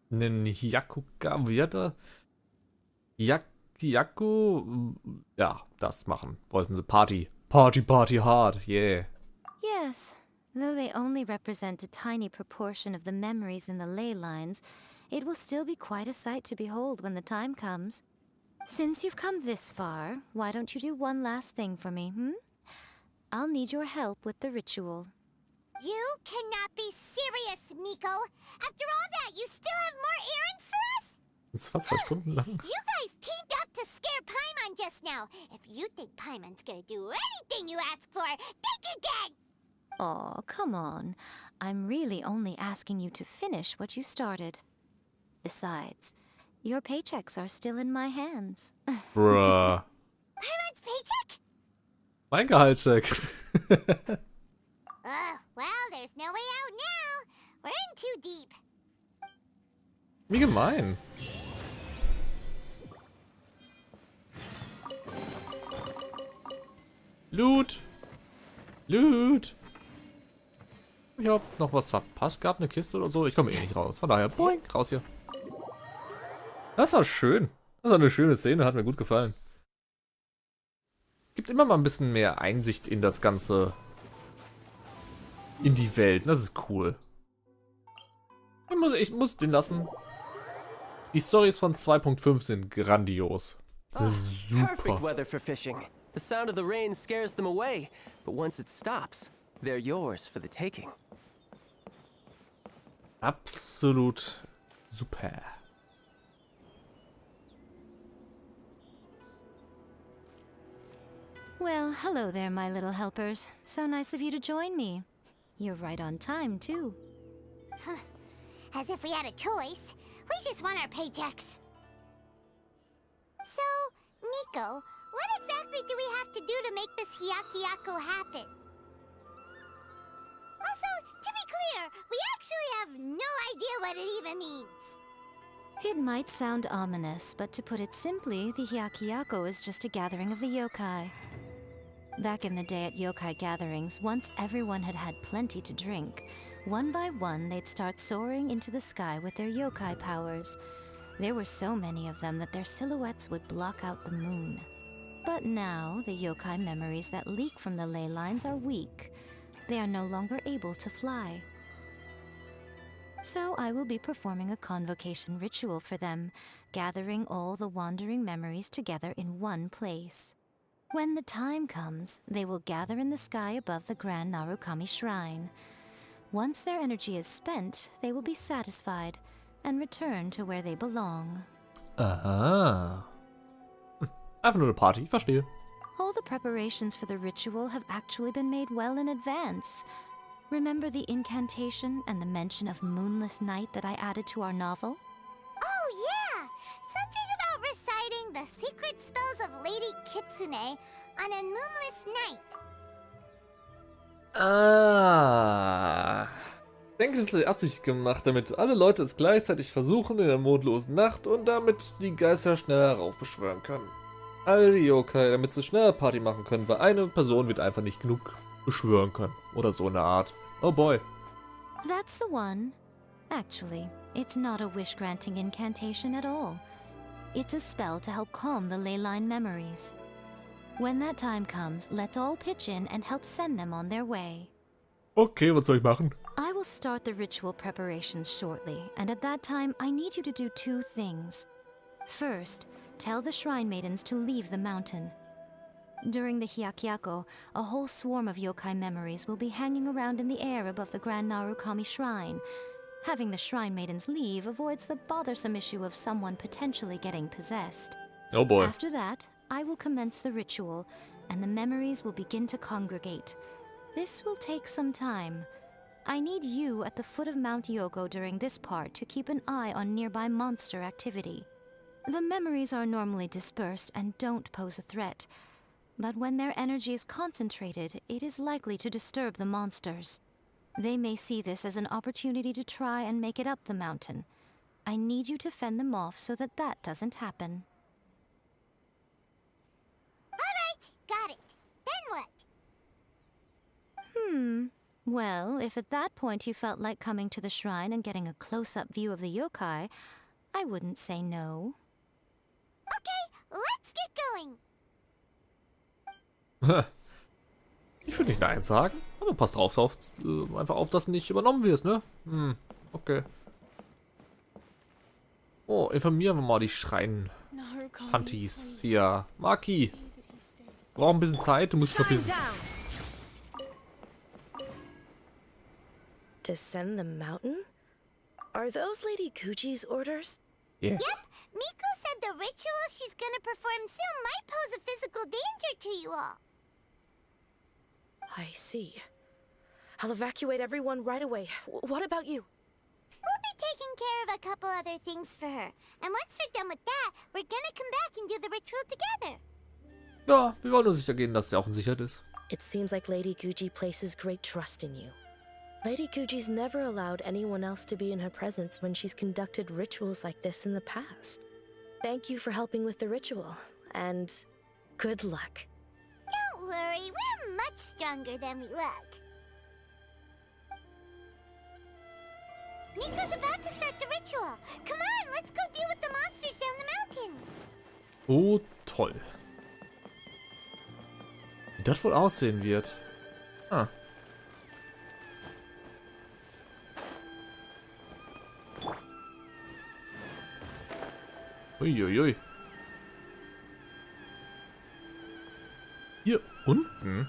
[SPEAKER 1] Nen Hyakuga, wie hat er? Hyaku? Ja, das machen. Wollten sie Party. Party hard, yeah.
[SPEAKER 7] Yes, though they only represent a tiny proportion of the memories in the ley lines, it will still be quite a sight to behold when the time comes. Since you've come this far, why don't you do one last thing for me, hmm? I'll need your help with the ritual.
[SPEAKER 2] You cannot be serious, Miko. After all that, you still have more errands for us?
[SPEAKER 1] Das ist fast 2 Stunden lang.
[SPEAKER 2] You guys teamed up to scare Paimon just now. If you think Paimon's gonna do anything you ask for, think again!
[SPEAKER 7] Aw, come on. I'm really only asking you to finish what you started. Besides, your paychecks are still in my hands.
[SPEAKER 1] Bruh.
[SPEAKER 2] Paimon's paycheck?
[SPEAKER 1] Mein Gehaltscheck.
[SPEAKER 2] Well, there's no way out now. We're in too deep.
[SPEAKER 1] Wie gemein. Loot. Loot. Ich hab noch was verpasst gehabt, eine Kiste oder so. Ich komme eh nicht raus. Von daher, boink, raus hier. Das war schön. Das war eine schöne Szene, hat mir gut gefallen. Gibt immer mal ein bisschen mehr Einsicht in das Ganze. In die Welt. Das ist cool. Ich muss den lassen. Die Storys von 2.5 sind grandios. Sind super.
[SPEAKER 17] Perfect weather for fishing. The sound of the rain scares them away, but once it stops, they're yours for the taking.
[SPEAKER 1] Absolut super.
[SPEAKER 7] Well, hello there, my little helpers. So nice of you to join me. You're right on time, too.
[SPEAKER 2] As if we had a choice. We just want our paychecks. So, Miko, what exactly do we have to do to make this Hyakuyaku happen? Also, to be clear, we actually have no idea what it even means.
[SPEAKER 7] It might sound ominous, but to put it simply, the Hyakuyaku is just a gathering of the yokai. Back in the day at yokai gatherings, once everyone had had plenty to drink, one by one they'd start soaring into the sky with their yokai powers. There were so many of them that their silhouettes would block out the moon. But now, the yokai memories that leak from the ley lines are weak. They are no longer able to fly. So I will be performing a convocation ritual for them, gathering all the wandering memories together in one place. When the time comes, they will gather in the sky above the Grand Narukami Shrine. Once their energy is spent, they will be satisfied and return to where they belong.
[SPEAKER 1] Aha. Einfach nur eine Party, ich verstehe.
[SPEAKER 7] All the preparations for the ritual have actually been made well in advance. Remember the incantation and the mention of moonless night that I added to our novel?
[SPEAKER 2] Oh yeah! Something about reciting the secret spells of Lady Kitsune on a moonless night.
[SPEAKER 1] Ah. Ich denke, das ist absichtlich gemacht, damit alle Leute es gleichzeitig versuchen in der mondlosen Nacht und damit die Geister schneller heraufbeschwören können. All die Yokai, damit sie schneller Party machen können, weil eine Person wird einfach nicht genug beschwören können. Oder so eine Art. Oh boy.
[SPEAKER 7] That's the one. Actually, it's not a wish-granting incantation at all. It's a spell to help calm the ley line memories. When that time comes, let's all pitch in and help send them on their way.
[SPEAKER 1] Okay, was soll ich machen?
[SPEAKER 7] I will start the ritual preparations shortly, and at that time, I need you to do 2 things. First, tell the shrine maidens to leave the mountain. During the Hyakyako, a whole swarm of yokai memories will be hanging around in the air above the Grand Narukami Shrine. Having the shrine maidens leave avoids the bothersome issue of someone potentially getting possessed.
[SPEAKER 1] Oh boy.
[SPEAKER 7] After that, I will commence the ritual, and the memories will begin to congregate. This will take some time. I need you at the foot of Mount Yogo during this part to keep an eye on nearby monster activity. The memories are normally dispersed and don't pose a threat, but when their energy is concentrated, it is likely to disturb the monsters. They may see this as an opportunity to try and make it up the mountain. I need you to fend them off so that that doesn't happen.
[SPEAKER 2] Alright, got it. Then what?
[SPEAKER 7] Well, if at that point you felt like coming to the shrine and getting a close-up view of the yokai, I wouldn't say no.
[SPEAKER 2] Okay, let's get going.
[SPEAKER 1] Ich würde nicht Nein sagen, aber passt drauf, einfach auf, dass du nicht übernommen wirst, ne? Okay. Oh, informieren wir mal die Schrein-Panties. Hier, Maki. Brauchen ein bisschen Zeit, du musst verbissen.
[SPEAKER 18] Descend the mountain? Are those Lady Kuji's orders?
[SPEAKER 1] Yeah.
[SPEAKER 2] Yep, Miko said the ritual she's gonna perform soon might pose a physical danger to you all.
[SPEAKER 18] I see. I'll evacuate everyone right away. What about you?
[SPEAKER 2] We'll be taking care of a couple other things for her. And once we're done with that, we're gonna come back and do the ritual together.
[SPEAKER 1] Ja, wir wollen nur sicher gehen, dass sie auch in Sicherheit ist.
[SPEAKER 18] It seems like Lady Guji places great trust in you. Lady Guji's never allowed anyone else to be in her presence when she's conducted rituals like this in the past. Thank you for helping with the ritual, and good luck.
[SPEAKER 2] Don't worry, we're much stronger than we look. Miko's about to start the ritual. Come on, let's go deal with the monsters down the mountain.
[SPEAKER 1] Oh, toll. Wie das wohl aussehen wird. Ah. Uiuiui. Hier unten?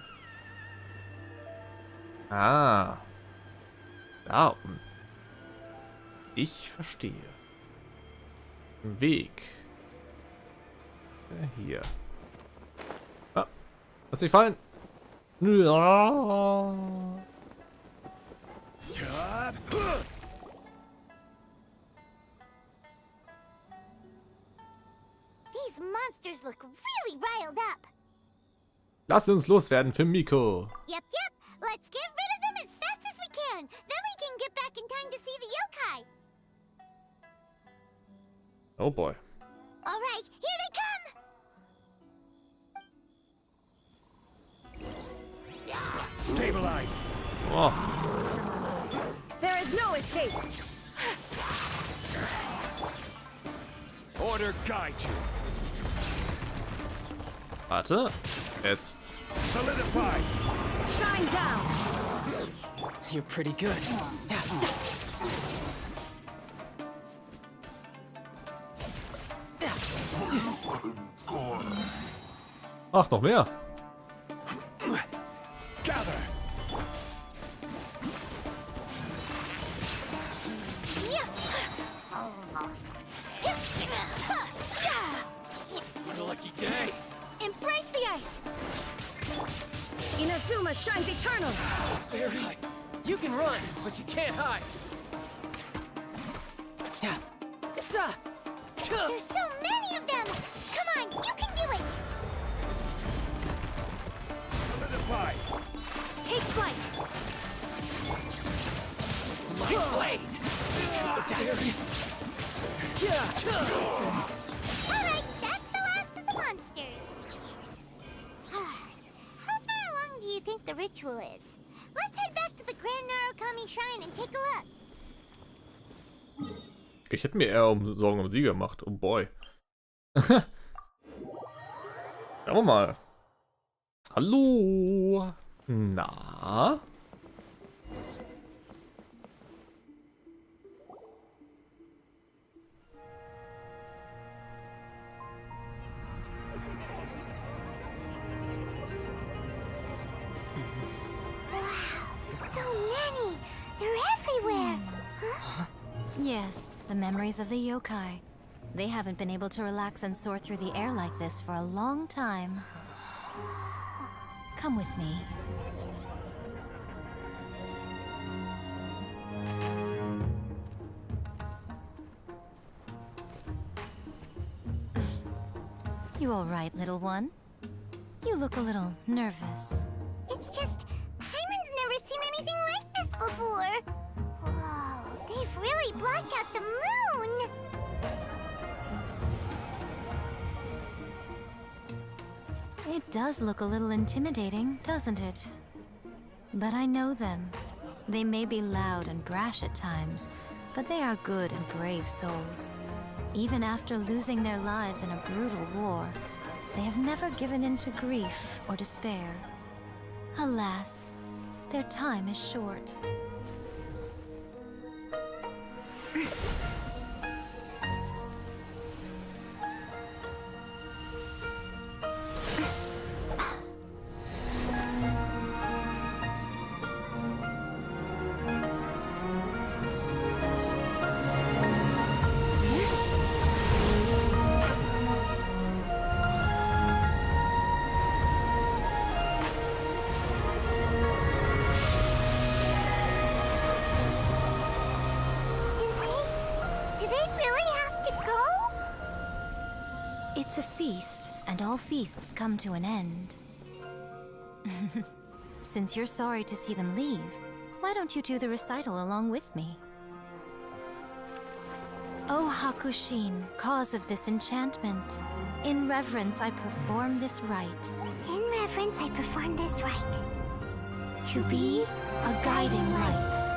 [SPEAKER 1] Ah. Da unten. Ich verstehe. Ein Weg. Hier. Ah. Lass dich fallen. Ja.
[SPEAKER 2] These monsters look really riled up.
[SPEAKER 1] Lass uns loswerden für Miko.
[SPEAKER 2] Yep, let's get rid of them as fast as we can. Then we can get back in time to see the yokai.
[SPEAKER 1] Oh boy.
[SPEAKER 2] All right, here they come.
[SPEAKER 16] Stabilize.
[SPEAKER 1] Oh.
[SPEAKER 18] There is no escape.
[SPEAKER 16] Order guide you.
[SPEAKER 1] Warte. Jetzt.
[SPEAKER 16] Solidify.
[SPEAKER 18] Shine down.
[SPEAKER 6] You're pretty good.
[SPEAKER 1] Ach, noch mehr.
[SPEAKER 16] Gather.
[SPEAKER 2] What a lucky day. Embrace the ice.
[SPEAKER 13] Inazuma shines eternal!
[SPEAKER 17] You can run, but you can't hide.
[SPEAKER 13] Yeah.
[SPEAKER 2] There's so many of them! Come on, you can do it!
[SPEAKER 13] Take flight!
[SPEAKER 6] My blade!
[SPEAKER 2] Alright, that's the last of the monsters. How far along do you think the ritual is? Let's head back to the Grand Narukami Shrine and take a look.
[SPEAKER 1] Ich hätte mir eher Sorgen um sie gemacht. Oh boy. Schauen wir mal. Hallo. Na?
[SPEAKER 2] So many! They're everywhere! Huh?
[SPEAKER 7] Yes, the memories of the yokai. They haven't been able to relax and soar through the air like this for a long time. Come with me. You all right, little one? You look a little nervous.
[SPEAKER 2] It's just, Hyman's never seen anything like this before. Whoa, they've really blocked out the moon!
[SPEAKER 7] It does look a little intimidating, doesn't it? But I know them. They may be loud and brash at times, but they are good and brave souls. Even after losing their lives in a brutal war, they have never given in to grief or despair. Alas, their time is short.
[SPEAKER 2] Do they really have to go?
[SPEAKER 7] It's a feast, and all feasts come to an end. Since you're sorry to see them leave, why don't you do the recital along with me? O Hakushin, cause of this enchantment, in reverence I perform this rite.
[SPEAKER 2] In reverence, I perform this rite.
[SPEAKER 7] To be a guiding light.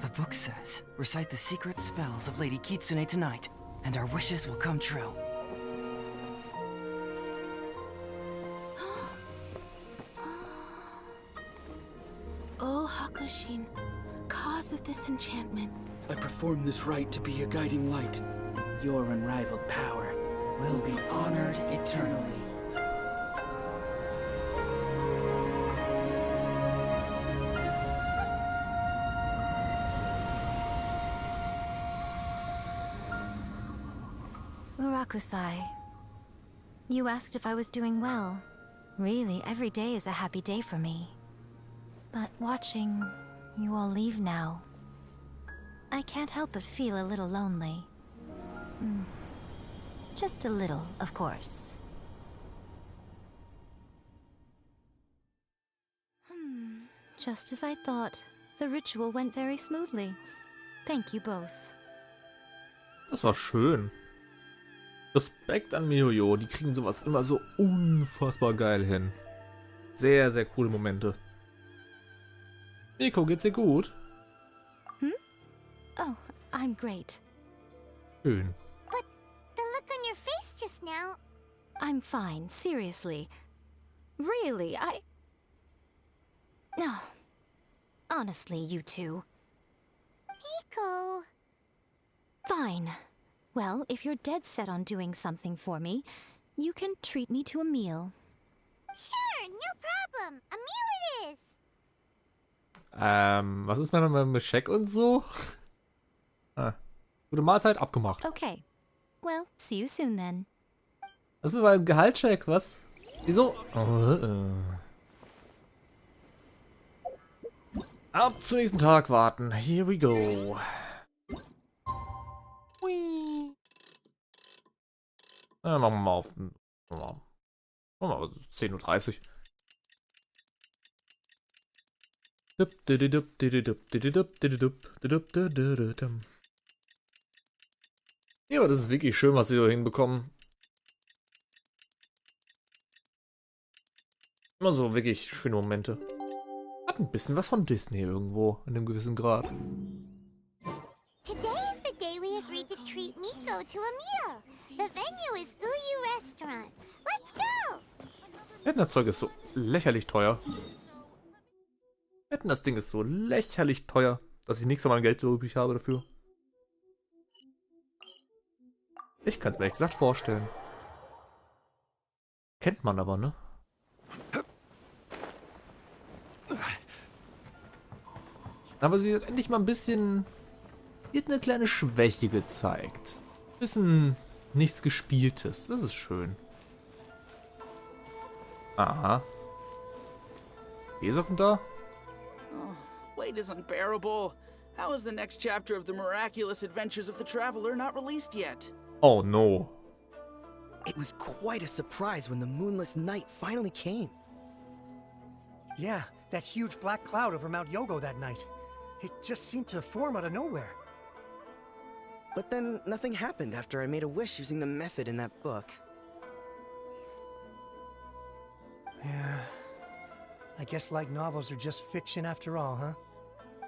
[SPEAKER 3] The book says, recite the secret spells of Lady Kitsune tonight, and our wishes will come true.
[SPEAKER 14] O Hakushin, cause of this enchantment.
[SPEAKER 9] I perform this rite to be a guiding light. Your unrivaled power will be honored eternally.
[SPEAKER 7] Murakusai, you asked if I was doing well. Really, every day is a happy day for me. But watching you all leave now, I can't help but feel a little lonely. Just a little, of course. Just as I thought, the ritual went very smoothly. Thank you both.
[SPEAKER 1] Das war schön. Respekt an Mihoyo, die kriegen sowas immer so unfassbar geil hin. Sehr, sehr coole Momente. Miko, geht's dir gut?
[SPEAKER 7] Oh, I'm great.
[SPEAKER 1] Schön.
[SPEAKER 2] But the look on your face just now...
[SPEAKER 7] I'm fine, seriously. Really, No. Honestly, you two.
[SPEAKER 2] Miko...
[SPEAKER 7] Fine. Well, if you're dead set on doing something for me, you can treat me to a meal.
[SPEAKER 2] Sure, no problem. A meal it is.
[SPEAKER 1] Was ist mit Scheck und so? Ah. Gute Mahlzeit, abgemacht.
[SPEAKER 7] Okay. Well, see you soon then.
[SPEAKER 1] Was ist mit meinem Gehaltscheck, was? Wieso? Ab zum nächsten Tag warten. Here we go. Hui. Machen wir mal auf. Machen wir mal 10:30 Uhr. Ja, aber das ist wirklich schön, was sie so hinbekommen. Immer so wirklich schöne Momente. Hat ein bisschen was von Disney irgendwo, in einem gewissen Grad.
[SPEAKER 2] Today is the day we agreed to treat Miko to a meal. The venue is Uyu Restaurant. Let's go!
[SPEAKER 1] Das Zeug ist so lächerlich teuer. Das Ding ist so lächerlich teuer, dass ich nichts von meinem Geld übrig habe dafür. Ich kann es mir ehrlich gesagt vorstellen. Kennt man aber, ne? Aber sie hat endlich mal ein bisschen... Sie hat eine kleine Schwäche gezeigt. Bisschen nichts Gespieltes. Das ist schön. Aha. Wie ist das denn da?
[SPEAKER 9] Oh, wait is unbearable. How is the next chapter of the miraculous adventures of the traveler not released yet?
[SPEAKER 1] Oh no.
[SPEAKER 12] It was quite a surprise when the moonless night finally came.
[SPEAKER 8] Yeah, that huge black cloud over Mount Yogo that night. It just seemed to form out of nowhere.
[SPEAKER 12] But then nothing happened after I made a wish using the method in that book.
[SPEAKER 8] Yeah. I guess light novels are just fiction after all, huh?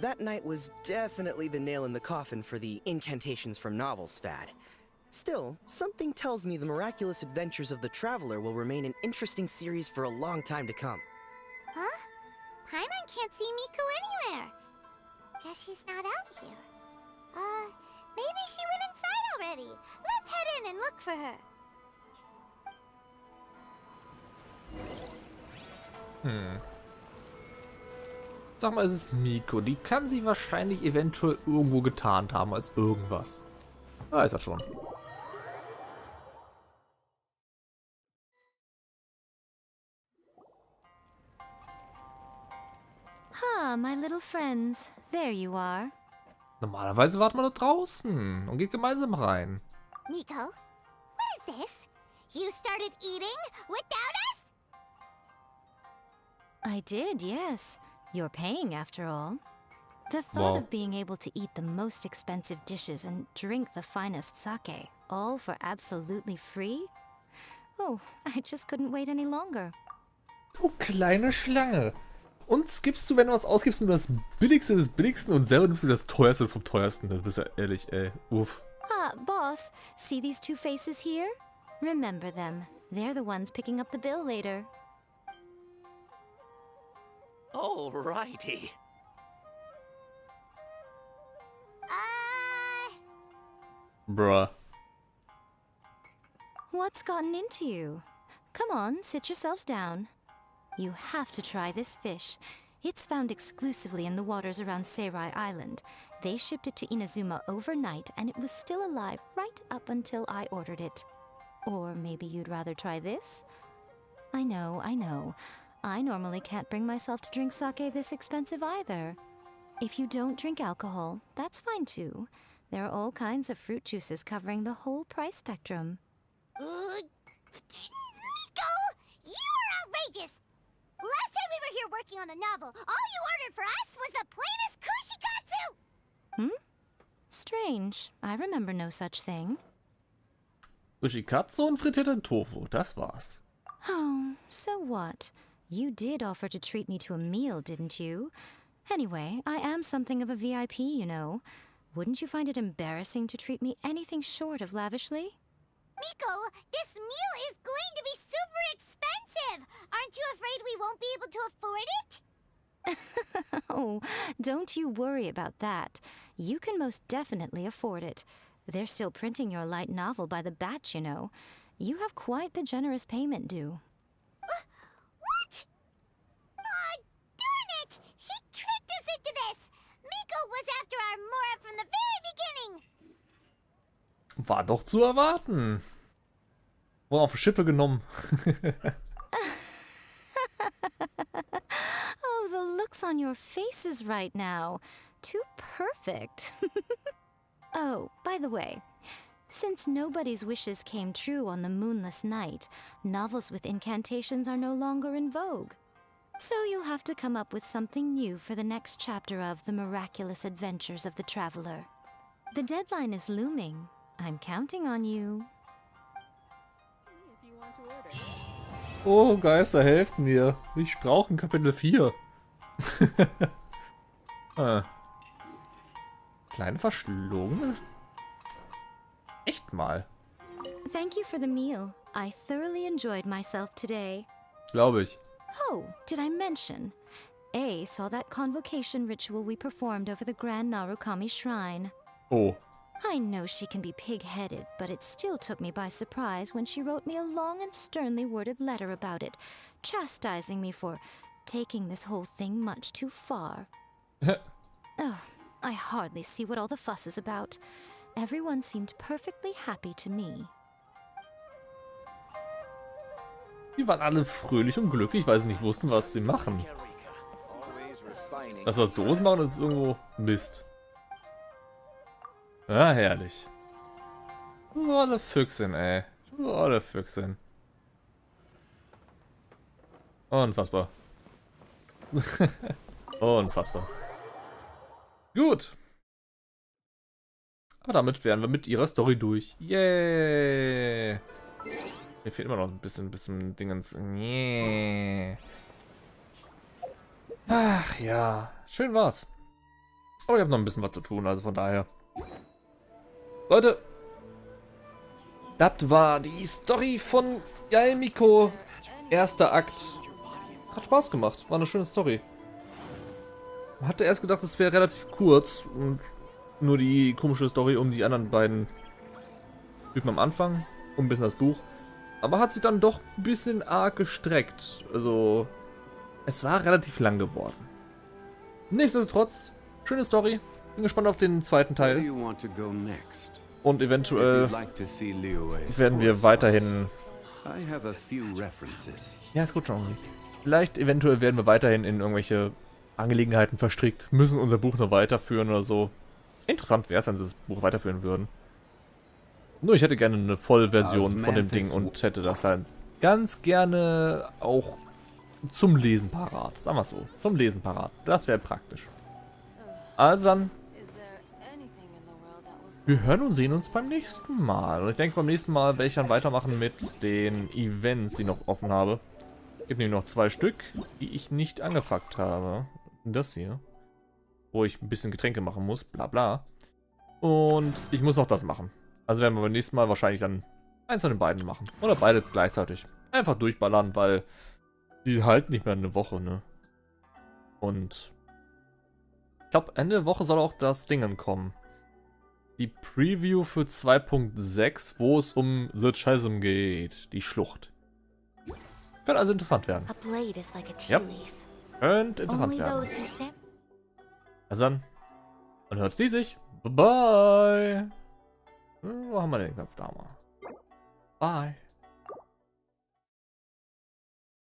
[SPEAKER 12] That night was definitely the nail in the coffin for the incantations from novels fad. Still, something tells me the miraculous adventures of the traveler will remain an interesting series for a long time to come.
[SPEAKER 2] Huh? Paimon can't see Miko anywhere. Guess she's not out here. Maybe she went inside already. Let's head in and look for her.
[SPEAKER 1] Sag mal, es ist Miko. Die kann sie wahrscheinlich eventuell irgendwo getarnt haben als irgendwas. Da ist er schon.
[SPEAKER 7] Ah, my little friends. There you are.
[SPEAKER 1] Normalerweise wartet man da draußen und geht gemeinsam rein.
[SPEAKER 2] Miko, what is this? You started eating without us?
[SPEAKER 7] I did, yes. You're paying after all. The thought of being able to eat the most expensive dishes and drink the finest sake, all for absolutely free? Oh, I just couldn't wait any longer.
[SPEAKER 1] Du kleine Schlange. Uns gibst du, wenn du was ausgibst, nur das Billigste des Billigsten und selber nimmst du das Teuerste vom Teuersten. Du bist ja ehrlich, ey. Uff.
[SPEAKER 7] Ah, boss, see these two faces here? Remember them. They're the ones picking up the bill later.
[SPEAKER 6] Alrighty.
[SPEAKER 1] Bruh.
[SPEAKER 7] What's gotten into you? Come on, sit yourselves down. You have to try this fish. It's found exclusively in the waters around Seirai Island. They shipped it to Inazuma overnight, and it was still alive right up until I ordered it. Or maybe you'd rather try this? I know, I know. I normally can't bring myself to drink sake this expensive either. If you don't drink alcohol, that's fine too. There are all kinds of fruit juices covering the whole price spectrum.
[SPEAKER 2] Miko, you are outrageous! Last time we were here working on the novel, all you ordered for us was the plainest kushikatsu!
[SPEAKER 7] Strange. I remember no such thing.
[SPEAKER 1] Kushikatsu und frittierten Tofu, das war's.
[SPEAKER 7] Oh, so what? You did offer to treat me to a meal, didn't you? Anyway, I am something of a VIP, you know. Wouldn't you find it embarrassing to treat me anything short of lavishly?
[SPEAKER 2] Miko, this meal is going to be super expensive! Aren't you afraid we won't be able to afford it?
[SPEAKER 7] Oh, don't you worry about that. You can most definitely afford it. They're still printing your light novel by the batch, you know. You have quite the generous payment due.
[SPEAKER 2] What? Aw, darn it! She tricked us into this! Miko was after our Mora from the very beginning!
[SPEAKER 1] War doch zu erwarten. Wurde auf die Schippe genommen.
[SPEAKER 7] Oh, the looks on your faces right now. Too perfect. Oh, by the way, since nobody's wishes came true on the moonless night, novels with incantations are no longer in vogue. So you'll have to come up with something new for the next chapter of The Miraculous Adventures of the Traveler. The deadline is looming. I'm counting on you.
[SPEAKER 1] Oh, Geister, helft mir. Ich brauche ein Kapitel 4. Kleine Verschlungene? Echt mal.
[SPEAKER 7] Thank you for the meal. I thoroughly enjoyed myself today.
[SPEAKER 1] Glaube ich.
[SPEAKER 7] Oh, did I mention? A saw that convocation ritual we performed over the Grand Narukami Shrine.
[SPEAKER 1] Oh.
[SPEAKER 7] I know she can be pig-headed, but it still took me by surprise when she wrote me a long and sternly worded letter about it, chastising me for taking this whole thing much too far. Oh, I hardly see what all the fuss is about. Everyone seemed perfectly happy to me.
[SPEAKER 1] Die waren alle fröhlich und glücklich, weil sie nicht wussten, was sie machen. Das, was Dosen machen, das ist irgendwo Mist. Ah, herrlich. Du olle Füchsin, ey. Du olle Füchsin. Unfassbar. Unfassbar. Gut. Aber damit wären wir mit ihrer Story durch. Yay. Mir fehlt immer noch ein bisschen Dingens. Yeah. Ach ja. Schön war's. Aber ich habe noch ein bisschen was zu tun, also von daher. Leute. Das war die Story von Miko. Erster Akt. Hat Spaß gemacht. War eine schöne Story. Man hatte erst gedacht, es wäre relativ kurz und nur die komische Story um die anderen beiden Typen am Anfang und ein bisschen das Buch. Aber hat sich dann doch ein bisschen arg gestreckt. Also, es war relativ lang geworden. Nichtsdestotrotz, schöne Story. Bin gespannt auf den zweiten Teil. Und eventuell werden wir weiterhin... Ja, ist gut schon. Vielleicht eventuell werden wir weiterhin in irgendwelche Angelegenheiten verstrickt, müssen unser Buch noch weiterführen oder so. Interessant wäre es, wenn sie das Buch weiterführen würden. Nur ich hätte gerne eine Vollversion von dem Ding und hätte das halt ganz gerne auch zum Lesen parat. Sagen wir es so, zum Lesen parat. Das wäre praktisch. Also dann, wir hören und sehen uns beim nächsten Mal. Und ich denke, beim nächsten Mal werde ich dann weitermachen mit den Events, die ich noch offen habe. Es gibt nämlich noch 2 Stück, die ich nicht angepackt habe. Das hier. Wo ich ein bisschen Getränke machen muss, bla bla. Und ich muss noch das machen. Also werden wir beim nächsten Mal wahrscheinlich dann eins von den beiden machen. Oder beide gleichzeitig. Einfach durchballern, weil die halten nicht mehr eine Woche, ne? Und ich glaube, Ende der Woche soll auch das Ding kommen. Die Preview für 2.6, wo es um The Chasm geht. Die Schlucht. Könnte also interessant werden. Ja. Könnte interessant werden. Also dann, man hört sie sich. Bye bye. Wo haben wir den Knopf da mal? Bye.